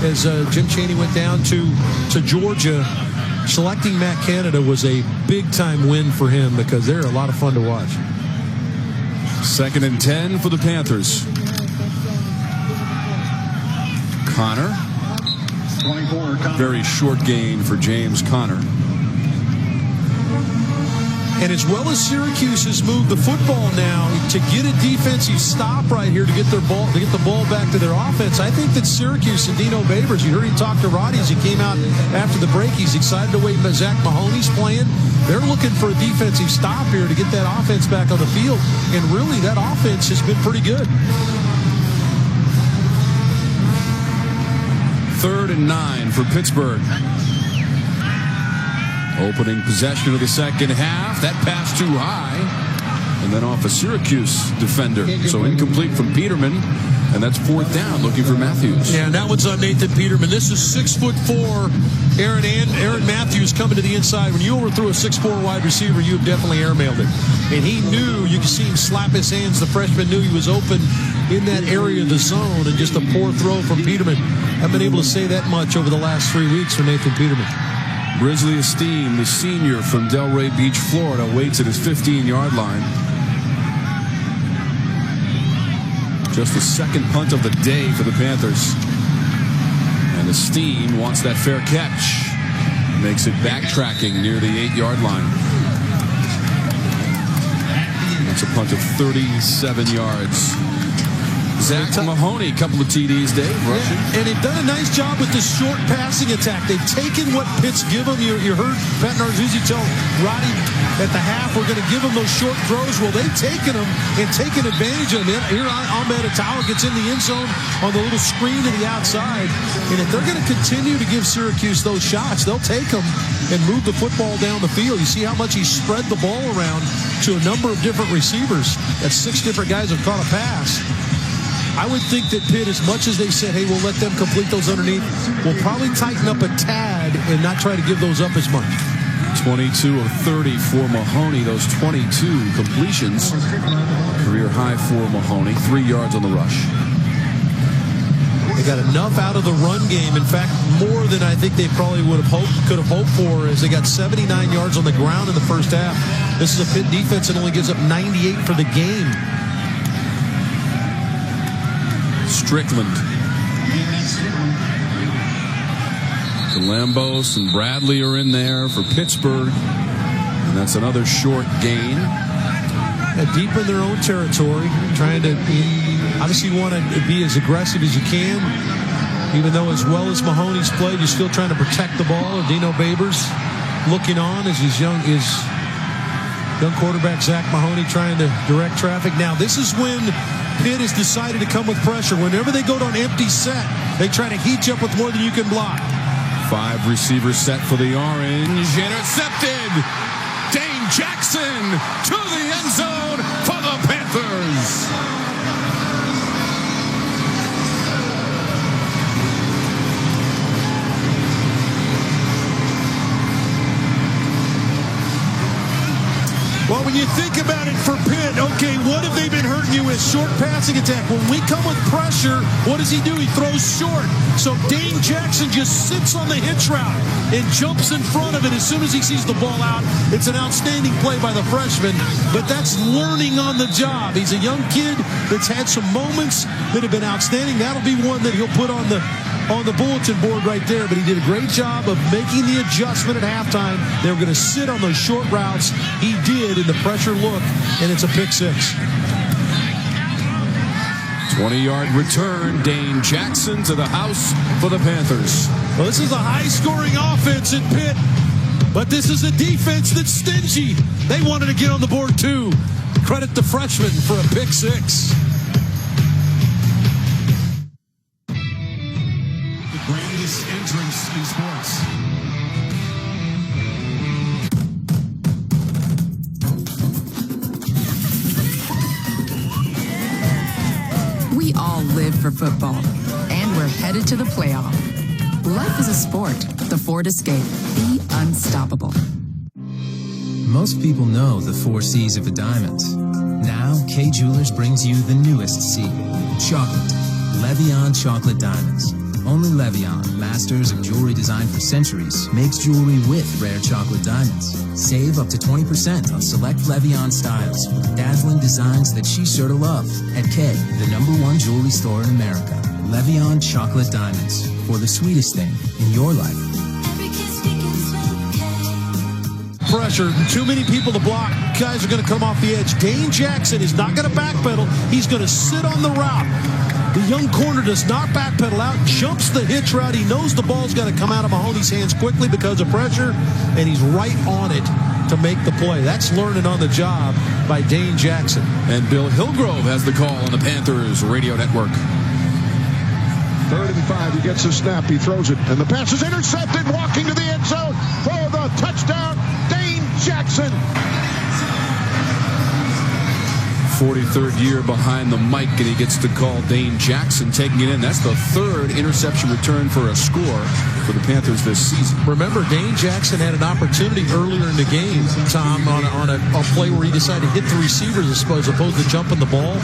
as Jim Chaney went down to Georgia, selecting Matt Canada was a big-time win for him because they're a lot of fun to watch. 2nd and 10 for the Panthers. Conner. Very short gain for James Conner. And as well as Syracuse has moved the football now to get a defensive stop right here to get the ball back to their offense, I think that Syracuse and Dino Babers, you heard him talk to Roddy as he came out after the break. He's excited the way Zack Mahoney's playing. They're looking for a defensive stop here to get that offense back on the field. And really, that offense has been pretty good. 3rd and 9 for Pittsburgh. Opening possession of the second half. That pass too high. And then off a Syracuse defender. So incomplete from Peterman. And that's 4th down, looking for Matthews. Yeah, and that one's on Nathan Peterman. This is 6'4" Aaron Matthews coming to the inside. When you overthrew a 6'4" wide receiver, you have definitely airmailed it. And he knew, you could see him slap his hands. The freshman knew he was open in that area of the zone, and just a poor throw from Peterman. I've been able to say that much over the last 3 weeks for Nathan Peterman. Grizzly Esteem, the senior from Delray Beach, Florida, waits at his 15-yard line. Just the second punt of the day for the Panthers. And Esteem wants that fair catch. Makes it backtracking near the 8-yard line. That's a punt of 37 yards. Zack Mahoney, a couple of TDs, Dave, rushing. Yeah, and they've done a nice job with the short passing attack. They've taken what Pitt's give them. You heard Pat Narduzzi tell Roddy at the half, we're going to give them those short throws. Well, they've taken them and taken advantage of them. Here, Amba Etta-Tawo gets in the end zone on the little screen to the outside. And if they're going to continue to give Syracuse those shots, they'll take them and move the football down the field. You see how much he spread the ball around to a number of different receivers. That's 6 different guys have caught a pass. I would think that Pitt, as much as they said, hey, we'll let them complete those underneath, will probably tighten up a tad and not try to give those up as much. 22 of 30 for Mahoney. Those 22 completions. Career high for Mahoney. 3 yards on the rush. They got enough out of the run game. In fact, more than I think they probably could have hoped for, as they got 79 yards on the ground in the first half. This is a Pitt defense that only gives up 98 for the game. Strickland. Lambos and Bradley are in there for Pittsburgh. And that's another short gain. Deep in their own territory, trying to obviously want to be as aggressive as you can. Even though as well as Mahoney's played, you're still trying to protect the ball. Dino Babers looking on as his young quarterback Zack Mahoney trying to direct traffic. Now this is when Pitt has decided to come with pressure. Whenever they go to an empty set, they try to heat you up with more than you can block. 5 receivers set for the Orange. Intercepted. Dane Jackson to the end zone for the Panthers. Well, when you think about it for Pitt, okay, what have they been hurting you with? Short passing attack. When we come with pressure, what does he do? He throws short. So Dane Jackson just sits on the hitch route and jumps in front of it as soon as he sees the ball out. It's an outstanding play by the freshman, but that's learning on the job. He's a young kid that's had some moments that have been outstanding. That'll be one that he'll put on the bulletin board right there, but he did a great job of making the adjustment at halftime. They were going to sit on those short routes. He did in the pressure look, and it's a pick 6. 20-yard return. Dane Jackson to the house for the Panthers. Well, this is a high-scoring offense in Pitt, but this is a defense that's stingy. They wanted to get on the board, too. Credit the freshman for a pick 6. Grandest entrance in sports. We all live for football, and we're headed to the playoff. Life is a sport. The Ford Escape. Be unstoppable. Most people know the 4 C's of a diamond. Now, Kay Jewelers brings you the newest C, chocolate. Levion Chocolate Diamonds. Only Levion, masters of jewelry design for centuries, makes jewelry with rare chocolate diamonds. Save up to 20% on select Levion styles with dazzling designs that she's sure to love. At Kay, the #1 jewelry store in America. Levion Chocolate Diamonds, for the sweetest thing in your life. Pressure, too many people to block. Guys are going to come off the edge. Dane Jackson is not going to backpedal. He's going to sit on the route. The young corner does not backpedal out, jumps the hitch route. He knows the ball's got to come out of Mahoney's hands quickly because of pressure, and he's right on it to make the play. That's learning on the job by Dane Jackson. And Bill Hillgrove has the call on the Panthers radio network. 3rd and 5. He gets a snap. He throws it. And the pass is intercepted. Walking to the end zone for the touchdown, Dane Jackson. 43rd year behind the mic, and he gets to call Dane Jackson taking it in. That's the 3rd interception return for a score for the Panthers this season. Remember, Dane Jackson had an opportunity earlier in the game, Tom, on a play where he decided to hit the receivers as opposed to jumping the ball.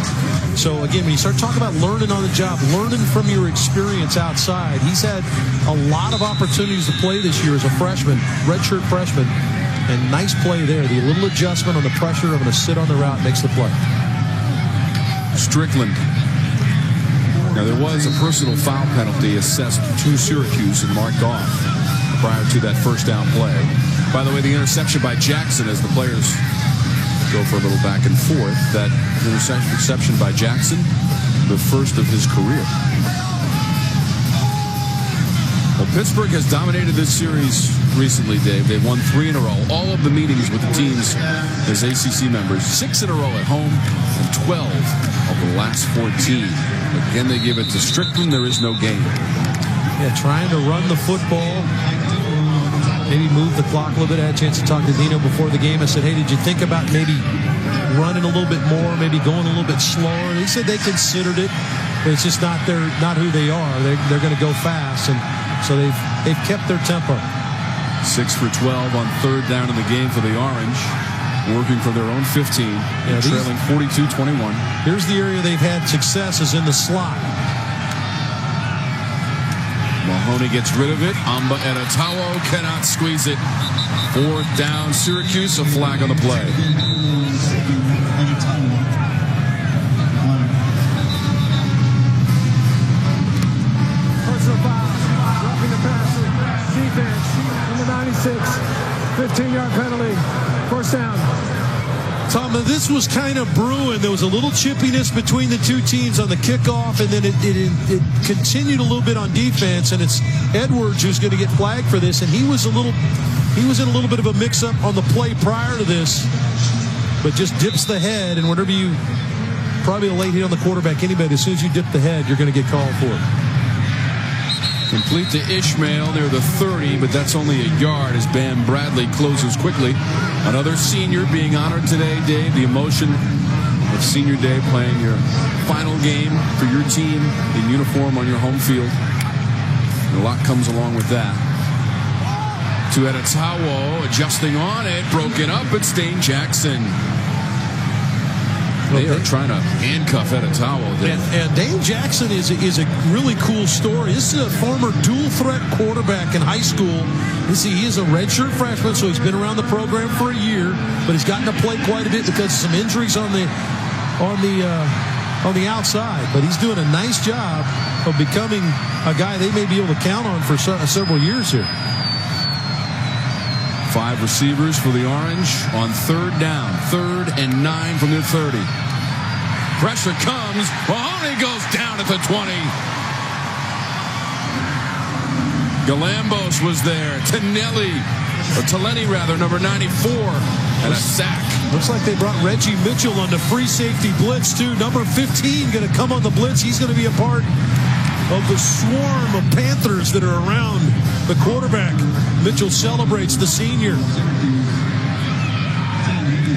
So, again, when you start talking about learning on the job, learning from your experience outside, he's had a lot of opportunities to play this year as a freshman, redshirt freshman, and nice play there. The little adjustment on the pressure, I'm going to sit on the route, makes the play. Strickland. Now, there was a personal foul penalty assessed to Syracuse and marked off prior to that first down play. By the way, the interception by Jackson, as the players go for a little back and forth, that interception by Jackson the first of his career. Well, Pittsburgh has dominated this series recently, Dave. They've won 3 in a row. All of the meetings with the teams as ACC members. 6 in a row at home and 12 of the last 14. Again, they give it to Strickland. There is no game. Yeah, trying to run the football. Maybe move the clock a little bit. I had a chance to talk to Dino before the game. I said, hey, did you think about maybe running a little bit more, maybe going a little bit slower? They said they considered it, but it's just not who they are. They're going to go fast, and so they've kept their tempo. 6 for 12 on 3rd down in the game for the Orange, working for their own 15, trailing 42-21. Here's the area they've had success is in the slot. Mahoney gets rid of it. Amba Etta-Tawo cannot squeeze it. 4th down, Syracuse, a flag on the play. Personal foul, dropping the passer, defense, number 96, 15-yard penalty, 1st down. Tom, this was kind of brewing. There was a little chippiness between the two teams on the kickoff, and then it continued a little bit on defense. And it's Edwards who's going to get flagged for this, and he was in a little bit of a mix-up on the play prior to this, but just dips the head. And whenever you probably a late hit on the quarterback, anybody, as soon as you dip the head, you're going to get called for it. Complete to Ishmael near the 30, but that's only a yard as Bam Bradley closes quickly. Another senior being honored today, Dave. The emotion of senior day, playing your final game for your team in uniform on your home field. And a lot comes along with that. To Etta-Tawo, adjusting on it, broken up, but Stain Jackson. They are trying to handcuff Etta-Tawo. And Dane Jackson is a really cool story. This is a former dual-threat quarterback in high school. He is a redshirt freshman, so he's been around the program for a year, but he's gotten to play quite a bit because of some injuries on the outside. But he's doing a nice job of becoming a guy they may be able to count on for several years here. 5 receivers for the Orange on 3rd down. 3rd and 9 from their 30. Pressure comes. Mahoney goes down at the 20. Galambos was there. Taleni, number 94. And a sack. Looks like they brought Reggie Mitchell on the free safety blitz, too. Number 15 going to come on the blitz. He's going to be a part of the swarm of Panthers that are around the quarterback. Mitchell celebrates the senior.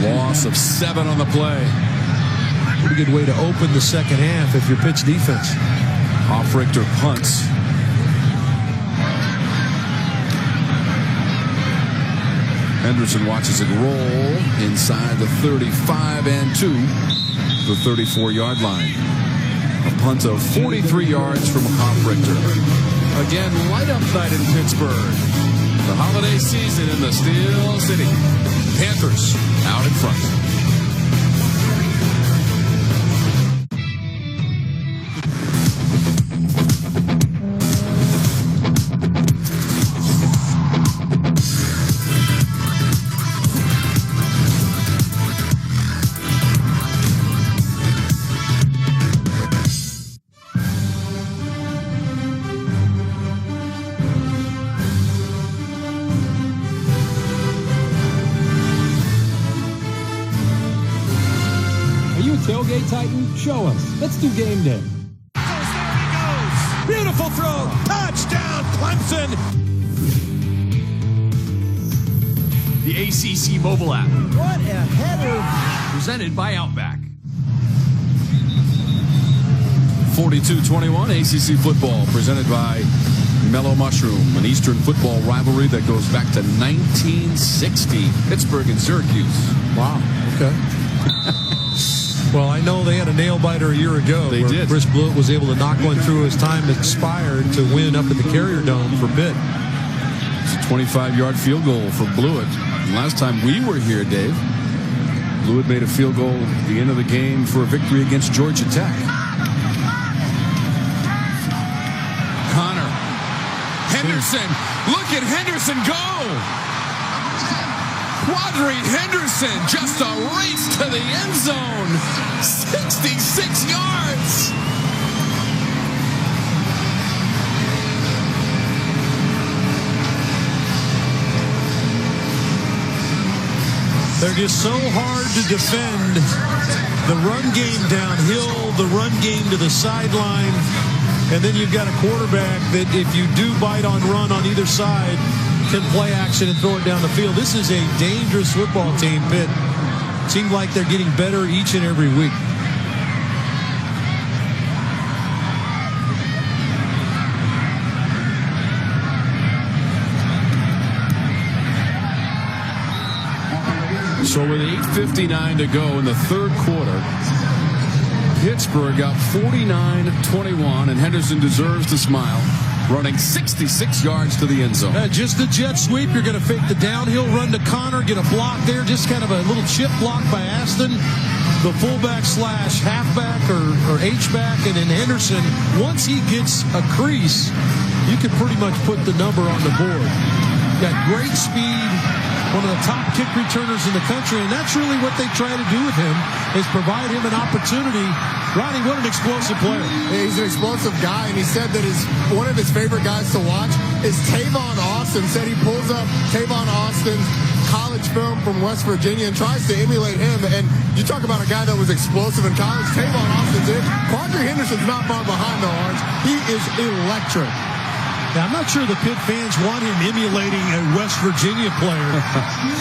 Loss of 7 on the play. Pretty good way to open the second half if you're Pitt's defense. Hoffrichter punts. Henderson watches it roll inside the 35 and 2, the 34-yard line. A punt of 43 yards from Hoffrichter. Again, light up night in Pittsburgh. The holiday season in the Steel City. Panthers out in front. Tailgate Titan, show us. Let's do game day. There he goes. Beautiful throw. Touchdown, Clemson. The ACC mobile app. What a header. Presented by Outback. 42-21 ACC football presented by Mellow Mushroom, an Eastern football rivalry that goes back to 1960. Pittsburgh and Syracuse. Wow. Okay. Well, I know they had a nail-biter a year ago. They did. Chris Blewett was able to knock one through as time expired to win up at the Carrier Dome for Pitt. It's a 25-yard field goal for Blewett. And last time we were here, Dave, Blewett made a field goal at the end of the game for a victory against Georgia Tech. Connor. Henderson. Look at Henderson go. Quadri Henderson, just a race to the end zone. 66 yards. They're just so hard to defend. The run game downhill, the run game to the sideline, and then you've got a quarterback that if you do bite on run on either side, can play action and throw it down the field. This is a dangerous football team, Pitt. Seems like they're getting better each and every week. So with 8:59 to go in the third quarter, Pittsburgh got 49-21, and Henderson deserves to smile, running 66 yards to the end zone. Just the jet sweep. You're going to fake the downhill run to Connor, get a block there, just kind of a little chip block by Aston, the fullback slash halfback or H-back, and then Henderson, once he gets a crease, you can pretty much put the number on the board. Got great speed, one of the top kick returners in the country, and that's really what they try to do with him, is provide him an opportunity. Ronnie, what an explosive player. Yeah, he's an explosive guy, and he said that one of his favorite guys to watch is Tavon Austin. Said he pulls up Tavon Austin's college film from West Virginia and tries to emulate him. And you talk about a guy that was explosive in college. Tavon Austin's it. Quadri Henderson's not far behind the Orange. He is electric. Now, I'm not sure the Pitt fans want him emulating a West Virginia player,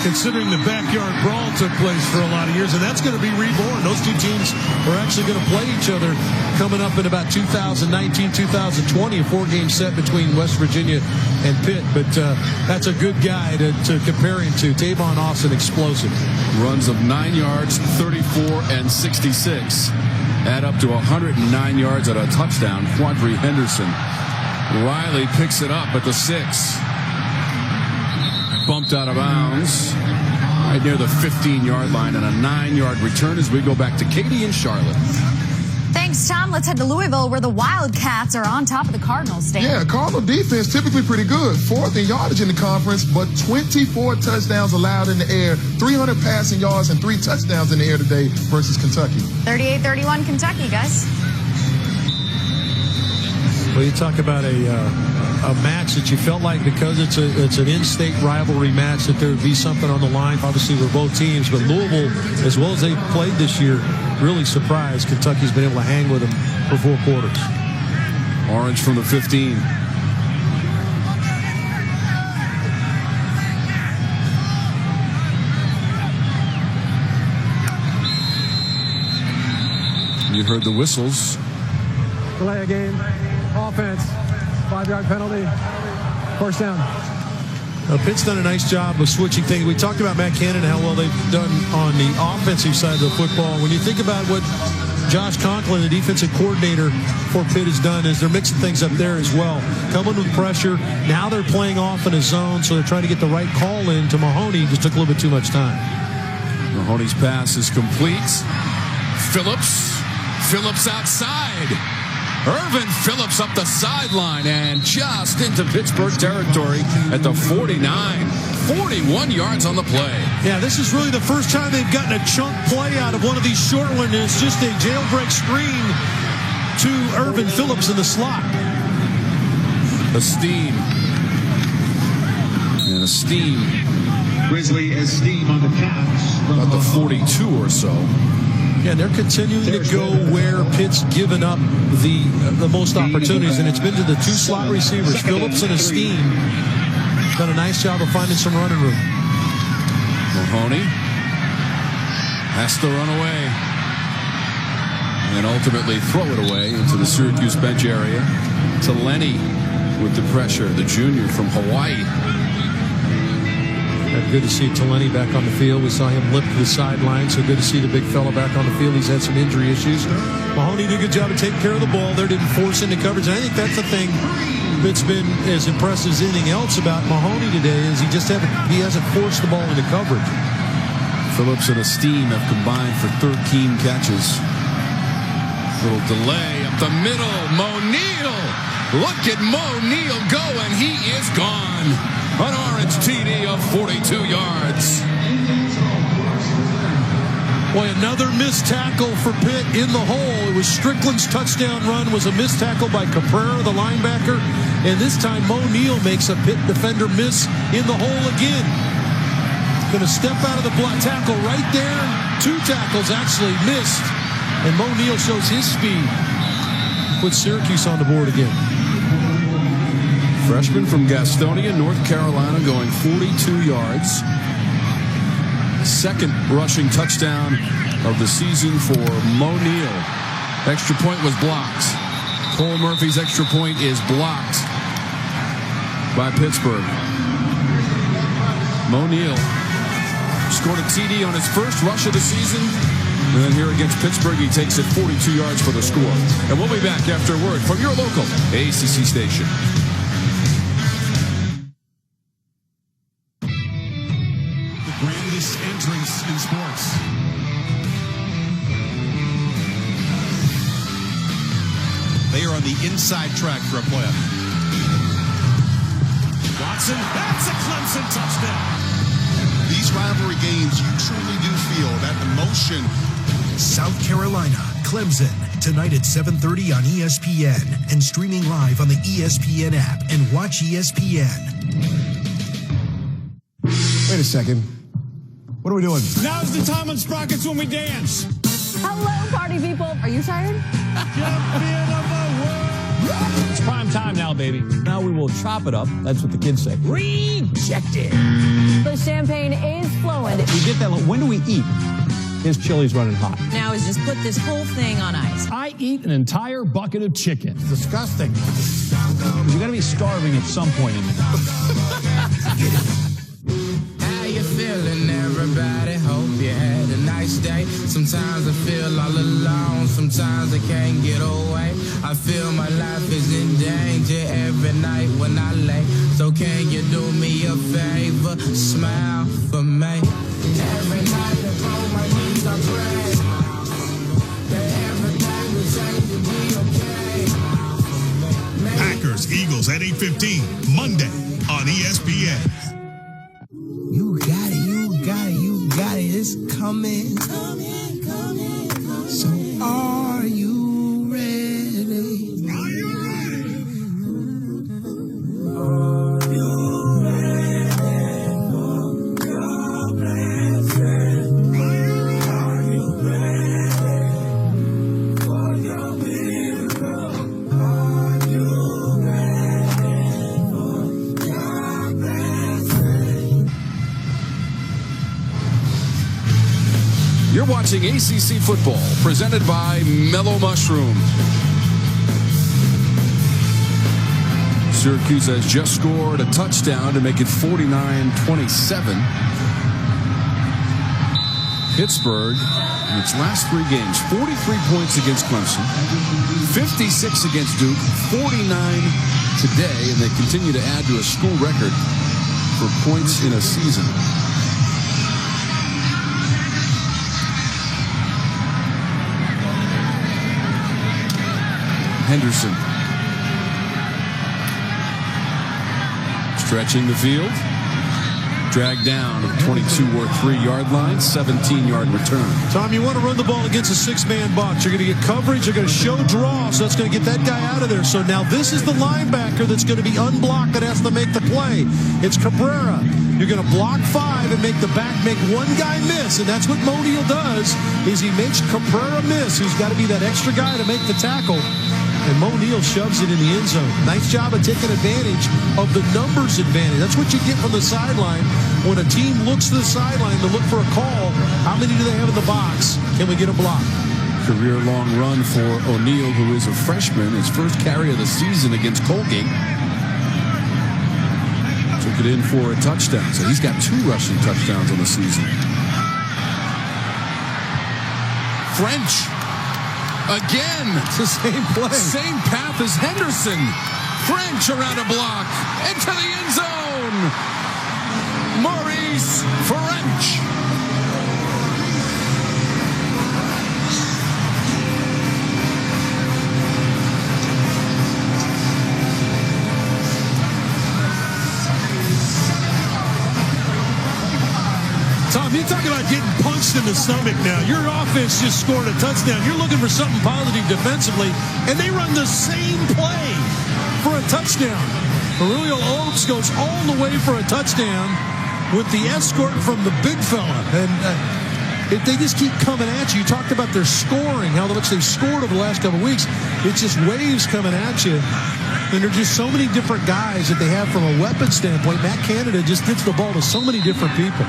considering the backyard brawl took place for a lot of years, and that's going to be reborn. Those two teams are actually going to play each other coming up in about 2019-2020, a four-game set between West Virginia and Pitt. But that's a good guy to compare him to. Tavon Austin, explosive. Runs of 9 yards, 34 and 66. Add up to 109 yards at a touchdown. Quadri Henderson. Riley picks it up at the 6. Bumped out of bounds right near the 15-yard line, and a 9-yard return as we go back to Katie and Charlotte. Thanks, Tom. Let's head to Louisville, where the Wildcats are on top of the Cardinals. Yeah, Cardinal defense typically pretty good. 4th in yardage in the conference, but 24 touchdowns allowed in the air, 300 passing yards, and 3 touchdowns in the air today versus Kentucky. 38-31 Kentucky, guys. Well, you talk about a match that you felt like, because it's an in-state rivalry match, that there would be something on the line. Obviously, we're both teams, but Louisville, as well as they've played this year, really surprised. Kentucky's been able to hang with them for 4 quarters. Orange from the 15. You heard the whistles. Delay a game. Offense, 5-yard penalty, first down. Pitt's done a nice job of switching things. We talked about Matt Cannon and how well they've done on the offensive side of the football. When you think about what Josh Conklin, the defensive coordinator for Pitt, has done, is they're mixing things up there as well. Coming with pressure. Now they're playing off in a zone, so they're trying to get the right call in to Mahoney. Just took a little bit too much time. Mahoney's pass is complete. Phillips outside. Irvin Phillips up the sideline and just into Pittsburgh territory at the 49. 41 yards on the play. Yeah, this is really the first time they've gotten a chunk play out of one of these short ones. It's just a jailbreak screen to Irvin Phillips in the slot. Esteem. Grizzly Esteem on the catch. About the 42 or so. Yeah, they're continuing to go where Pitt's given up the most opportunities, and it's been to the 2 slot receivers, Phillips and Esteem. Done a nice job of finding some running room. Mahoney has to run away and ultimately throw it away into the Syracuse bench area to Lenny with the pressure, the junior from Hawaii. Good to see Taleni back on the field. We saw him limp to the sideline, so good to see the big fella back on the field. He's had some injury issues. Mahoney did a good job of taking care of the ball there, didn't force into coverage. And I think that's the thing that's been as impressive as anything else about Mahoney today, is he hasn't forced the ball into coverage. Phillips and Esteem have combined for 13 catches. Little delay up the middle. Mo Neal. Look at Mo Neal go, and he is gone. An Orange TD of 42 yards. Boy, another missed tackle for Pitt in the hole. It was Strickland's touchdown run, was a missed tackle by Caprera, the linebacker. And this time, Mo Neal makes a Pitt defender miss in the hole again. going to step out of the block tackle right there. 2 tackles actually missed. And Mo Neal shows his speed. Puts Syracuse on the board again. Freshman from Gastonia, North Carolina, going 42 yards. Second rushing touchdown of the season for Mo Neal. Extra point was blocked. Cole Murphy's extra point is blocked by Pittsburgh. Mo Neal scored a TD on his first rush of the season. And then here against Pittsburgh, he takes it 42 yards for the score. And we'll be back after a word from your local ACC station. The grandest entrance in sports. They are on the inside track for a playoff. Watson, that's a Clemson touchdown. These rivalry games, you truly do feel that emotion. South Carolina, Clemson, tonight at 7:30 on ESPN and streaming live on the ESPN app and watch ESPN. Wait a second. What are we doing? Now's the time on Sprockets when we dance. Hello, party people. Are you tired? Champion of the world. It's prime time now, baby. Now we will chop it up. That's what the kids say. Rejected. The champagne is flowing. We get that. When do we eat? His chili's running hot. Now is just put this whole thing on ice. I eat an entire bucket of chicken. It's disgusting. You got to be starving at some point in there. How you feeling, everybody? Hope you had a nice day. Sometimes I feel all alone. Sometimes I can't get away. I feel my life is in danger every night when I lay. So can you do me a favor? Smile for me. Every night I on my knees I pray that everything will change to be okay. Packers, Eagles at 8:15, Monday on ESPN. You got it, you got it, you got it. It's coming. So are you ready? Are you ready? Are you ready for your blessing? Are you ready for your miracle? Are you ready for your blessing? You're watching ACC football, presented by Mellow Mushroom. Syracuse has just scored a touchdown to make it 49-27. Pittsburgh, in its last 3 games, 43 points against Clemson, 56 against Duke, 49 today, and they continue to add to a school record for points in a season. Henderson stretching the field, dragged down at the 22 or 3-yard line, 17-yard return. Tom, you want to run the ball against a 6-man box. You're going to get coverage. You're going to show draw, so that's going to get that guy out of there. So now this is the linebacker that's going to be unblocked that has to make the play. It's Cabrera. You're going to block 5 and make the back make one guy miss, and that's what Mo Neal does, is he makes Cabrera miss, who's got to be that extra guy to make the tackle. And Mo Neal shoves it in the end zone. Nice job of taking advantage of the numbers advantage. That's what you get from the sideline. When a team looks to the sideline to look for a call, how many do they have in the box? Can we get a block? Career-long run for O'Neal, who is a freshman. His first carry of the season against Colgate. Took it in for a touchdown. So he's got 2 rushing touchdowns on the season. French. Again. It's the same play. Same path as Henderson. French around a block. Into the end zone. Maurice French. Tom, you're talking about getting punched in the stomach now. Your offense just scored a touchdown. You're looking for something positive defensively, and they run the same play for a touchdown. Aurelio Oaks goes all the way for a touchdown, with the escort from the big fella. And they just keep coming at you. You talked about their scoring, how much they've scored over the last couple of weeks. It's just waves coming at you. And there are just so many different guys that they have from a weapon standpoint. Matt Canada just gets the ball to so many different people.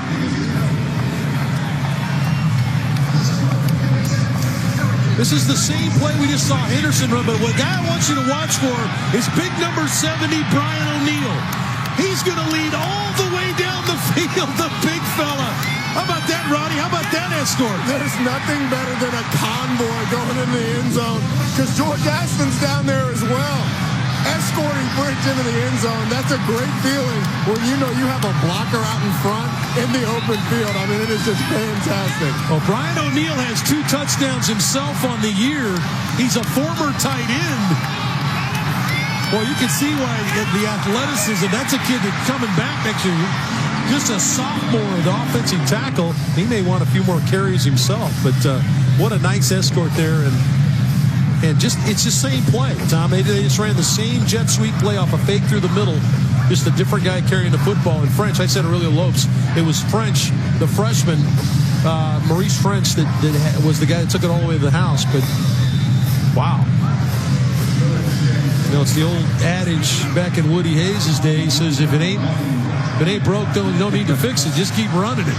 This is the same play we just saw Henderson run, but what guy I want you to watch for is big number 70, Brian O'Neill. He's going to lead all the way down the field, the big fella. How about that, Roddy? How about that escort? There's nothing better than a convoy going in the end zone because George Ashton's down there as well. Escorting Bridge into the end zone, that's a great feeling when you know you have a blocker out in front in the open field. I mean, it is just fantastic. Well, Brian O'Neill has 2 touchdowns himself on the year. He's a former tight end. Well, you can see why the athleticism, that's a kid that's coming back next year. Just a sophomore at offensive tackle. He may want a few more carries himself, but what a nice escort there. And just it's the same play, Tom. They just ran the same jet sweep play off a fake through the middle. Just a different guy carrying the football. In French, I said Aurelio Lopes. It was French, the freshman, Maurice French, that was the guy that took it all the way to the house. But, wow. You know, it's the old adage back in Woody Hayes' day. He says, if it ain't broke, don't need to fix it. Just keep running it.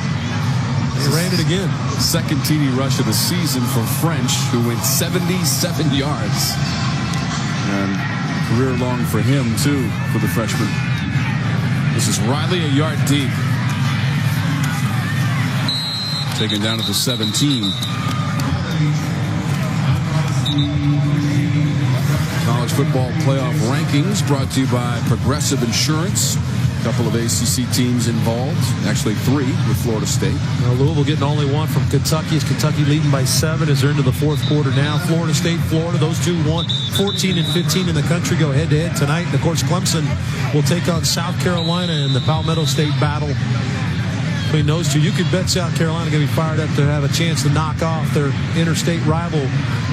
He ran it again. Second TD rush of the season for French, who went 77 yards. And career long for him, too, for the freshman. This is Riley, a yard deep. Taken down at the 17. College football playoff rankings brought to you by Progressive Insurance. A couple of ACC teams involved, actually 3 with Florida State. Well, Louisville getting only 1 from Kentucky. Is Kentucky leading by 7 as they're into the 4th quarter now. Florida State, Florida, those two 14 and 15 in the country go head-to-head tonight. And, of course, Clemson will take on South Carolina in the Palmetto State battle. Between those two, you could bet South Carolina going to be fired up to have a chance to knock off their interstate rival,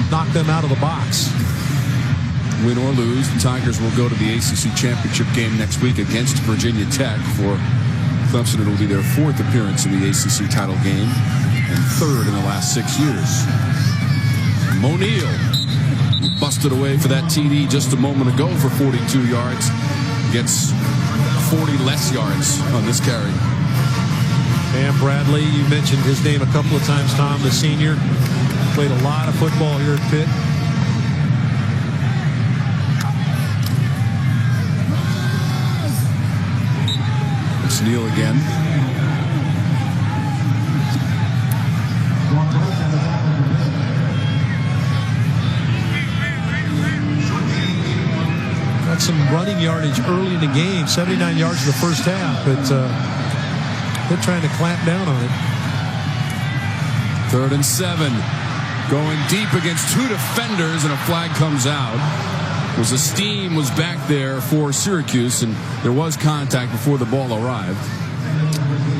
knock them out of the box. Win or lose, the Tigers will go to the ACC championship game next week against Virginia Tech. For Clemson, it will be their 4th appearance in the ACC title game and 3rd in the last 6 years. O'Neal busted away for that TD just a moment ago for 42 yards. Gets 40 less yards on this carry. And Bradley, you mentioned his name a couple of times, Tom, the senior. Played a lot of football here at Pitt. It's Neal again. Got some running yardage early in the game, 79 yards in the first half, but they're trying to clamp down on it. 3rd and 7. Going deep against 2 defenders, and a flag comes out. Steam was back there for Syracuse, and there was contact before the ball arrived.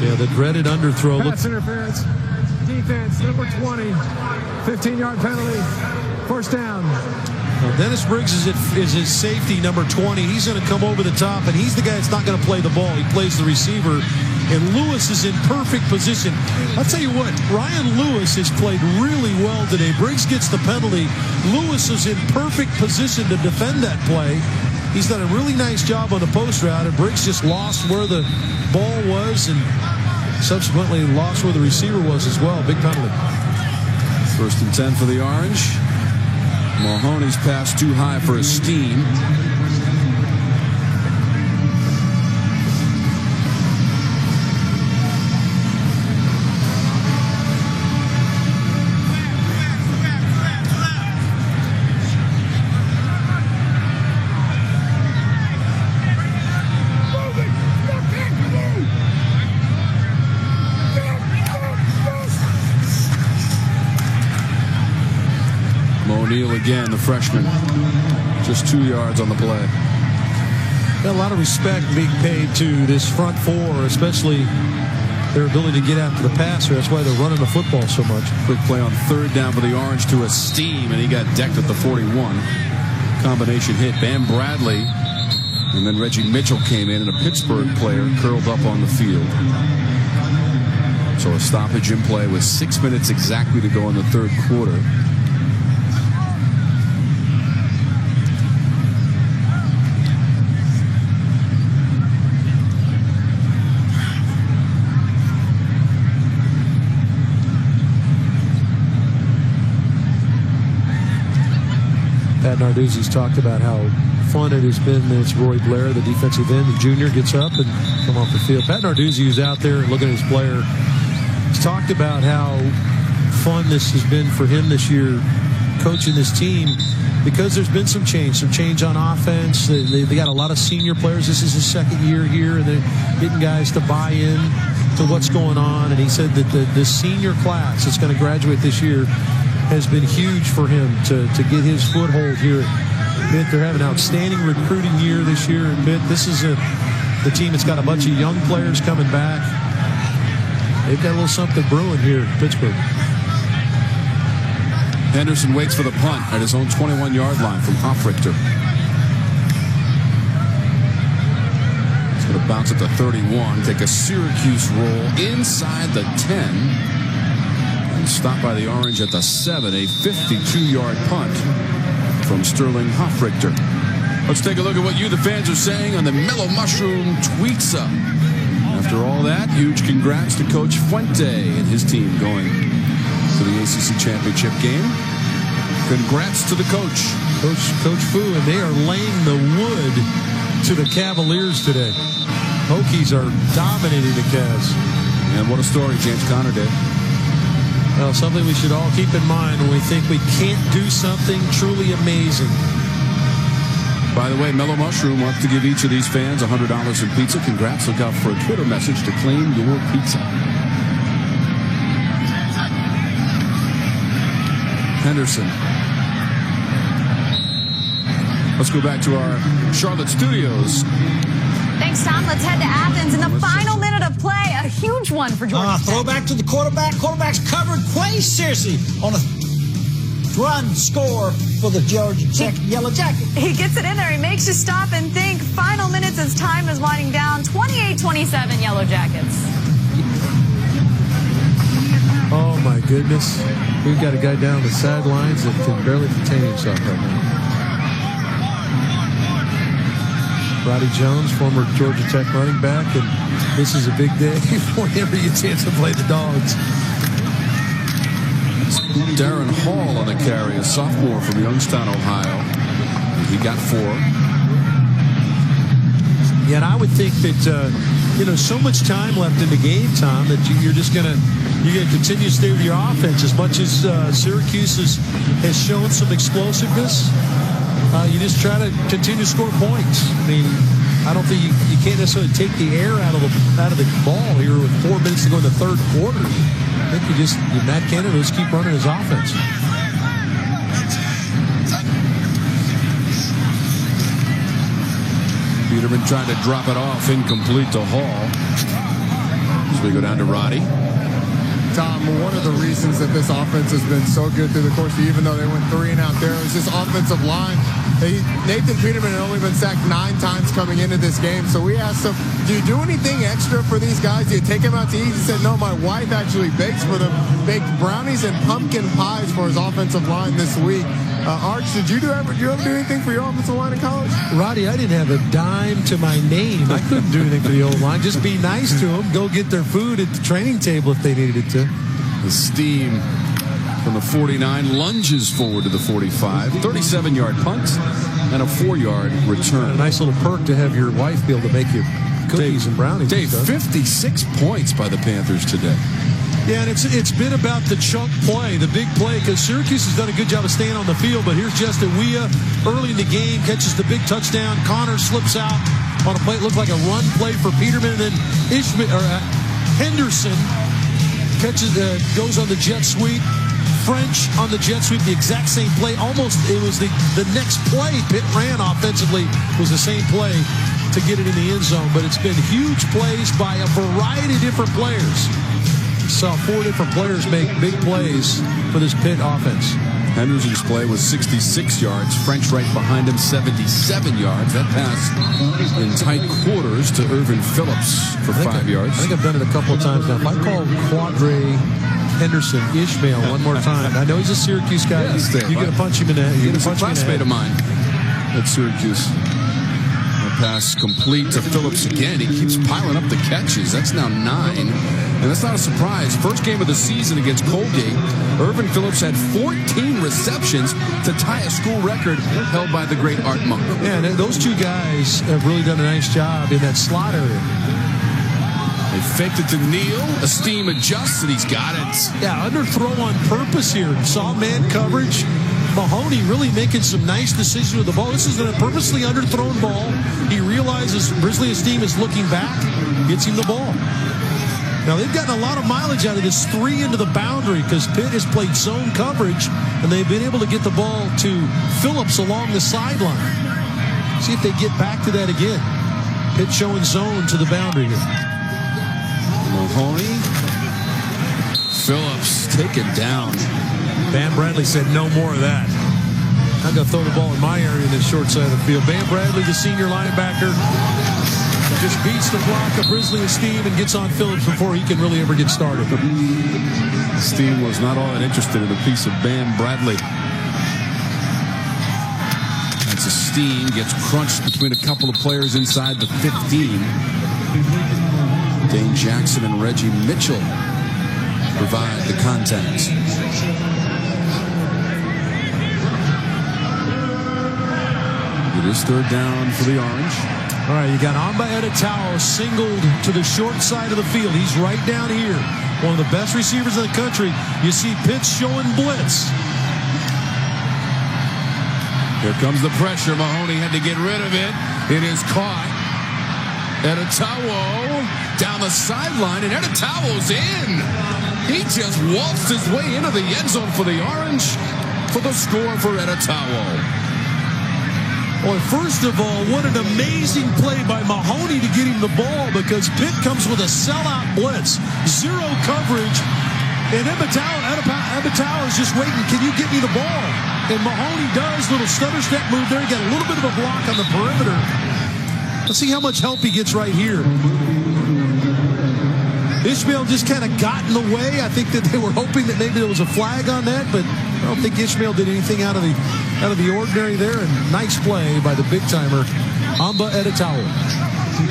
Yeah, the dreaded underthrow. Pass interference. Defense, number 20. 15-yard penalty. First down. Well, Dennis Briggs is his safety, number 20. He's going to come over the top, and he's the guy that's not going to play the ball. He plays the receiver, and Lewis is in perfect position. I'll tell you what, Ryan Lewis has played really well today. Briggs gets the penalty. Lewis is in perfect position to defend that play. He's done a really nice job on the post route, and Briggs just lost where the ball was and subsequently lost where the receiver was as well. Big penalty. 1st and 10 for the Orange. Mahoney's pass too high for Steam. O'Neal again, the freshman. Just 2 yards on the play. Got a lot of respect being paid to this front 4, especially their ability to get after the passer. That's why they're running the football so much. Quick play on 3rd down for the Orange to a Steam, and he got decked at the 41. Combination hit. Bam Bradley And then Reggie Mitchell came in, and a Pittsburgh player curled up on the field. So a stoppage in play with 6 minutes exactly to go in the third quarter. Pat Narduzzi's talked about how fun it has been. It's Roy Blair, the defensive end, the junior, gets up and come off the field. Pat Narduzzi, who's out there looking at his player, has talked about how fun this has been for him this year, coaching this team, because there's been some change on offense. They got a lot of senior players. This is his second year here, and they're getting guys to buy in to what's going on. And he said that the senior class that's going to graduate this year has been huge for him to get his foothold here at Pitt. They're having an outstanding recruiting year this year at Pitt. This is the team that's got a bunch of young players coming back. They've got a little something brewing here in Pittsburgh. Henderson waits for the punt at his own 21-yard line from Hofrichter. He's going to bounce at the 31, take a Syracuse roll inside the 10, and stop by the Orange at the 7, a 52-yard punt from Sterling Hofrichter. Let's take a look at what you, the fans, are saying on the Mellow Mushroom tweets up. After all that, huge congrats to Coach Fuente and his team going to the ACC Championship game. Congrats to the coach. Coach Fu, and they are laying the wood to the Cavaliers today. Hokies are dominating the Cavs. And what a story James Conner did. Well, something we should all keep in mind when we think we can't do something truly amazing. By the way, Mellow Mushroom wants to give each of these fans $100 in pizza. Congrats. Look out for a Twitter message to claim your pizza. Henderson. Let's go back to our Charlotte studios. Thanks, Tom. Let's head to Athens in the final minute of play. A huge one for Georgia Tech. Throwback to the quarterback. Quarterback's covered Quay seriously on a run score for the Georgia Tech Yellow Jackets. He gets it in there. He makes you stop and think. Final minutes as time is winding down. 28-27 Yellow Jackets. Oh, my goodness. We've got a guy down the sidelines that can barely contain himself right now. Roddy Jones, former Georgia Tech running back, and this is a big day whenever you get a chance to play the Dogs. Darren Hall on the carry, a sophomore from Youngstown, Ohio. He got 4. Yeah, and I would think that, so much time left in the game, Tom, that you're going to continue to stay with your offense. As much as Syracuse has shown some explosiveness, you just try to continue to score points. I mean, I don't think you can't necessarily take the air out of the ball here with 4 minutes to go in the third quarter. I think Matt Canada just keep running his offense. Peterman trying to drop it off, incomplete to Hall. As we go down to Roddy. Tom, one of the reasons that this offense has been so good through the course of, even though they went 3 and out there, was this offensive line. Nathan Peterman had only been sacked 9 times coming into this game. So we asked him, do you do anything extra for these guys? Do you take them out to eat? He said, no, my wife actually bakes for them. Baked brownies and pumpkin pies for his offensive line this week. Arch, did you ever do anything for your offensive line in college? Roddy, I didn't have a dime to my name. I couldn't do anything for the old line. Just be nice to them. Go get their food at the training table if they needed it to. The steam from the 49 lunges forward to the 45. 37-yard punt and a 4-yard return. A nice little perk to have your wife be able to make you cookies and brownies. Dave, 56 points by the Panthers today. Yeah, and it's been about the chunk play, the big play, because Syracuse has done a good job of staying on the field. But here's Justin Weah early in the game, catches the big touchdown. Connor slips out on a play. It looked like a run play for Peterman, and then Henderson goes on the jet sweep. French on the jet sweep, the exact same play. Almost, it was the next play Pitt ran offensively was the same play to get it in the end zone. But it's been huge plays by a variety of different players. Saw 4 different players make big plays for this Pitt offense. Henderson's play was 66 yards. French right behind him, 77 yards. That pass in tight quarters to Irvin Phillips for 5 yards. I think I've done it a couple of times now. If I call Quadre Henderson Ishmael one more time, I know he's a Syracuse guy. Yes, you got to punch him in the head. He's a classmate of mine at Syracuse. Pass complete to Phillips again. He keeps piling up the catches. That's now 9. And that's not a surprise. First game of the season against Colgate, Irvin Phillips had 14 receptions to tie a school record held by the great Art Monk. Yeah, and those two guys have really done a nice job in that slot area. They faked it to Neal. Esteem adjusts, and he's got it. Yeah, underthrow on purpose here. Saw man coverage. Mahoney really making some nice decisions with the ball. This is a purposely underthrown ball. He realizes Grizzly Esteem is looking back, gets him the ball. Now, they've gotten a lot of mileage out of this 3 into the boundary because Pitt has played zone coverage, and they've been able to get the ball to Phillips along the sideline. See if they get back to that again. Pitt showing zone to the boundary here. Mahoney. Phillips taken down. Bam Bradley said no more of that. I'm going to throw the ball in my area in this short side of the field. Bam Bradley, the senior linebacker, just beats the block of Grizzly Esteem and gets on Phillips before he can really ever get started. Esteem was not all that interested in a piece of Bam Bradley. That's Esteem gets crunched between a couple of players inside the 15. Dane Jackson and Reggie Mitchell provide the contact. It is third down for the Orange. All right, you got Amba Etta-Tawo singled to the short side of the field. He's right down here. One of the best receivers in the country. You see Pitt showing blitz. Here comes the pressure. Mahoney had to get rid of it. It is caught. Etta-Tawo down the sideline, and Etta-Tawo's in. He just waltzed his way into the end zone for the Orange for the score for Etta-Tawo. Well, first of all, what an amazing play by Mahoney to get him the ball because Pitt comes with a sellout blitz. Zero coverage. And Amba-Etta-Tawo is just waiting. Can you get me the ball? And Mahoney does. Little stutter step move there. He got a little bit of a block on the perimeter. Let's see how much help he gets right here. Ishmael just kind of got in the way. I think that they were hoping that maybe there was a flag on that, but I don't think Ishmael did anything out of the ordinary there. And nice play by the big timer, Amba Etta-Tawo.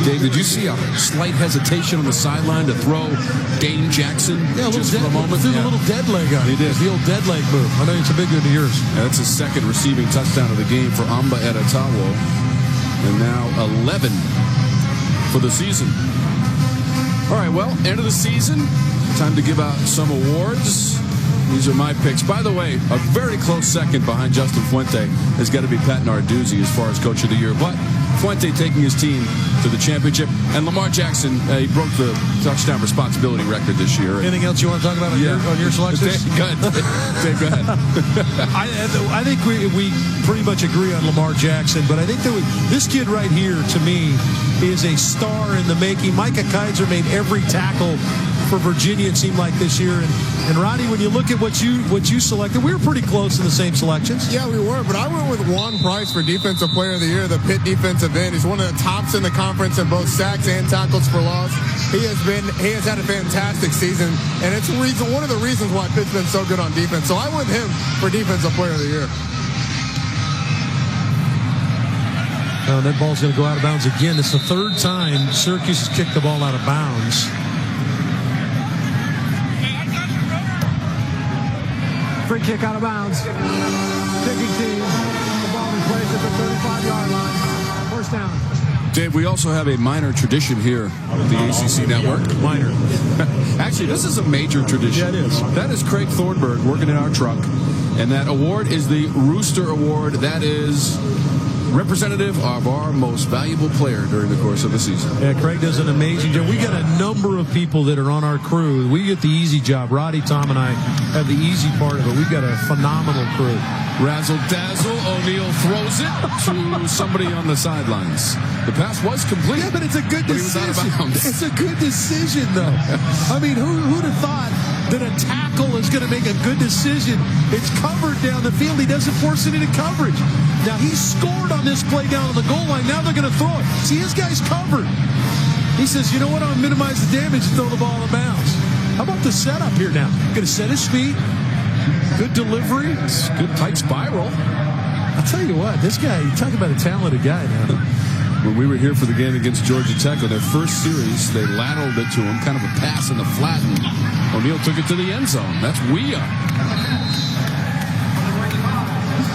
Dave, did you see a slight hesitation on the sideline to throw Dane Jackson just for a moment? Threw a little dead leg on it. He did. The old dead leg move. I know it's a big one of yours. Yeah, that's his second receiving touchdown of the game for Amba Etta-Tawo. And now 11 for the season. All right, well, end of the season. Time to give out some awards. These are my picks. By the way, a very close second behind Justin Fuente has got to be Pat Narduzzi as far as Coach of the Year. But Fuente taking his team to the championship. And Lamar Jackson, he broke the touchdown responsibility record this year. Anything else you want to talk about on your selections? Go ahead. Dave, go ahead. I think we pretty much agree on Lamar Jackson, but I think that this kid right here, to me, is a star in the making. Micah Kaiser made every tackle for Virginia, it seemed like, this year. And Roddy, when you look at what you selected, we were pretty close in the same selections. Yeah, we were, but I went with Juan Price for Defensive Player of the Year, the Pitt defensive end. He's one of the tops in the conference in both sacks and tackles for loss. He has had a fantastic season, and it's one of the reasons why Pitt's been so good on defense. So I went with him for Defensive Player of the Year. That ball's going to go out of bounds again. It's the third time Syracuse has kicked the ball out of bounds. Free kick out of bounds. Kicking team. The ball in place at the 35-yard line. First down. Dave, we also have a minor tradition here at the ACC Network. Minor. Actually, this is a major tradition. Yeah, it is. That is Craig Thornburg working in our truck. And that award is the Rooster Award. That is representative of our most valuable player during the course of the season. Yeah, Craig does an amazing job. We got a number of people that are on our crew. We get the easy job. Roddy, Tom, and I have the easy part of it. We've got a phenomenal crew. Razzle dazzle. O'Neal throws it to somebody on the sidelines. The pass was complete. Yeah, but it's a good decision. It's a good decision, though. I mean, who'd have thought that a tackle is going to make a good decision. It's covered down the field. He doesn't force it into coverage. Now, he scored on this play down on the goal line. Now they're going to throw it. See, his guy's covered. He says, you know what? I'll minimize the damage and throw the ball in bounds. How about the setup here now? Going to set his feet. Good delivery. Good tight spiral. I'll tell you what, this guy, you talk about a talented guy now. When we were here for the game against Georgia Tech on their first series, they lateraled it to him, kind of a pass in the flat, and O'Neal took it to the end zone. That's Weah.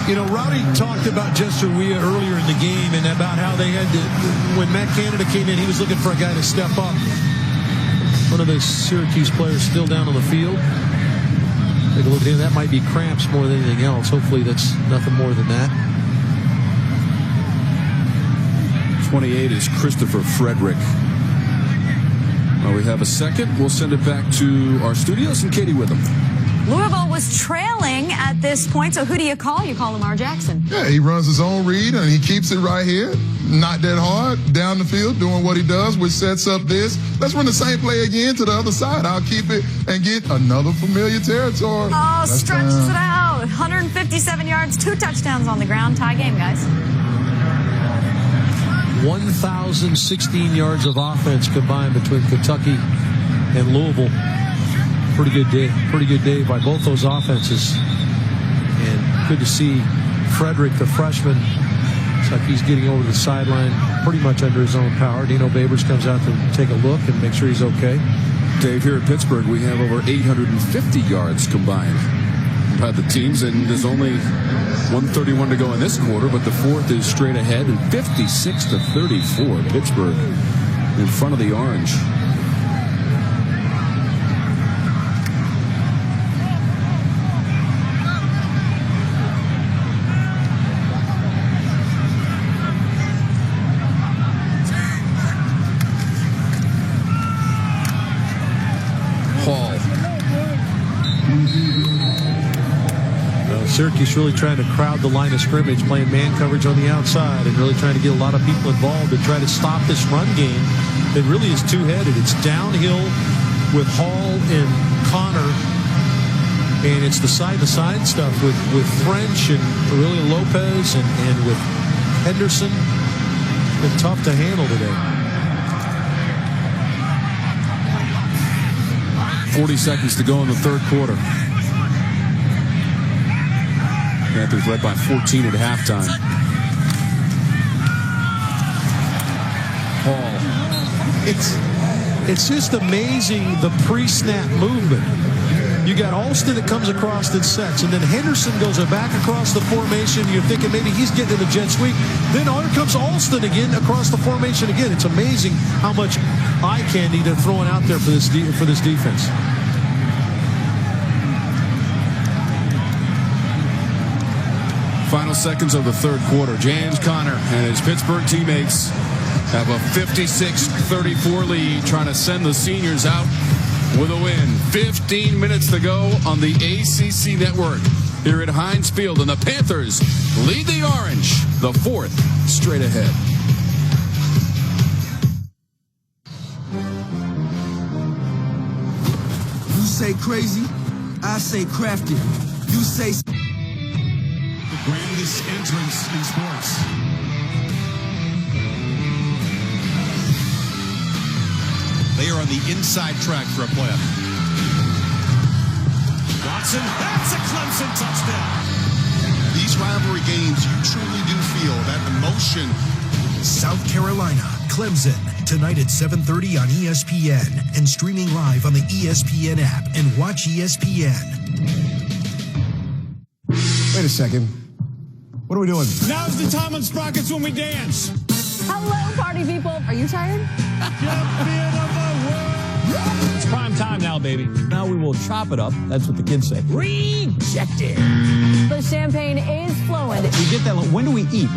You know, Rowdy talked about Jester Weah earlier in the game and about how they had to, when Matt Canada came in, he was looking for a guy to step up. One of those Syracuse players still down on the field. Take a look at him. That might be cramps more than anything else. Hopefully that's nothing more than that. 28 is Christopher Frederick. Well, we have a second. We'll send it back to our studios and Katie with them. Louisville was trailing at this point, so who do you call? You call Lamar Jackson. Yeah, he runs his own read, and he keeps it right here. Not that hard, down the field, doing what he does, which sets up this. Let's run the same play again to the other side. I'll keep it and get another familiar territory. Oh, stretches it out. 157 yards, 2 touchdowns on the ground. Tie game, guys. 1,016 yards of offense combined between Kentucky and Louisville. Pretty good day. Pretty good day by both those offenses. And good to see Frederick, the freshman. It's like he's getting over the sideline pretty much under his own power. Dino Babers comes out to take a look and make sure he's okay. Dave, here at Pittsburgh, we have over 850 yards combined by the teams, and there's only 1:31 to go in this quarter, but the fourth is straight ahead, and 56-34. Pittsburgh in front of the Orange. Syracuse really trying to crowd the line of scrimmage, playing man coverage on the outside, and really trying to get a lot of people involved to try to stop this run game that really is two-headed. It's downhill with Hall and Connor, and it's the side-to-side stuff with French and really Lopez and with Henderson. Been tough to handle today. 40 seconds to go in the third quarter. Panthers led by 14 at halftime. Hall. It's just amazing the pre-snap movement. You got Alston that comes across and sets, and then Henderson goes back across the formation. You're thinking maybe he's getting in the jet sweep. Then here comes Alston again across the formation again. It's amazing how much eye candy they're throwing out there for this defense. Final seconds of the third quarter. James Conner and his Pittsburgh teammates have a 56-34 lead, trying to send the seniors out with a win. 15 minutes to go on the ACC network here at Heinz Field, and the Panthers lead the Orange, the fourth straight ahead. You say crazy, I say crafty. You say grandest entrance in sports. They are on the inside track for a playoff. Watson, that's a Clemson touchdown. These rivalry games, you truly do feel that emotion. South Carolina, Clemson, tonight at 7:30 on ESPN and streaming live on the ESPN app and watch ESPN. Wait a second. What are we doing? Now's the time on Sprockets when we dance. Hello, party people. Are you tired? It's prime time now, baby. Now we will chop it up. That's what the kids say. Rejected. The champagne is flowing. We get that. When do we eat?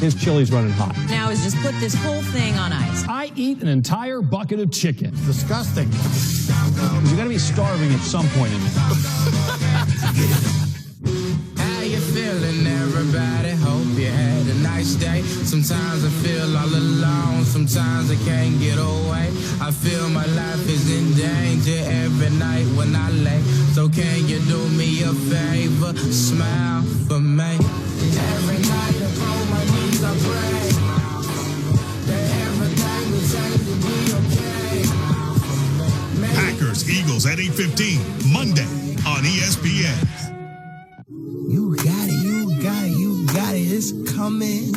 His chili's running hot. Now is just put this whole thing on ice. I eat an entire bucket of chicken. Disgusting. You got to be starving at some point in there. How you feeling, everybody? Hope you had a nice nice day. Sometimes I feel all alone. Sometimes I can't get away. I feel my life is in danger every night when I lay. So can you do me a favor? Smile for me. Every night upon my knees I pray that everything will change to be okay. Packers, Eagles at 8:15, Monday on ESPN. You got it, you got it, you got it. It's coming.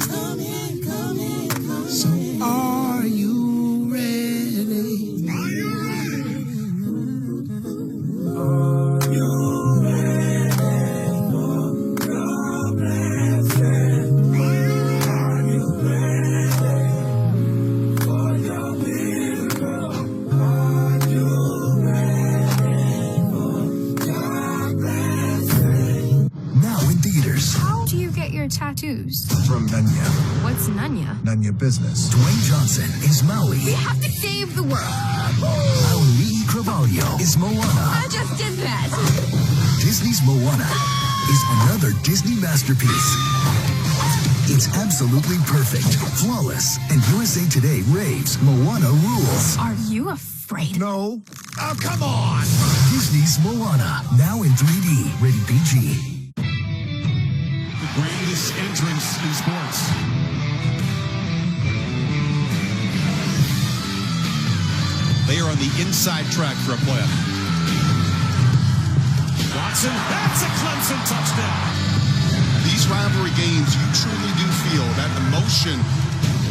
So are you ready? Are you ready? Are you ready for your blessing? Are you ready for your miracle? Are you ready for your blessing? Now in theaters. How do you get your tattoos? From Nanya. What's Nanya? Nanya Business. Dwayne Johnson is Maui. We have to save the world. Auli Cravalho is Moana. I just did that. Disney's Moana is another Disney masterpiece. It's absolutely perfect, flawless, and USA Today raves Moana rules. Are you afraid? No. Oh, come on! Disney's Moana, now in 3D, rated PG. The grandest entrance in sports. They are on the inside track for a playoff. Watson, that's a Clemson touchdown. These rivalry games, you truly do feel that emotion.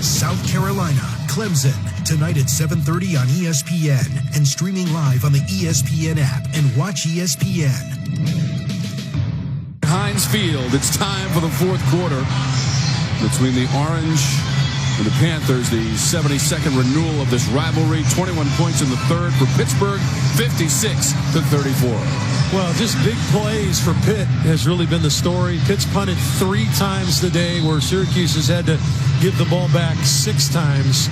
South Carolina, Clemson, tonight at 7:30 on ESPN and streaming live on the ESPN app and watch ESPN. Heinz Field, it's time for the fourth quarter between the Orange and the Panthers, the 72nd renewal of this rivalry. 21 points in the third for Pittsburgh, 56-34. Well, just big plays for Pitt has really been the story. Pitt's punted 3 times today, where Syracuse has had to give the ball back 6 times.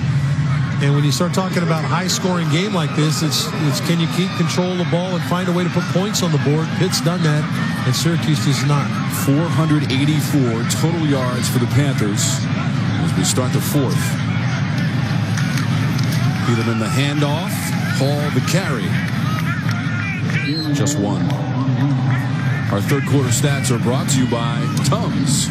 And when you start talking about a high-scoring game like this, it's can you keep control of the ball and find a way to put points on the board? Pitt's done that, and Syracuse does not. 484 total yards for the Panthers as we start the fourth. Peterman the handoff, Hall the carry. Just one. Our third quarter stats are brought to you by Tums.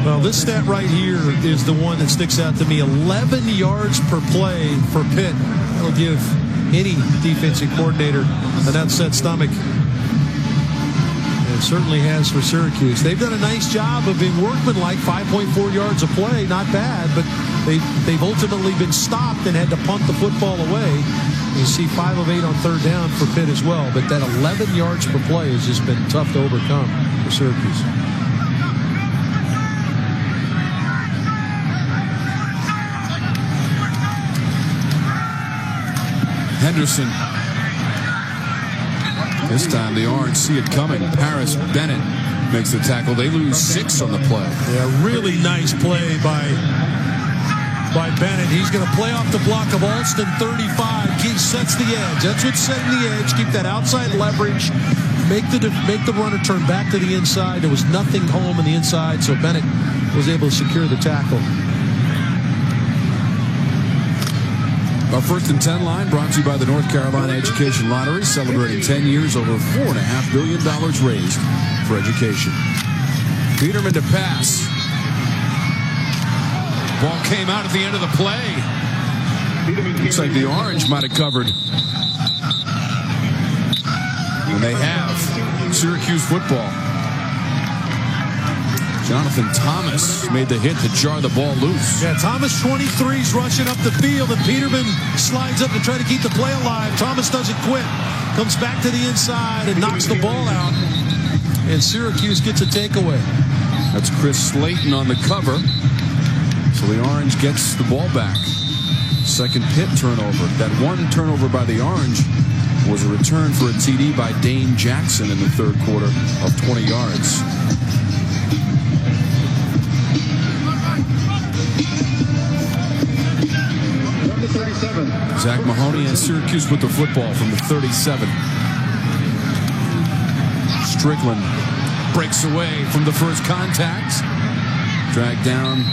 Well, this stat right here is the one that sticks out to me. 11 yards per play for Pitt. That'll give any defensive coordinator an upset stomach. And it certainly has for Syracuse. They've done a nice job of being workmanlike. 5.4 yards a play, not bad, but they've ultimately been stopped and had to punt the football away. You see 5 of 8 on third down for Pitt as well, but that 11 yards per play has just been tough to overcome for Syracuse. Henderson. This time the Orange see it coming. Paris Bennett makes the tackle. They lose 6 on the play. Yeah, really nice play by Bennett. He's going to play off the block of Alston, 35. He sets the edge. That's what's setting the edge. Keep that outside leverage. Make the runner turn back to the inside. There was nothing home on the inside, so Bennett was able to secure the tackle. Our first and 10 line brought to you by the North Carolina Education Lottery, celebrating 10 years, over $4.5 billion raised for education. Peterman to pass. Ball came out at the end of the play. Looks like the Orange might have covered. And they have. Syracuse football. Jonathan Thomas made the hit to jar the ball loose. Yeah, Thomas 23's rushing up the field, and Peterman slides up to try to keep the play alive. Thomas doesn't quit. Comes back to the inside and knocks the ball out. And Syracuse gets a takeaway. That's Chris Slayton on the cover. So the Orange gets the ball back. Second Pitt turnover. That one turnover by the Orange was a return for a TD by Dane Jackson in the third quarter of 20 yards. Zack Mahoney and Syracuse with the football from the 37. Strickland breaks away from the first contact. Dragged down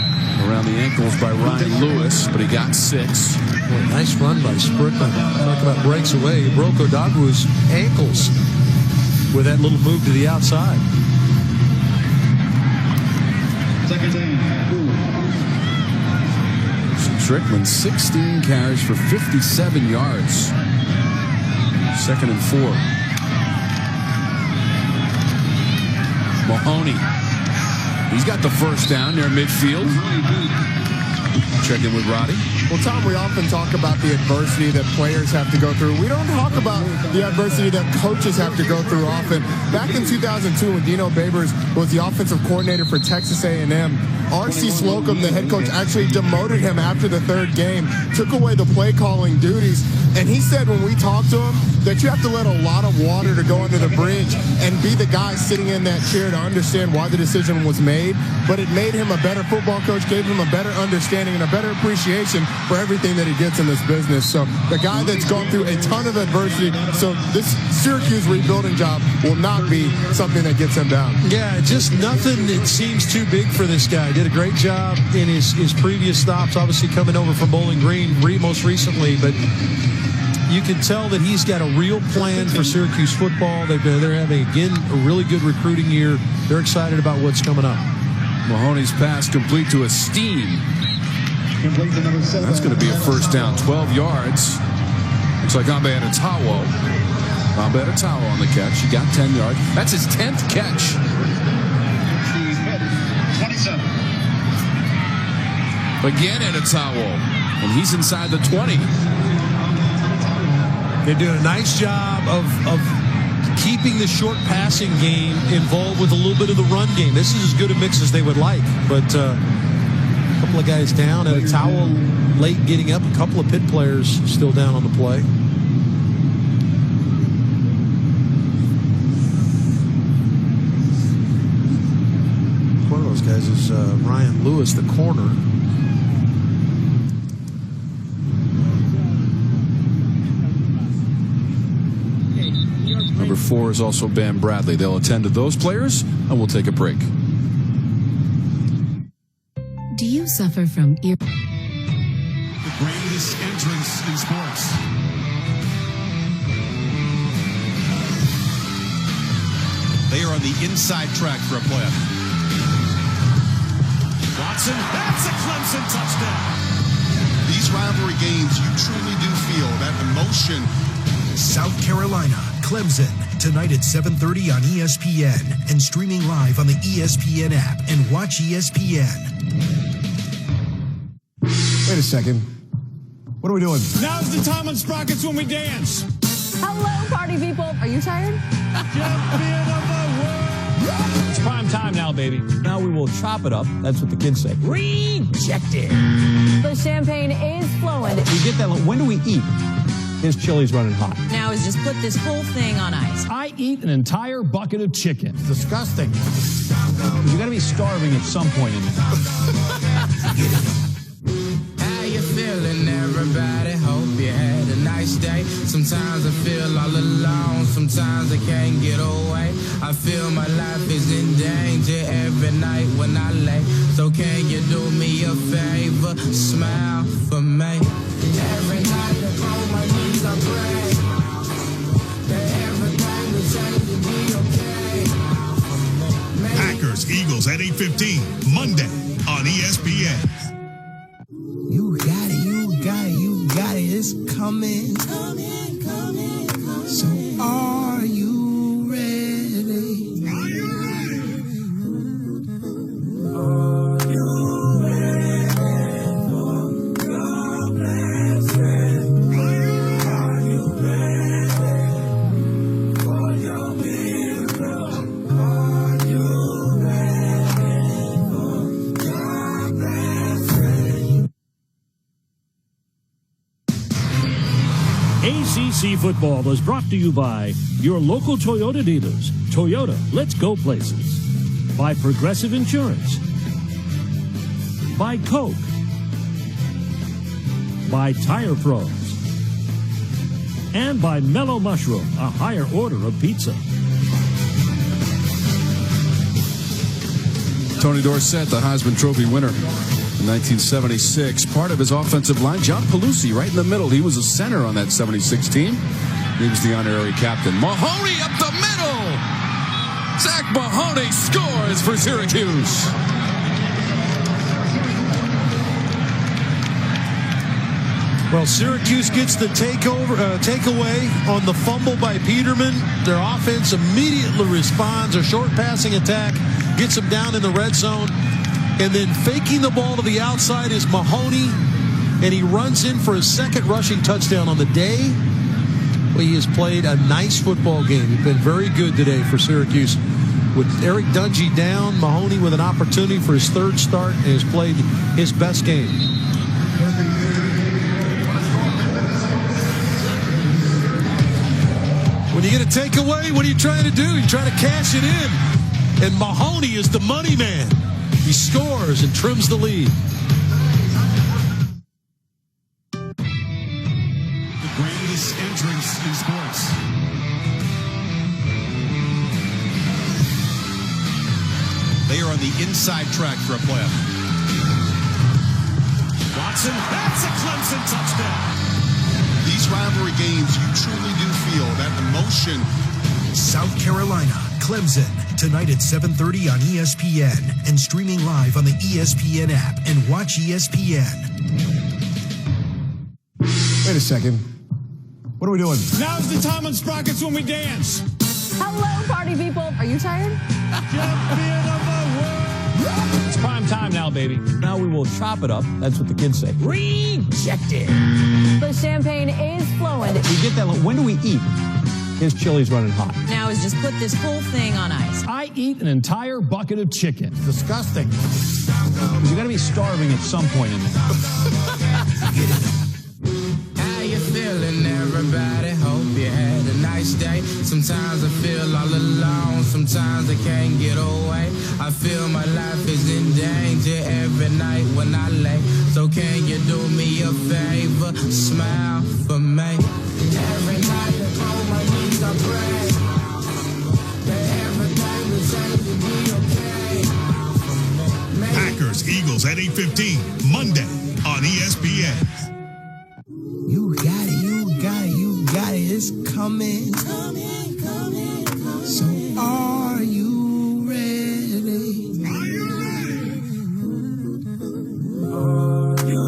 Around the ankles by Ryan Lewis, but he got 6. Boy, nice run by Strickland. Talk about breaks away. He broke Odogwu's ankles with that little move to the outside. Strickland, 16 carries for 57 yards. 2nd and 4. Mahoney. He's got the first down near midfield. Check in with Roddy. Well, Tom, we often talk about the adversity that players have to go through. We don't talk about the adversity that coaches have to go through often. Back in 2002, when Dino Babers was the offensive coordinator for Texas A&M, R.C. Slocum, the head coach, actually demoted him after the 3rd game, took away the play calling duties, and he said when we talked to him that you have to let a lot of water to go under the bridge and be the guy sitting in that chair to understand why the decision was made, but it made him a better football coach, gave him a better understanding and a better appreciation for everything that he gets in this business. So the guy that's gone through a ton of adversity, so this Syracuse rebuilding job will not be something that gets him down. Yeah, just nothing that seems too big for this guy. Did a great job in his previous stops, obviously coming over from Bowling Green most recently, but you can tell that he's got a real plan for Syracuse football. They're having, again, a really good recruiting year. They're excited about what's coming up. Mahoney's pass complete to Esteem. That's going to be a first down, 12 yards. Looks like Amba Etta-Tawo. Amba Etta-Tawo on the catch. He got 10 yards. That's his 10th catch. 27. Again Etta-Tawo. And he's inside the 20. They're doing a nice job of keeping the short passing game involved with a little bit of the run game. This is as good a mix as they would like, but a couple of guys down. Etta-Tawo late getting up. A couple of Pitt players still down on the play. One of those guys is Ryan Lewis, the corner. Number 4 is also Ben Bradley. They'll attend to those players, and we'll take a break. Do you suffer from ear? The greatest entrance in sports. They are on the inside track for a playoff. Watson, that's a Clemson touchdown. These rivalry games, you truly do feel that emotion. South Carolina, Clemson, tonight at 7:30 on ESPN and streaming live on the ESPN app and watch ESPN. Wait a second. What are we doing? Now's the time on Sprockets when we dance. Hello, party people. Are you tired? Champion of the world. It's prime time now, baby. Now we will chop it up. That's what the kids say. Rejected. The champagne is flowing. We get that. When do we eat? His chili's running hot. Now is just put this whole thing on ice. I eat an entire bucket of chicken. It's disgusting. You got to be starving at some point in there. How you feeling, everybody? Hope you had a nice day. Sometimes I feel all alone. Sometimes I can't get away. I feel my life is in danger every night when I lay. So can you do me a favor? Smile for me. Every night upon my knees I pray that everything will change and be okay. Packers, Eagles at 8:15, Monday on ESPN. You got it, you got it, you got it. It's coming. So are you ready? Are you ready? Are you ready for your blessing? Are you ready for your miracle? Are you ready for your blessing? ACC football was brought to you by your local Toyota dealers. Toyota, let's go places. By Progressive Insurance. By Coke. By Tire Pros. And by Mellow Mushroom, a higher order of pizza. Tony Dorsett, the Heisman Trophy winner. In 1976, part of his offensive line, John Pelusi, right in the middle. He was a center on that 76 team. He was the honorary captain. Mahoney up the middle. Zack Mahoney scores for Syracuse. Well, Syracuse gets the takeaway on the fumble by Peterman. Their offense immediately responds. A short passing attack gets them down in the red zone. And then faking the ball to the outside is Mahoney. And he runs in for his second rushing touchdown on the day. Well, he has played a nice football game. He's been very good today for Syracuse. With Eric Dungy down, Mahoney with an opportunity for his third start and has played his best game. When you get a takeaway, what are you trying to do? You're trying to cash it in. And Mahoney is the money man. He scores and trims the lead. The greatest entrance in sports. They are on the inside track for a playoff. Watson, that's a Clemson touchdown. These rivalry games, you truly do feel that emotion. South Carolina, Clemson, tonight at 7:30 on ESPN and streaming live on the ESPN app and watch ESPN. Wait a second. What are we doing? Now's the time on Sprockets when we dance. Hello, party people. Are you tired? Champion of the world. It's prime time now, baby. Now we will chop it up. That's what the kids say. Rejected. The champagne is flowing. We get that. When do we eat? His chili's running hot. Now is just put this whole thing on ice. I eat an entire bucket of chicken. Disgusting. You got to be starving at some point in there. How you feeling, everybody? Hope you had a nice day. Sometimes I feel all alone. Sometimes I can't get away. I feel my life is in danger every night when I lay. So can you do me a favor? Smile for me. Every night on my knees I pray that everything will change and be okay. Packers, Eagles at 8:15, Monday on ESPN. You got it, you got it, you got it. It's coming. So are you ready? Are you ready? Are you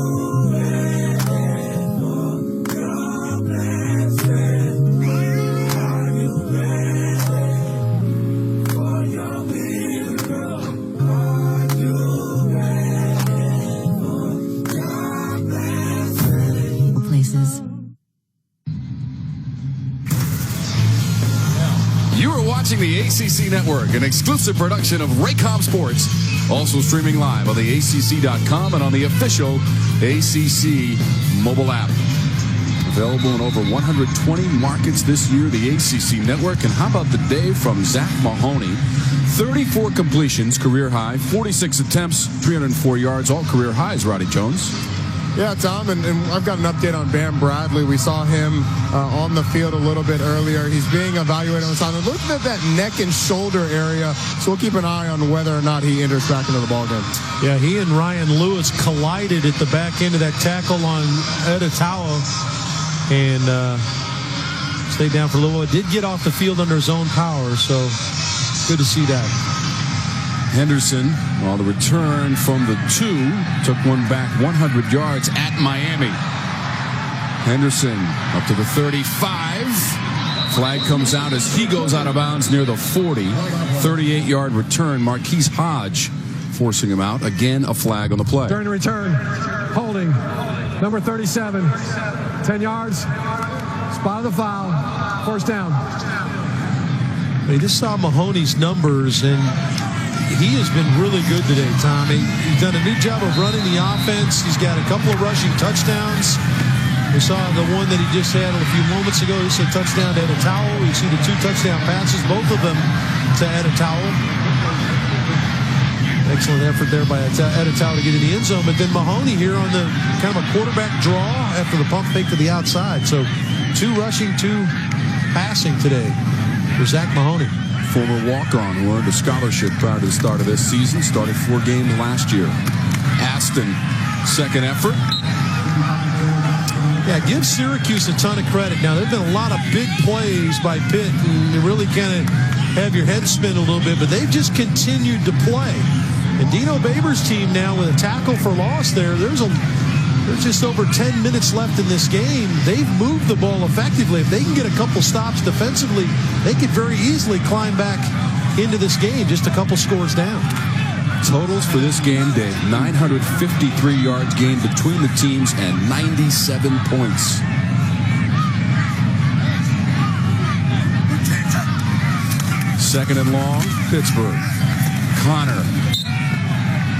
ready for your blessing? Are you ready for your miracle? Are you ready for your blessing? Places. You are watching the ACC Network, an exclusive production of Raycom Sports, also streaming live on the ACC.com and on the official ACC mobile app. Available in over 120 markets this year, the ACC Network. And how about the day from Zack Mahoney? 34 completions, career high, 46 attempts, 304 yards, all career highs, Roddy Jones. Yeah, Tom, and I've got an update on Bam Bradley. We saw him on the field a little bit earlier. He's being evaluated on the time. Looking at that neck and shoulder area, so we'll keep an eye on whether or not he enters back into the ballgame. Yeah, he and Ryan Lewis collided at the back end of that tackle on Etta-Tawo and stayed down for a little while. Did get off the field under his own power, so good to see that. Henderson, the return from the 2, took one back 100 yards at Miami. Henderson up to the 35. Flag comes out as he goes out of bounds near the 40. 38-yard return. Marquise Hodge forcing him out. Again, a flag on the play. During the return, holding, number 37, 10 yards, spot of the foul, first down. We just saw Mahoney's numbers, and he has been really good today, Tommy. He's done a new job of running the offense. He's got a couple of rushing touchdowns. We saw the one that he just had a few moments ago. This is a touchdown to Etta-Tawo. You see the 2 touchdown passes, both of them to Etta-Tawo. Excellent effort there by Etta-Tawo to get in the end zone. But then Mahoney here on the kind of a quarterback draw after the pump fake to the outside. So 2 rushing, 2 passing today for Zack Mahoney. Former walk-on who earned a scholarship prior to the start of this season. Started 4 games last year. Aston, second effort. Yeah, give Syracuse a ton of credit. Now, there have been a lot of big plays by Pitt, and you really kind of have your head spin a little bit, but they've just continued to play. And Dino Baber's team now with a tackle for loss there, there's just over 10 minutes left in this game. They've moved the ball effectively. If they can get a couple stops defensively, they could very easily climb back into this game just a couple scores down. Totals for this game, Dave, 953 yards gained between the teams and 97 points. Second and long, Pittsburgh. Connor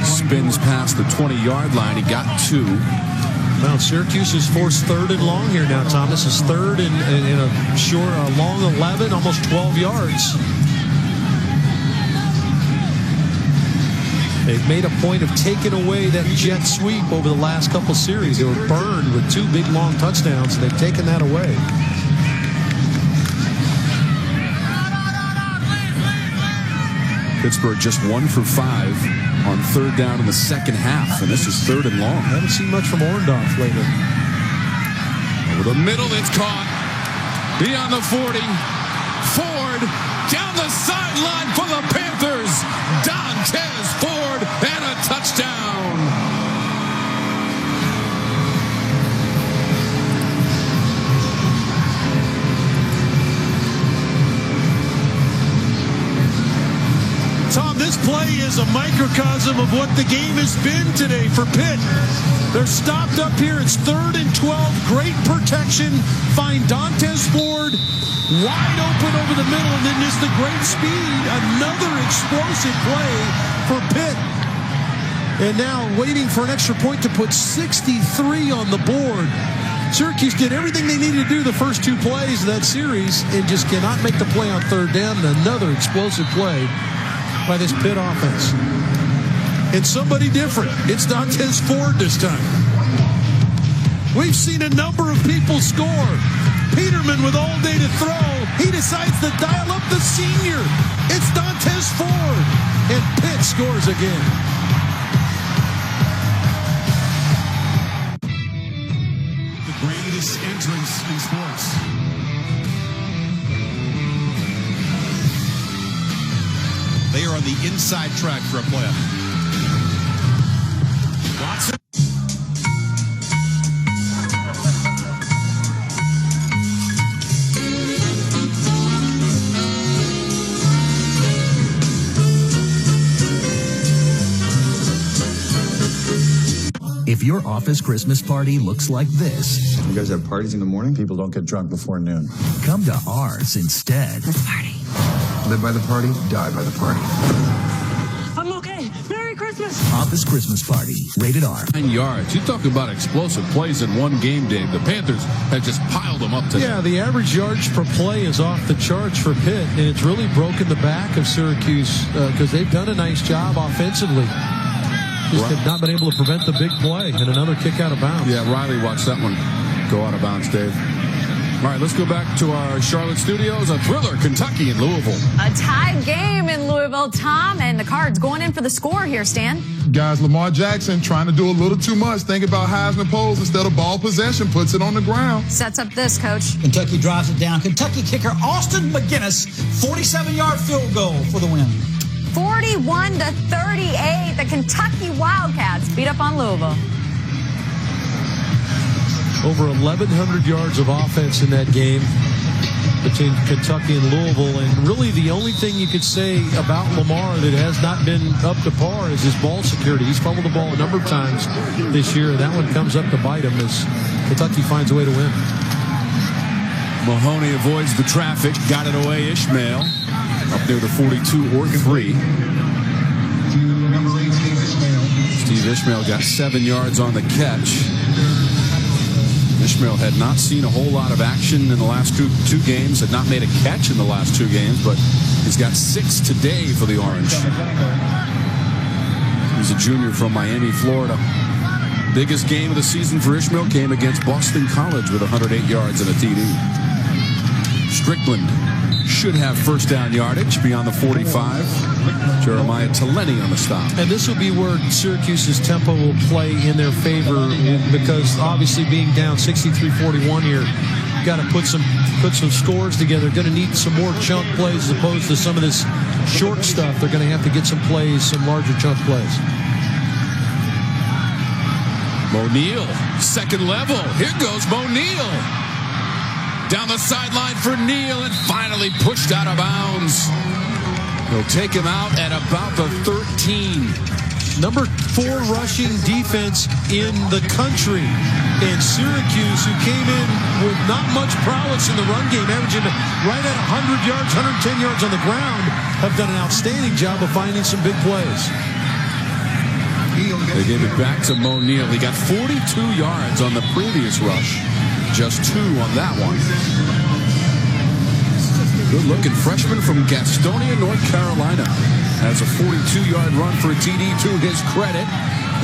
spins past the 20-yard line. He got 2. Well, Syracuse is forced third and long here now, Thomas. Is third in a long 11, almost 12 yards. They've made a point of taking away that jet sweep over the last couple series. They were burned with 2 big, long touchdowns, and they've taken that away. Pittsburgh just 1 for 5 on third down in the second half, and this is third and long. Haven't seen much from Orndorff lately. Over the middle, it's caught. Beyond the 40. Ford down the sideline for the Panthers. Dontez Ford and a touchdown. Tom, this play is a microcosm of what the game has been today for Pitt. They're stopped up here. It's 3rd and 12. Great protection. Find Dontez Ford wide open over the middle, and then just the great speed. Another explosive play for Pitt. And now waiting for an extra point to put 63 on the board. Syracuse did everything they needed to do the first 2 plays of that series and just cannot make the play on third down. Another explosive play by this Pitt offense. And somebody different. It's Dontez Ford this time. We've seen a number of people score. Peterman with all day to throw. He decides to dial up the senior. It's Dontez Ford. And Pitt scores again. The greatest entrance in sports. They are on the inside track for a playoff. Watson. If your office Christmas party looks like this. You guys have parties in the morning? People don't get drunk before noon. Come to ours instead. Let's party. Live by the party, die by the party. I'm okay. Merry Christmas. Office Christmas Party, rated R. 9 yards. You talk about explosive plays in one game, Dave. The Panthers have just piled them up today. Yeah, the average yards per play is off the charts for Pitt, and it's really broken the back of Syracuse because they've done a nice job offensively. Just have not been able to prevent the big play and another kick out of bounds. Yeah, Riley watched that one go out of bounds, Dave. All right, let's go back to our Charlotte studios. A thriller, Kentucky and Louisville. A tied game in Louisville, Tom, and the Cards going in for the score here, Stan. Guys, Lamar Jackson trying to do a little too much. Think about Heisman polls instead of ball possession. Puts it on the ground. Sets up this, Coach. Kentucky drives it down. Kentucky kicker Austin McGinnis, 47-yard field goal for the win. 41-38. The Kentucky Wildcats beat up on Louisville. Over 1,100 yards of offense in that game between Kentucky and Louisville. And really the only thing you could say about Lamar that has not been up to par is his ball security. He's fumbled the ball a number of times this year, and that one comes up to bite him as Kentucky finds a way to win. Mahoney avoids the traffic. Got it away, Ishmael. Up near the 42 or 3. Steve Ishmael got 7 yards on the catch. Ishmael had not seen a whole lot of action in the last two games, had not made a catch in the last 2 games, but he's got 6 today for the Orange. He's a junior from Miami, Florida. Biggest game of the season for Ishmael came against Boston College with 108 yards and a TD. Strickland should have first down yardage beyond the 45. Jeremiah Taleni on the stop. And this will be where Syracuse's tempo will play in their favor, because obviously being down 63-41 here, got to put some scores together. Going to need some more chunk plays as opposed to some of this short stuff. They're going to have to get some plays, some larger chunk plays. O'Neal, second level. Here goes O'Neal. Down the sideline for Neal and finally pushed out of bounds. He'll take him out at about the 13. Number 4 rushing defense in the country. And Syracuse, who came in with not much prowess in the run game, averaging right at 100 yards, 110 yards on the ground, have done an outstanding job of finding some big plays. They gave it back to O'Neal. He got 42 yards on the previous rush. Just 2 on that one. Good-looking freshman from Gastonia, North Carolina. Has a 42-yard run for a TD to his credit.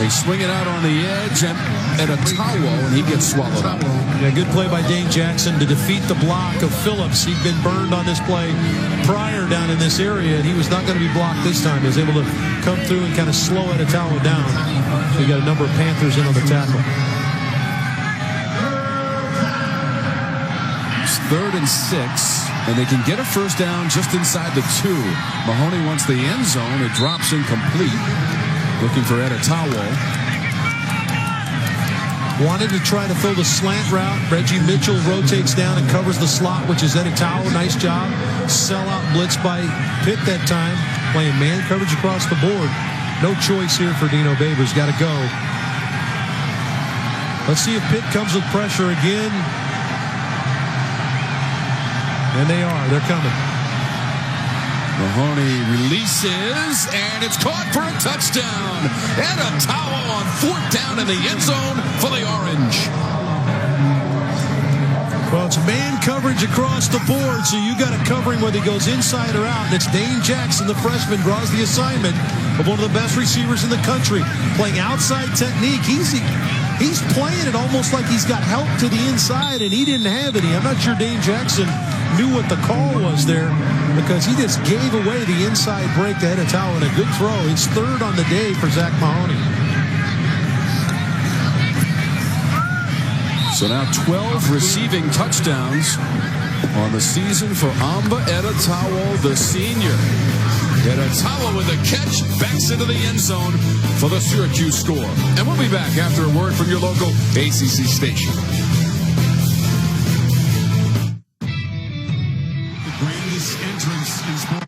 They swing it out on the edge and Etta-Tawo, and he gets swallowed up. Yeah, good play by Dane Jackson to defeat the block of Phillips. He'd been burned on this play prior down in this area, and he was not going to be blocked this time. He was able to come through and kind of slow Etta-Tawo down. So you got a number of Panthers in on the tackle. It's 3rd and 6, and they can get a first down just inside the 2. Mahoney wants the end zone. It drops incomplete. Looking for Etta-Tawo. Wanted to try to throw the slant route. Reggie Mitchell rotates down and covers the slot, which is Etta-Tawo. Nice job. Sellout blitz by Pitt that time. Playing man coverage across the board. No choice here for Dino Babers. Got to go. Let's see if Pitt comes with pressure again. And they are. They're coming. Mahoney releases, and it's caught for a touchdown. Etta-Tawo on 4th down in the end zone for the Orange. Well, it's man coverage across the board, so you got a covering whether he goes inside or out. And it's Dane Jackson, the freshman, draws the assignment of one of the best receivers in the country. Playing outside technique. He's playing it almost like he's got help to the inside, and he didn't have any. I'm not sure Dane Jackson knew what the call was there, because he just gave away the inside break to Etta-Tawo, and a good throw. It's 3rd on the day for Zack Mahoney. So now 12 receiving touchdowns on the season for Amba Etta-Tawo, the senior. Etta-Tawo with a catch, backs into the end zone for the Syracuse score. And we'll be back after a word from your local ACC station. The greatest entrance in sports.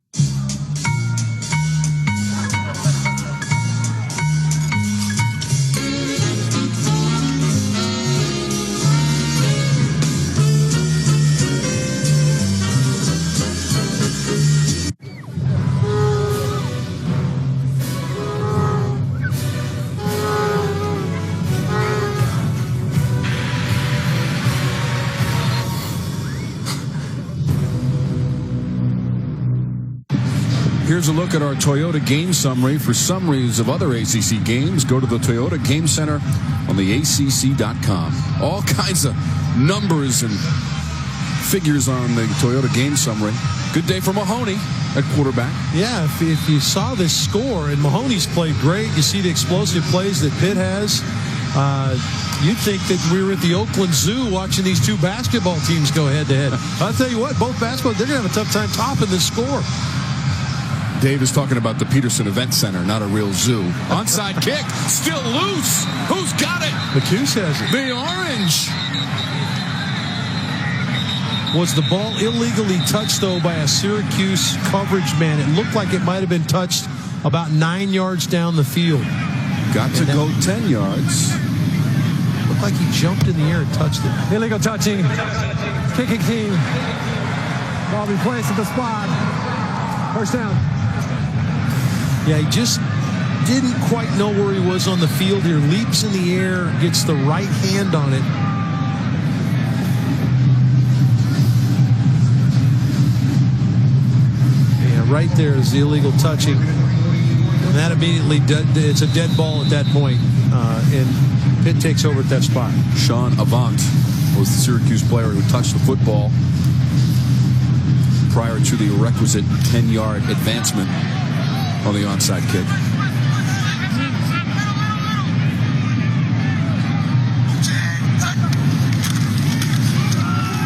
Here's a look at our Toyota game summary. For summaries of other ACC games, go to the Toyota Game Center on the ACC.com. All kinds of numbers and figures on the Toyota game summary. Good day for Mahoney at quarterback. Yeah, if you saw this score, and Mahoney's played great, you see the explosive plays that Pitt has. You'd think that we were at the Oakland Zoo watching these two basketball teams go head-to-head. I'll tell you what, both basketball, they're going to have a tough time topping this score. Dave is talking about the Peterson Event Center, not a real zoo. Onside kick, still loose. Who's got it? The Cuse has it. The Orange. Was the ball illegally touched, though, by a Syracuse coverage man? It looked like it might have been touched about 9 yards down the field. Got to go 10 yards. Looked like he jumped in the air and touched it. Illegal touching. Kicking team. Ball be placed at the spot. First down. Yeah, he just didn't quite know where he was on the field here. Leaps in the air, gets the right hand on it. Yeah, right there is the illegal touching. And that immediately, it's a dead ball at that point. And Pitt takes over at that spot. Sean Avant was the Syracuse player who touched the football. prior to the requisite 10-yard advancement on the onside kick.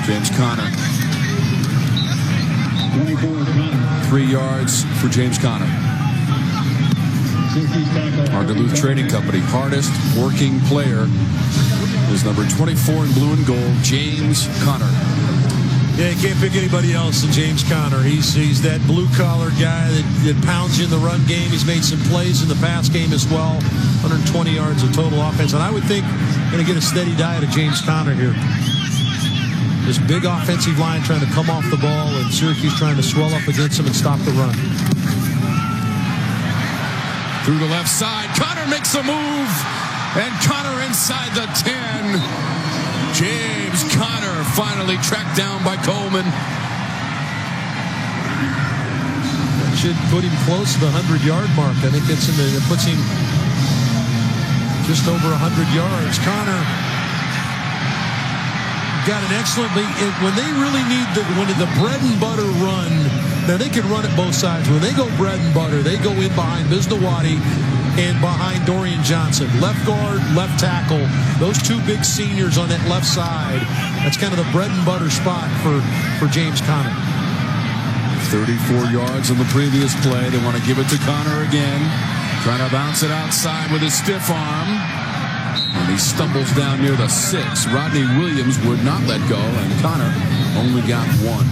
James Conner. 3 yards for James Conner. Our Duluth Trading Company hardest working player is number 24 in blue and gold, James Conner. Yeah, you can't pick anybody else than James Conner. He's that blue-collar guy that pounds you in the run game. He's made some plays in the pass game as well. 120 yards of total offense. And I would think going to get a steady diet of James Conner here. This big offensive line trying to come off the ball, and Syracuse trying to swell up against him and stop the run. Through the left side, Conner makes a move, and Conner inside the 10. James Conner finally tracked down by Coleman. That should put him close to the 100-yard mark. I think it puts him just over 100 yards. Conner got an excellent lead. When they really need the bread and butter run, now they can run it both sides. When they go bread and butter, they go in behind Biznawadi and behind Dorian Johnson. Left guard, left tackle. Those two big seniors on that left side. That's kind of the bread and butter spot for James Conner. 34 yards on the previous play. They want to give it to Conner again. Trying to bounce it outside with his stiff arm. And he stumbles down near the 6. Rodney Williams would not let go, and Conner only got 1.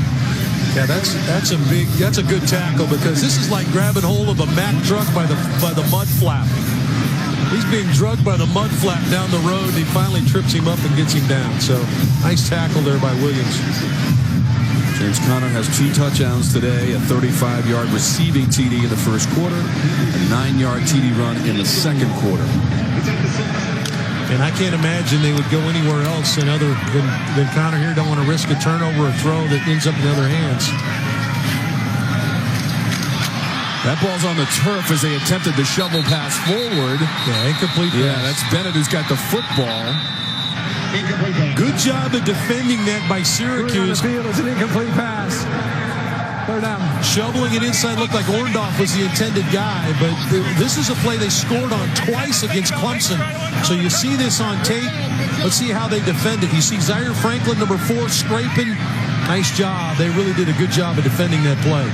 Yeah, that's a good tackle, because this is like grabbing hold of a Mack truck by the mud flap. He's being drugged by the mud flap down the road, and he finally trips him up and gets him down. So nice tackle there by Williams. James Conner has 2 touchdowns today, a 35-yard receiving TD in the first quarter, a 9-yard TD run in the second quarter. And I can't imagine they would go anywhere else than Conner here. Don't want to risk a turnover or throw that ends up in other hands. That ball's on the turf as they attempted the shovel pass forward. Yeah, incomplete pass. Yeah, that's Bennett who's got the football. Good job of defending that by Syracuse. It's an incomplete pass. Third down. Shoveling it inside looked like Orndorff was the intended guy, but this is a play they scored on twice against Clemson. So you see this on tape. Let's see how they defend it. You see Zaire Franklin, number 4, scraping. Nice job. They really did a good job of defending that play.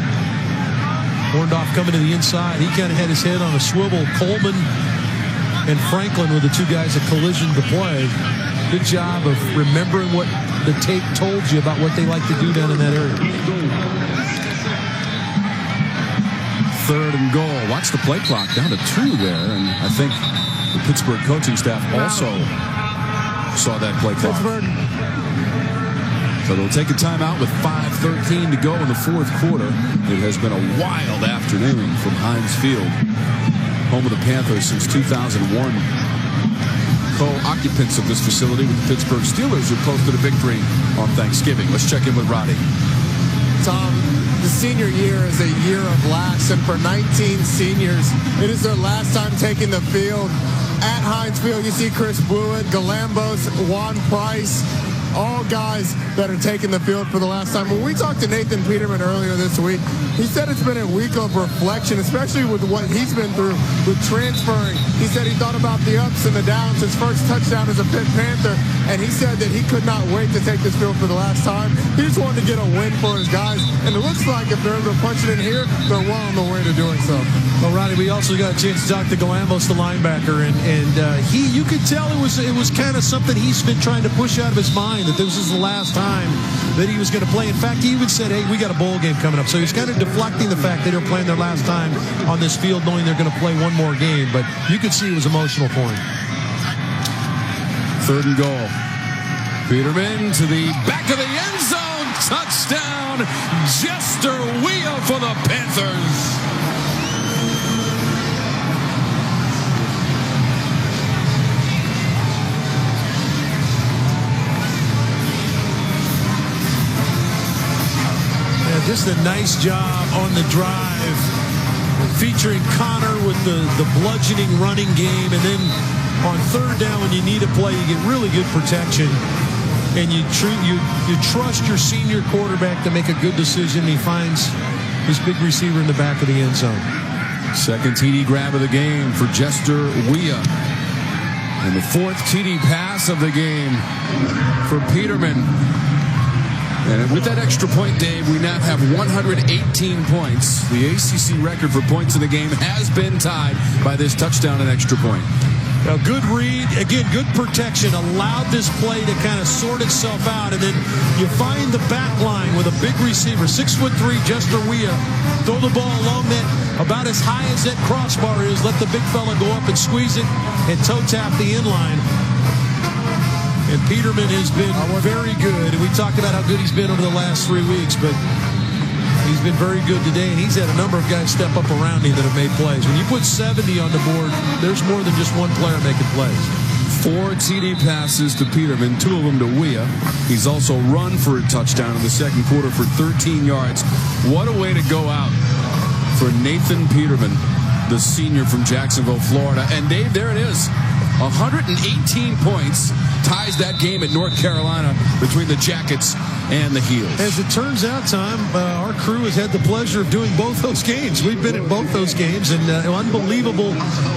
Orndorff coming to the inside. He kind of had his head on a swivel. Coleman and Franklin were the 2 guys that collisioned the play. Good job of remembering what the tape told you about what they like to do down in that area. 3rd and goal. Watch the play clock down to 2 there, and I think the Pittsburgh coaching staff also saw that play clock. So they'll take a timeout with 5:13 to go in the fourth quarter. It has been a wild afternoon from Heinz Field, home of the Panthers since 2001. Co-occupants of this facility with the Pittsburgh Steelers, who posted a victory on Thanksgiving. Let's check in with Roddy. Tom, the senior year is a year of last, and for 19 seniors, it is their last time taking the field at Heinz Field. You see Chris Blewett, Galambos, Juan Price, all guys that are taking the field for the last time. When we talked to Nathan Peterman earlier this week, he said it's been a week of reflection, especially with what he's been through with transferring. He said he thought about the ups and the downs, his first touchdown as a Pitt Panther, and he said that he could not wait to take this field for the last time. He just wanted to get a win for his guys, and it looks like if they're able to punch it in here, they're well on the way to doing so. Well, Ronnie, we also got a chance to talk to Galambos, the linebacker, and you could tell it was kind of something he's been trying to push out of his mind, that this is the last time that he was going to play. In fact, he even said, hey, we got a bowl game coming up. So he's kind of deflecting the fact that they're playing their last time on this field, knowing they're going to play one more game. But you could see it was emotional for him. 3rd and goal. Peterman to the back of the end zone. Touchdown. Jester Wheel for the Panthers. Just a nice job on the drive, featuring Conner with the bludgeoning running game. And then on 3rd down, when you need a play, you get really good protection. and you trust your senior quarterback to make a good decision. He finds his big receiver in the back of the end zone. Second TD grab of the game for Jester Weah. And the fourth TD pass of the game for Peterman. And with that extra point, Dave, we now have 118 points. The ACC record for points in the game has been tied by this touchdown and extra point. Now, good read. Again, good protection. Allowed this play to kind of sort itself out. And then you find the back line with a big receiver, 6'3", Jester Weah. Throw the ball along that, about as high as that crossbar is. Let the big fella go up and squeeze it and toe tap the end line. And Peterman has been very good. And we talked about how good he's been over the last 3 weeks, but he's been very good today, and he's had a number of guys step up around him that have made plays. When you put 70 on the board, there's more than just one player making plays. 4 TD passes to Peterman, 2 of them to Weah. He's also run for a touchdown in the second quarter for 13 yards. What a way to go out for Nathan Peterman, the senior from Jacksonville, Florida. And Dave, there it is. 118 points ties that game at North Carolina between the Jackets and the Heels. As it turns out, Tom, our crew has had the pleasure of doing both those games. We've been at both those games, and an unbelievable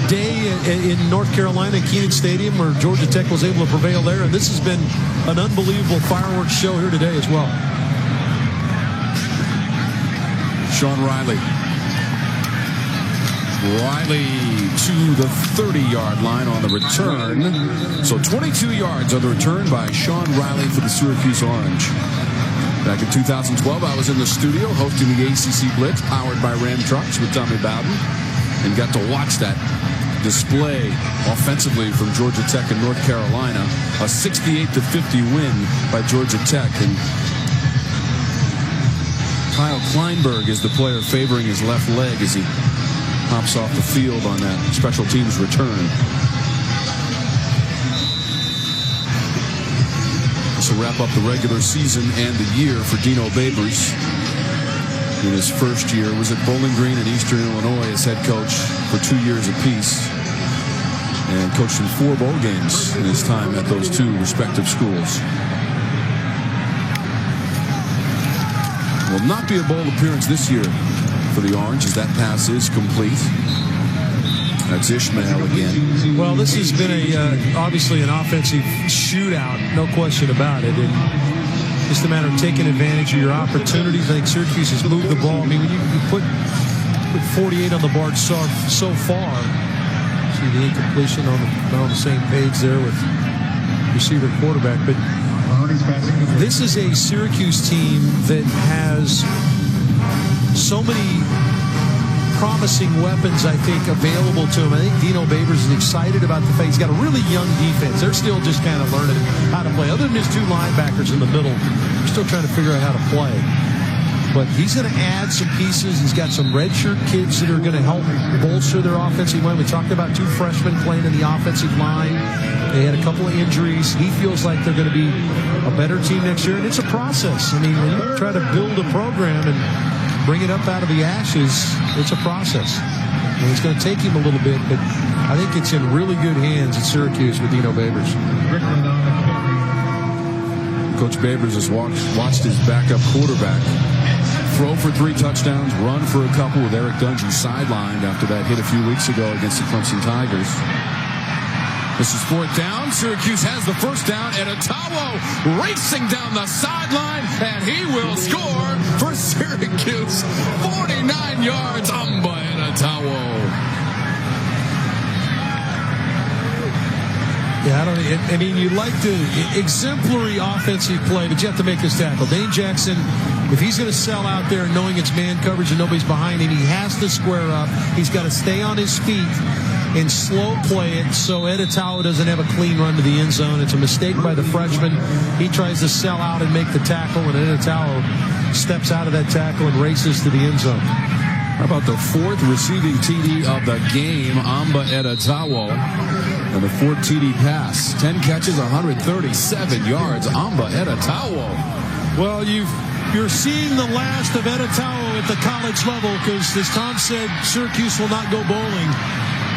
day in North Carolina, Kenan Stadium, where Georgia Tech was able to prevail there. And this has been an unbelievable fireworks show here today as well. Sean Riley to the 30-yard line on the return. So 22 yards on the return by Sean Riley for the Syracuse Orange. Back in 2012, I was in the studio hosting the ACC Blitz, powered by Ram Trucks with Tommy Bowden, and got to watch that display offensively from Georgia Tech and North Carolina. A 68-50 win by Georgia Tech. And Kyle Kleinberg is the player favoring his left leg as he hops off the field on that special teams return. This will wrap up the regular season and the year for Dino Babers. In his first year was at Bowling Green in Eastern Illinois as head coach for 2 years apiece, and coached in 4 bowl games in his time at those 2 respective schools. Will not be a bowl appearance this year for the Orange, as that pass is complete. That's Ishmael again. Well, this has been obviously an offensive shootout, no question about it. And just a matter of taking advantage of your opportunities. I think Syracuse has moved the ball. I mean, when you put 48 on the board so far. See the incompletion on the same page there with receiver quarterback. But this is a Syracuse team that has so many promising weapons, I think, available to him. I think Dino Babers is excited about the fact he's got a really young defense. They're still just kind of learning how to play. Other than his 2 linebackers in the middle, they're still trying to figure out how to play. But he's going to add some pieces. He's got some redshirt kids that are going to help bolster their offensive line. We talked about 2 freshmen playing in the offensive line. They had a couple of injuries. He feels like they're going to be a better team next year. And it's a process. I mean, when you try to build a program and bring it up out of the ashes, it's a process. And it's going to take him a little bit, but I think it's in really good hands at Syracuse with Dino Babers. Coach Babers has watched his backup quarterback throw for 3 touchdowns, run for a couple, with Eric Dungy sidelined after that hit a few weeks ago against the Clemson Tigers. This is 4th down. Syracuse has the first down, and Etta-Tawo racing down the sideline, and he will score for Syracuse. 49 yards, Amba Etta-Tawo. Yeah, I mean, you like the exemplary offensive play, but you have to make this tackle. Dane Jackson, if he's going to sell out there knowing it's man coverage and nobody's behind him, he has to square up. He's got to stay on his feet and slow play it so Etta-Tawo doesn't have a clean run to the end zone. It's a mistake by the freshman. He tries to sell out and make the tackle, and Etta-Tawo steps out of that tackle and races to the end zone. How about the 4th receiving TD of the game, Amba Etta-Tawo, and the 4th TD pass. 10 catches, 137 yards, Amba Etta-Tawo. Well, you're seeing the last of Etta-Tawo at the college level because, as Tom said, Syracuse will not go bowling.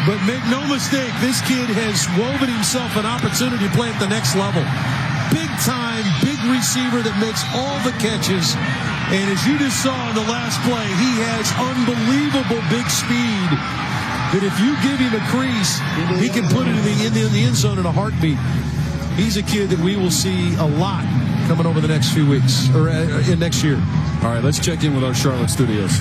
But make no mistake, this kid has woven himself an opportunity to play at the next level. Big big-time, big receiver that makes all the catches. And as you just saw in the last play, he has unbelievable big speed that if you give him a crease, he can put it in the end zone in a heartbeat. He's a kid that we will see a lot coming over the next few weeks, or next year. All right, let's check in with our Charlotte studios.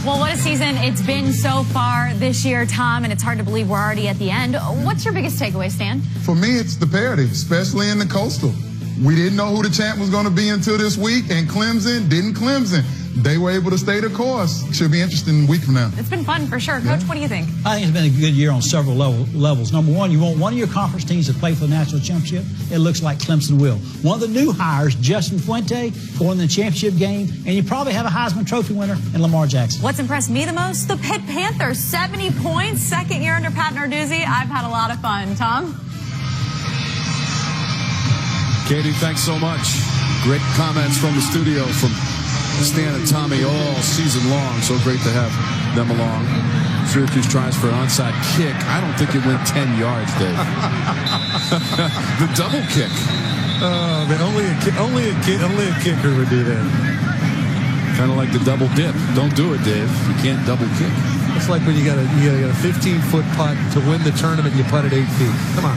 Well, what a season it's been so far this year, Tom, and it's hard to believe we're already at the end. What's your biggest takeaway, Stan? For me, it's the parity, especially in the Coastal. We didn't know who the champ was going to be until this week, and Clemson didn't Clemson. They were able to stay the course. Should be interesting a week from now. It's been fun for sure. Coach, what do you think? I think it's been a good year on several levels. Number one, you want one of your conference teams to play for the national championship. It looks like Clemson will. One of the new hires, Justin Fuente, going in the championship game, and you probably have a Heisman Trophy winner in Lamar Jackson. What's impressed me the most? The Pitt Panthers, 70 points, second year under Pat Narduzzi. I've had a lot of fun. Tom? Katie, thanks so much. Great comments from the studio from Stan and Tommy all season long. So great to have them along. Syracuse tries for an onside kick. I don't think it went 10 yards, Dave. The double kick. Oh, man, only a kicker would do that. Kind of like the double dip. Don't do it, Dave. You can't double kick. It's like when you got a 15-foot putt to win the tournament. You putt at 8 feet. Come on.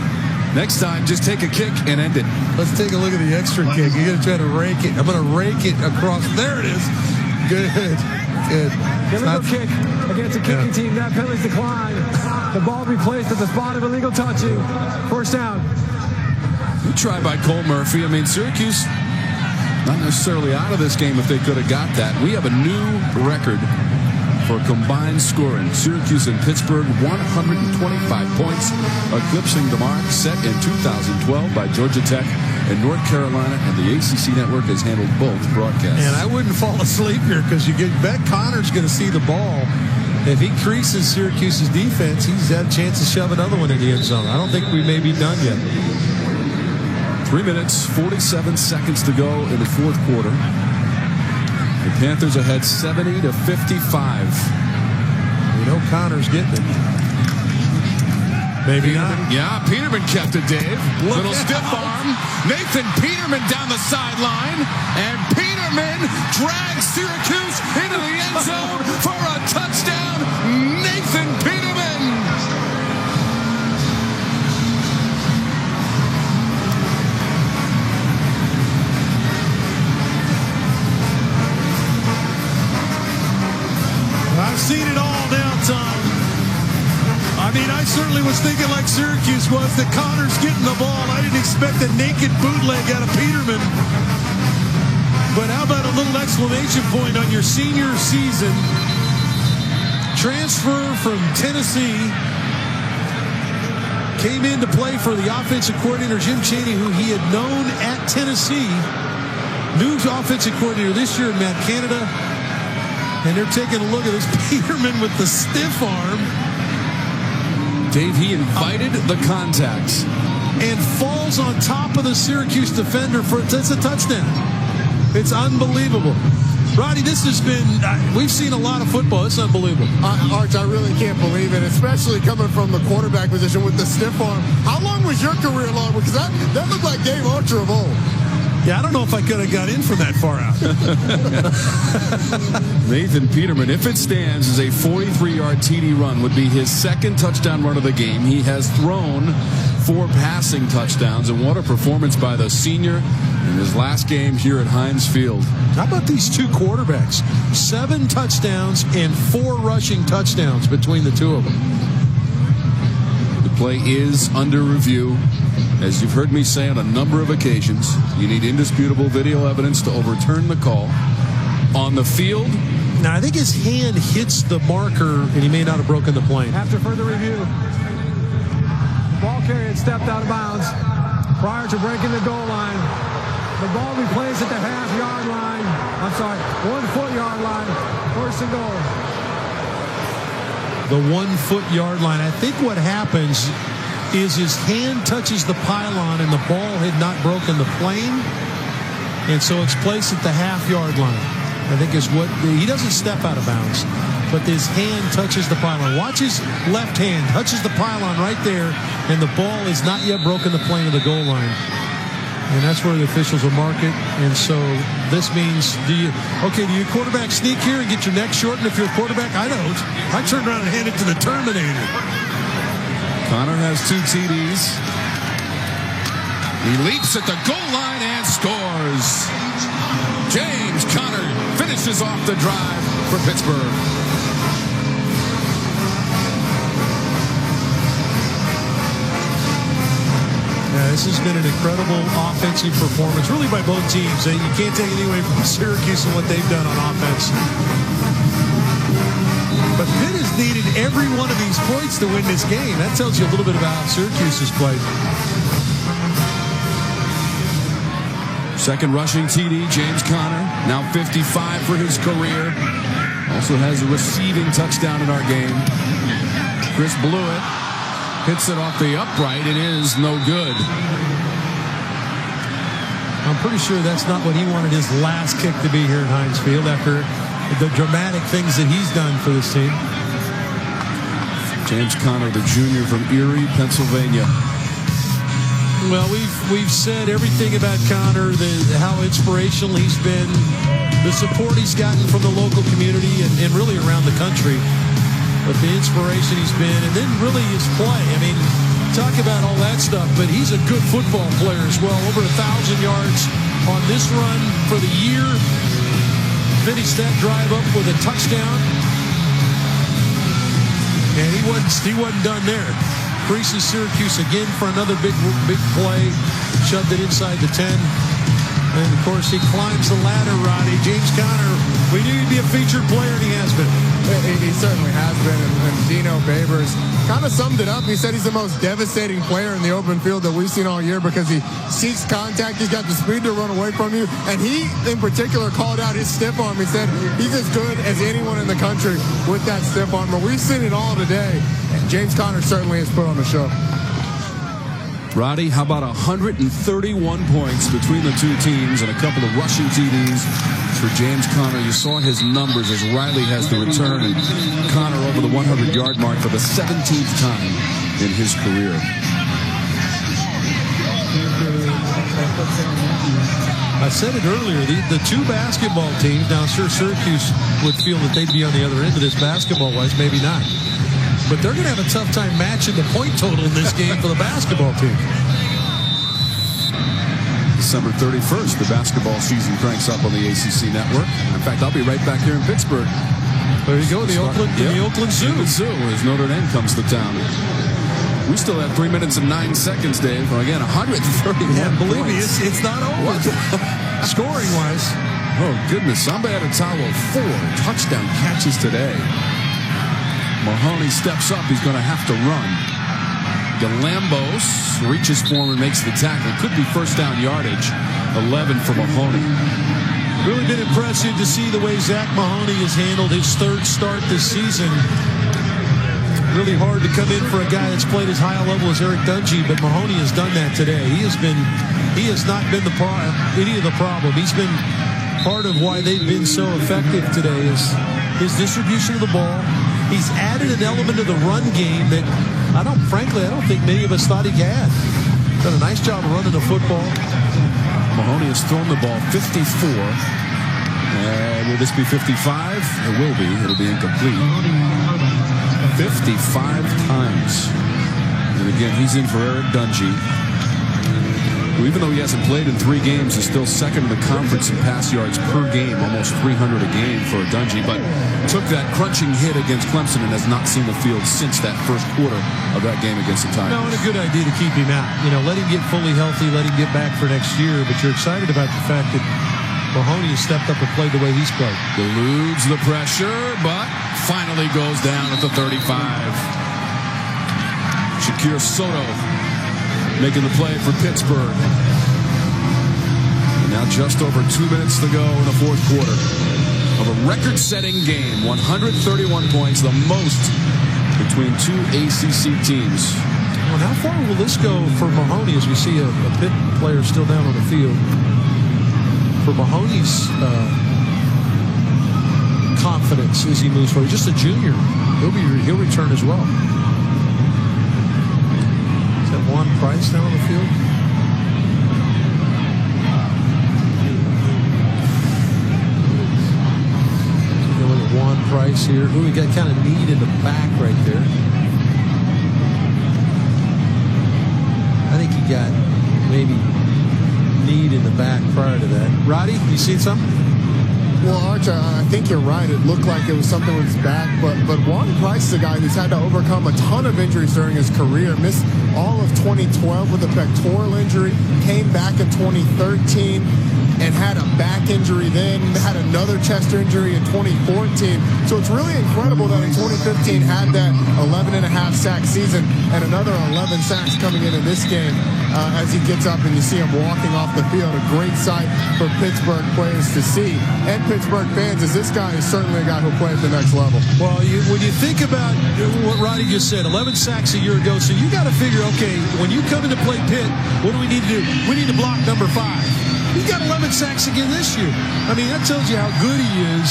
Next time, just take a kick and end it. Let's take a look at the extra kick. You're going to try to rake it. I'm going to rake it across. There it is. Good. Illegal kick against a kicking team. That penalty's declined. The ball be placed at the spot of illegal touching. First down. Good try by Cole Murphy. I mean, Syracuse not necessarily out of this game if they could have got that. We have a new record for combined scoring. Syracuse and Pittsburgh, 125 points, eclipsing the mark set in 2012 by Georgia Tech and North Carolina, and the ACC network has handled both broadcasts. And I wouldn't fall asleep here because you bet Connor's going to see the ball. If he creases Syracuse's defense, he's had a chance to shove another one in the end zone. I don't think we may be done yet. 3 minutes, 47 seconds to go in the fourth quarter. The Panthers ahead 70-55. You know Connor's getting it. Maybe not. Yeah, Peterman kept it, Dave. Little stiff arm. Nathan Peterman down the sideline. And Peterman drags Syracuse into the end zone for a touchdown. Nathan Peterman. I've seen it all now, Tom. I mean, I certainly was thinking like Syracuse was that Connor's getting the ball. I didn't expect a naked bootleg out of Peterman. But how about a little exclamation point on your senior season? Transfer from Tennessee. Came in to play for the offensive coordinator, Jim Chaney, who he had known at Tennessee. New offensive coordinator this year in Matt Canada. And they're taking a look at this Peterman with the stiff arm. Dave, he invited the contacts. And falls on top of the Syracuse defender for it's a touchdown. It's unbelievable. Roddy, this has been, we've seen a lot of football. It's unbelievable. Arch, I really can't believe it, especially coming from the quarterback position with the stiff arm. How long was your career long? Because that looked like Dave Archer of old. Yeah, I don't know if I could have got in from that far out. Nathan Peterman, if it stands, is a 43-yard TD run, would be his second touchdown run of the game. He has thrown 4 passing touchdowns, and what a performance by the senior in his last game here at Heinz Field. How about these two quarterbacks? 7 touchdowns and 4 rushing touchdowns between the two of them. The play is under review. As you've heard me say on a number of occasions, you need indisputable video evidence to overturn the call. On the field, now I think his hand hits the marker and he may not have broken the plane. After further review, the ball carrier had stepped out of bounds prior to breaking the goal line. The ball be placed at the 1-foot yard line. First and goal. The 1-foot yard line. I think what happens is his hand touches the pylon and the ball had not broken the plane, and so it's placed at the 1/2-yard line. I think is what he doesn't step out of bounds, but his hand touches the pylon. Watch his left hand touches the pylon right there, and the ball has not yet broken the plane of the goal line. And that's where the officials will mark it. And so this means, do you quarterback sneak here and get your neck shortened if you're a quarterback? I don't. I turn around and hand it to the Terminator. Connor has 2 TDs. He leaps at the goal line and scores. James Conner finishes off the drive for Pittsburgh. Yeah, this has been an incredible offensive performance, really by both teams. You can't take it away from Syracuse and what they've done on offense. But Pitt has needed every one of these points to win this game. That tells you a little bit about how Syracuse has played. Second rushing TD, James Conner, now 55 for his career. Also has a receiving touchdown in our game. Chris Blewett hits it off the upright. It is no good. I'm pretty sure that's not what he wanted his last kick to be here in Heinz Field after the dramatic things that he's done for this team. James Conner, the junior from Erie, Pennsylvania. Well, we've said everything about Conner, how inspirational he's been, the support he's gotten from the local community and really around the country. But the inspiration he's been, and then really his play. I mean, talk about all that stuff, but he's a good football player as well. Over 1,000 yards on this run for the year. Finished that drive up with a touchdown. And he wasn't done there. Creases Syracuse again for another big play. Shoved it inside the 10. And, of course, he climbs the ladder, Roddy. James Conner, we knew he'd be a featured player, and he has been. He certainly has been. And Dino Babers kind of summed it up. He said he's the most devastating player in the open field that we've seen all year because he seeks contact. He's got the speed to run away from you. And he, in particular, called out his stiff arm. He said he's as good as anyone in the country with that stiff arm. But we've seen it all today. And James Conner certainly has put on the show. Roddy, how about 131 points between the two teams and a couple of rushing TDs for James Conner? You saw his numbers as Riley has the return, and Conner over the 100-yard mark for the 17th time in his career. I said it earlier, the two basketball teams, now sure Syracuse would feel that they'd be on the other end of this basketball-wise, maybe not. But they're going to have a tough time matching the point total in this game for the basketball team. December 31st, the basketball season cranks up on the ACC network. In fact, I'll be right back here in Pittsburgh. There you go, the Oakland Zoo. As Notre Dame comes to town. We still have 3 minutes and 9 seconds, Dave. Again, 131 Yeah, believe me, points. it's not over. Scoring-wise. Oh, goodness. Amba Etta-Tawo, 4 touchdown catches today. Mahoney steps up. He's going to have to run. Lambert reaches for him and makes the tackle. Could be first down yardage. 11 for Mahoney. Really been impressive to see the way Zack Mahoney has handled his third start this season. Really hard to come in for a guy that's played as high a level as Eric Dungy, but Mahoney has done that today. He has not been any of the problem. He's been part of why they've been so effective today is his distribution of the ball. He's added an element of the run game that I don't think many of us thought he had. Done a nice job of running the football. Mahoney has thrown the ball 54. Will this be 55? It will be. It'll be incomplete. 55 times. And again, he's in for Eric Dungy, who, even though he hasn't played in 3 games, is still second in the conference in pass yards per game, almost 300 a game for Dungy, but took that crunching hit against Clemson and has not seen the field since that first quarter of that game against the Tigers. No, and a good idea to keep him out. Let him get fully healthy, let him get back for next year, but you're excited about the fact that Mahoney has stepped up and played the way he's played. Eludes the pressure, but finally goes down at the 35. Shakir Soto making the play for Pittsburgh. And now just over 2 minutes to go in the fourth quarter of a record-setting game. 131 points, the most between two ACC teams. Well, how far will this go for Mahoney as we see a Pitt player still down on the field? For Mahoney's confidence as he moves forward. He's just a junior. He'll return as well. Juan Price down on the field. plays here. Ooh, we got kind of need in the back right there. I think he got maybe need in the back prior to that. Roddy, you seen something? Well, Arch, I think you're right. It looked like it was something with his back, but Juan Price is a guy who's had to overcome a ton of injuries during his career. Missed all of 2012 with a pectoral injury, came back in 2013 and had a back injury then, had another chest injury in 2014. So it's really incredible that in 2015 had that 11.5 sack season and another 11 sacks coming into this game as he gets up and you see him walking off the field. A great sight for Pittsburgh players to see and Pittsburgh fans, as this guy is certainly a guy who'll play at the next level. Well, when you think about what Roddy just said, 11 sacks a year ago, so you got to figure, okay, when you come in to play Pitt, what do we need to do? We need to block number 5. He's got 11 sacks again this year. I mean, that tells you how good he is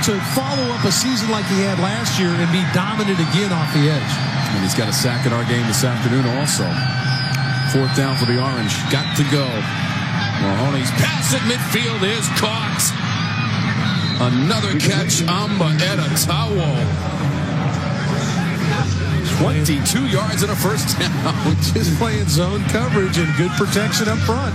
to follow up a season like he had last year and be dominant again off the edge. And he's got a sack in our game this afternoon also. 4th down for the Orange. Got to go. Mahoney's pass at midfield is caught. Another catch. Amba Etta-Tawo. 22 yards and a first down. Just playing zone coverage and good protection up front.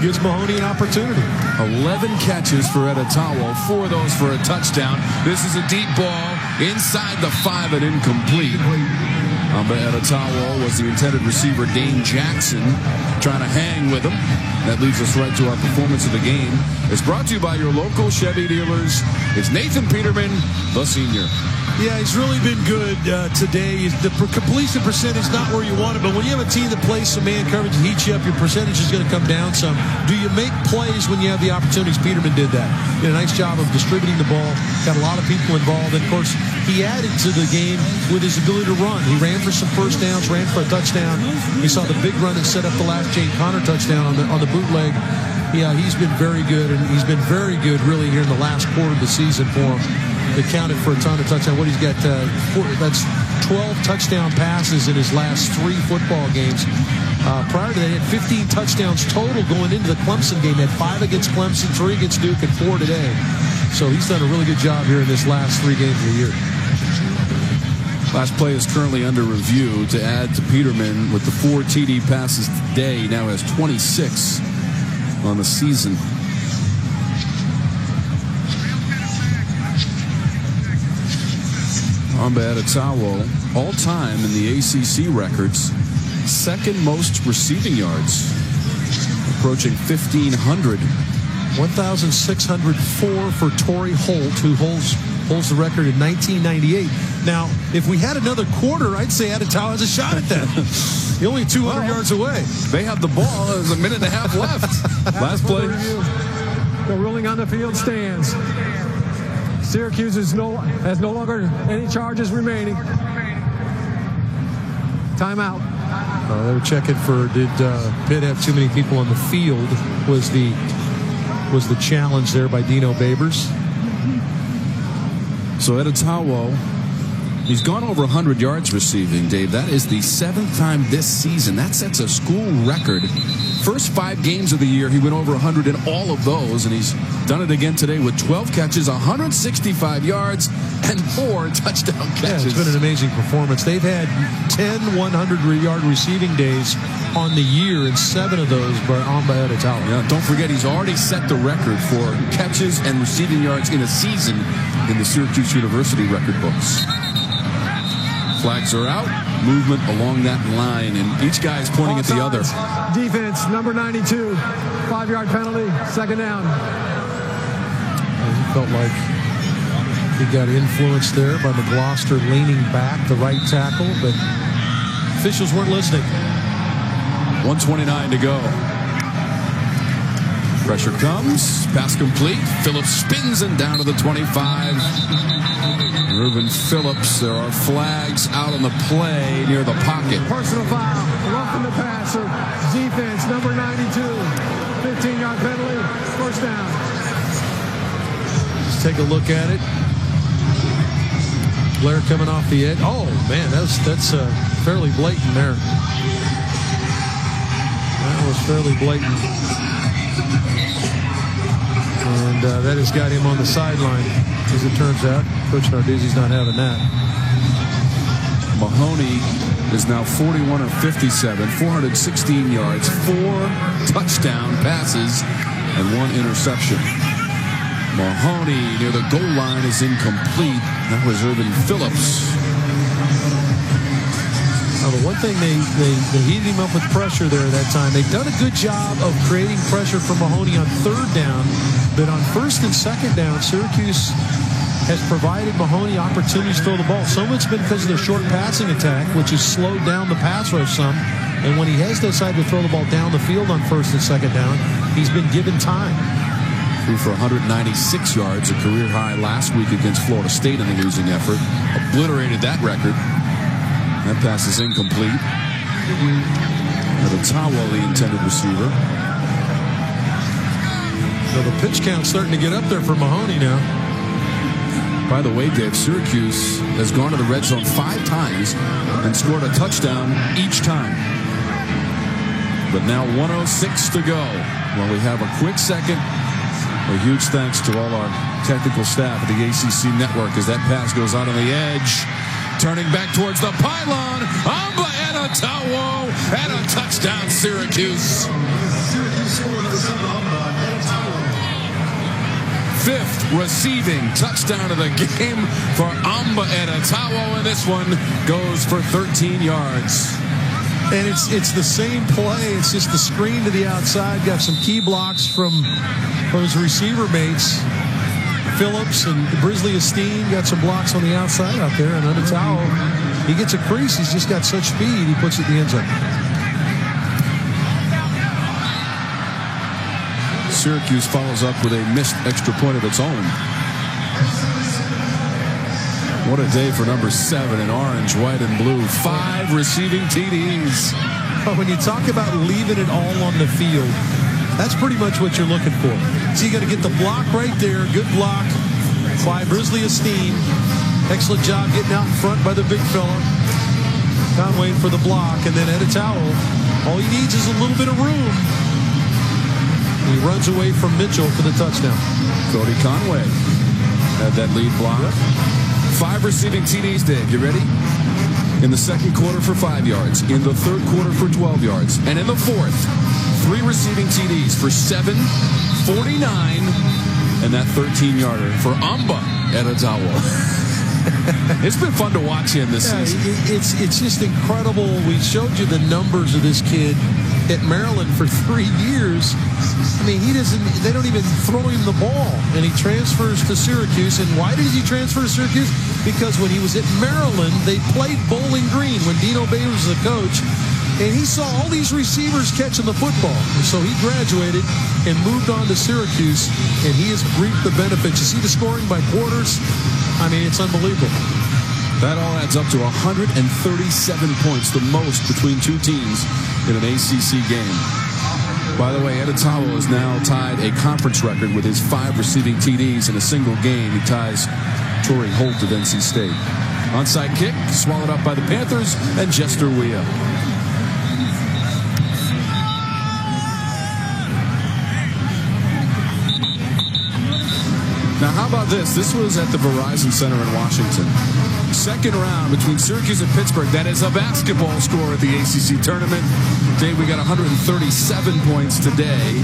Gives Mahoney an opportunity. 11 catches for Etta-Tawo, 4 of those for a touchdown. This is a deep ball inside the 5 and incomplete. Amba Etta-Tawo was the intended receiver, Dane Jackson, trying to hang with him. That leads us right to our performance of the game. It's brought to you by your local Chevy dealers. It's Nathan Peterman, the senior. Yeah, he's really been good today. The completion percentage is not where you want it, but when you have a team that plays some man coverage and heats you up, your percentage is going to come down some. Do you make plays when you have the opportunities? Peterman did that. Did a nice job of distributing the ball. Got a lot of people involved. And, of course, he added to the game with his ability to run. He ran for some first downs, ran for a touchdown. You saw the big run that set up the last Jane Connor touchdown on the bootleg. Yeah, he's been very good, and he's been very good really here in the last quarter of the season for him. They counted for a ton of touchdowns. What he's got, that's 12 touchdown passes in his last 3 football games. Prior to that, he had 15 touchdowns total going into the Clemson game. He had 5 against Clemson, 3 against Duke, and 4 today. So he's done a really good job here in this last 3 games of the year. Last play is currently under review to add to Peterman with the 4 TD passes today. Now has 26 on the season. Amba Etta-Tawo, all-time in the ACC records, 2nd most receiving yards, approaching 1,500. 1,604 for Torrey Holt, who holds the record in 1998. Now, if we had another quarter, I'd say Etta-Tawo has a shot at that. He's only 200 yards away. They have the ball. There's a minute and a half left. Last play. The ruling on the field stands. Syracuse has no longer any charges remaining. Timeout. They were checking for did Pitt have too many people on the field? Was the challenge there by Dino Babers. So Etta-Tawo, he's gone over 100 yards receiving, Dave. That is the 7th time this season. That sets a school record. First 5 games of the year, he went over 100 in all of those, and he's done it again today with 12 catches, 165 yards, and 4 touchdown catches. Yeah, it's been an amazing performance. They've had 10 100-yard receiving days on the year, and 7 of those by Amba Etta-Tawo. Yeah, don't forget, he's already set the record for catches and receiving yards in a season in the Syracuse University record books. Flags are out. Movement along that line, and each guy is pointing at the other. Defense, number 92. 5-yard penalty, 2nd down. He felt like he got influenced there by McGloster leaning back, the right tackle, but officials weren't listening. 1:29 to go. Pressure comes. Pass complete. Phillips spins and down to the 25. Reuben Phillips. There are flags out on the play near the pocket. Personal foul. Roughing the passer. Defense, number 92. 15-yard penalty. 1st down. Let's take a look at it. Blair coming off the edge. Oh, man, that's fairly blatant there. That was fairly blatant. And that has got him on the sideline, as it turns out. Coach Narduzzi's not having that. Mahoney is now 41 of 57, 416 yards, 4 touchdown passes, and 1 interception. Mahoney near the goal line is incomplete. That was Irvin Phillips. Now, the one thing they heated him up with pressure there that time. They've done a good job of creating pressure for Mahoney on 3rd down, but on 1st and 2nd down, Syracuse has provided Mahoney opportunities to throw the ball. So much been because of their short passing attack, which has slowed down the pass rush some. And when he has decided to throw the ball down the field on 1st and 2nd down, he's been given time. Threw for 196 yards, a career high last week against Florida State in the losing effort. Obliterated that record. That pass is incomplete. Etta-Tawo, the intended receiver. So the pitch count's starting to get up there for Mahoney now. By the way, Dave, Syracuse has gone to the red zone 5 times and scored a touchdown each time. But now 1:06 to go. Well, we have a quick second. A huge thanks to all our technical staff at the ACC Network as that pass goes out on the edge. Turning back towards the pylon, Amba Etta-Tawo, and a touchdown, Syracuse. 5th receiving touchdown of the game for Amba Etta-Tawo, and this one goes for 13 yards. And it's the same play. It's just the screen to the outside. Got some key blocks from his receiver mates. Phillips and Brisley Esteem got some blocks on the outside out there. And Etta-Tawo, he gets a crease. He's just got such speed. He puts it in the end zone. Syracuse follows up with a missed extra point of its own. What a day for number 7 in orange, white, and blue. 5 receiving TDs. But when you talk about leaving it all on the field, that's pretty much what you're looking for. So you got to get the block right there. Good block by Brisley Esteem. Excellent job getting out in front by the big fella. Conway for the block. And then Etta-Tawo, all he needs is a little bit of room. He runs away from Mitchell for the touchdown. Cody Conway had that lead block. 5 receiving TDs, Dave. You ready? In the 2nd quarter for 5 yards. In the 3rd quarter for 12 yards. And in the 4th, 3 receiving TDs for 7, 49, and that 13-yarder for Amba Etta-Tawo. It's been fun to watch him this season. It's just incredible. We showed you the numbers of this kid at Maryland for 3 years. I mean, they don't even throw him the ball. And he transfers to Syracuse. And why did he transfer to Syracuse? Because when he was at Maryland, they played Bowling Green when Dino Bay was the coach. And he saw all these receivers catching the football. And so he graduated and moved on to Syracuse. And he has reaped the benefits. You see the scoring by quarters? I mean, it's unbelievable. That all adds up to 137 points, the most between 2 teams in an ACC game. By the way, Etta-Tawo has now tied a conference record with his 5 receiving TDs in a single game. He ties Torrey Holt of NC State. Onside kick, swallowed up by the Panthers and Jester Weah. Now, how about this? This was at the Verizon Center in Washington. 2nd round between Syracuse and Pittsburgh. That is a basketball score at the ACC tournament. Dave, we got 137 points today.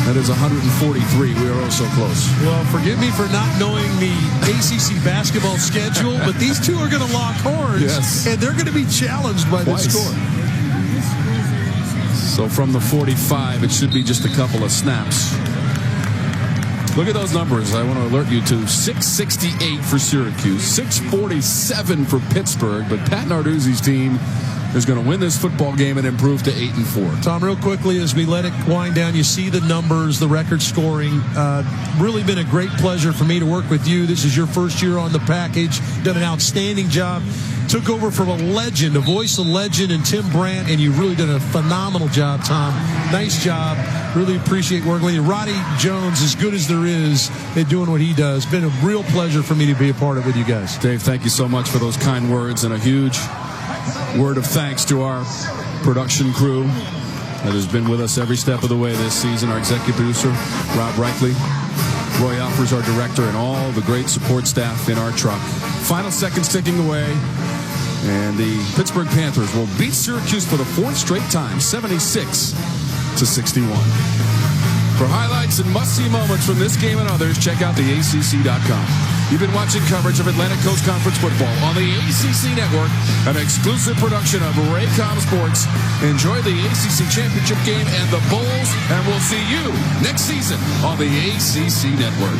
That is 143. We are oh so close. Well, forgive me for not knowing the ACC basketball schedule, but these two are going to lock horns. Yes. And they're going to be challenged by this score. So from the 45, it should be just a couple of snaps. Look at those numbers. I want to alert you to 668 for Syracuse, 647 for Pittsburgh. But Pat Narduzzi's team is going to win this football game and improve to 8-4. Tom, real quickly, as we let it wind down, you see the numbers, the record scoring. Really been a great pleasure for me to work with you. This is your first year on the package. Done an outstanding job. Took over from a legend, a voice of legend, and Tim Brandt, and you've really done a phenomenal job, Tom. Nice job. Really appreciate working with you. Roddy Jones, as good as there is at doing what he does. Been a real pleasure for me to be a part of it with you guys. Dave, thank you so much for those kind words, and a huge word of thanks to our production crew that has been with us every step of the way this season. Our executive producer, Rob Reichley. Roy Alfers, our director, and all the great support staff in our truck. Final seconds ticking away. And the Pittsburgh Panthers will beat Syracuse for the 4th straight time, 76-61. For highlights and must-see moments from this game and others, check out theACC.com. You've been watching coverage of Atlantic Coast Conference football on the ACC Network, an exclusive production of Raycom Sports. Enjoy the ACC Championship game and the Bulls, and we'll see you next season on the ACC Network.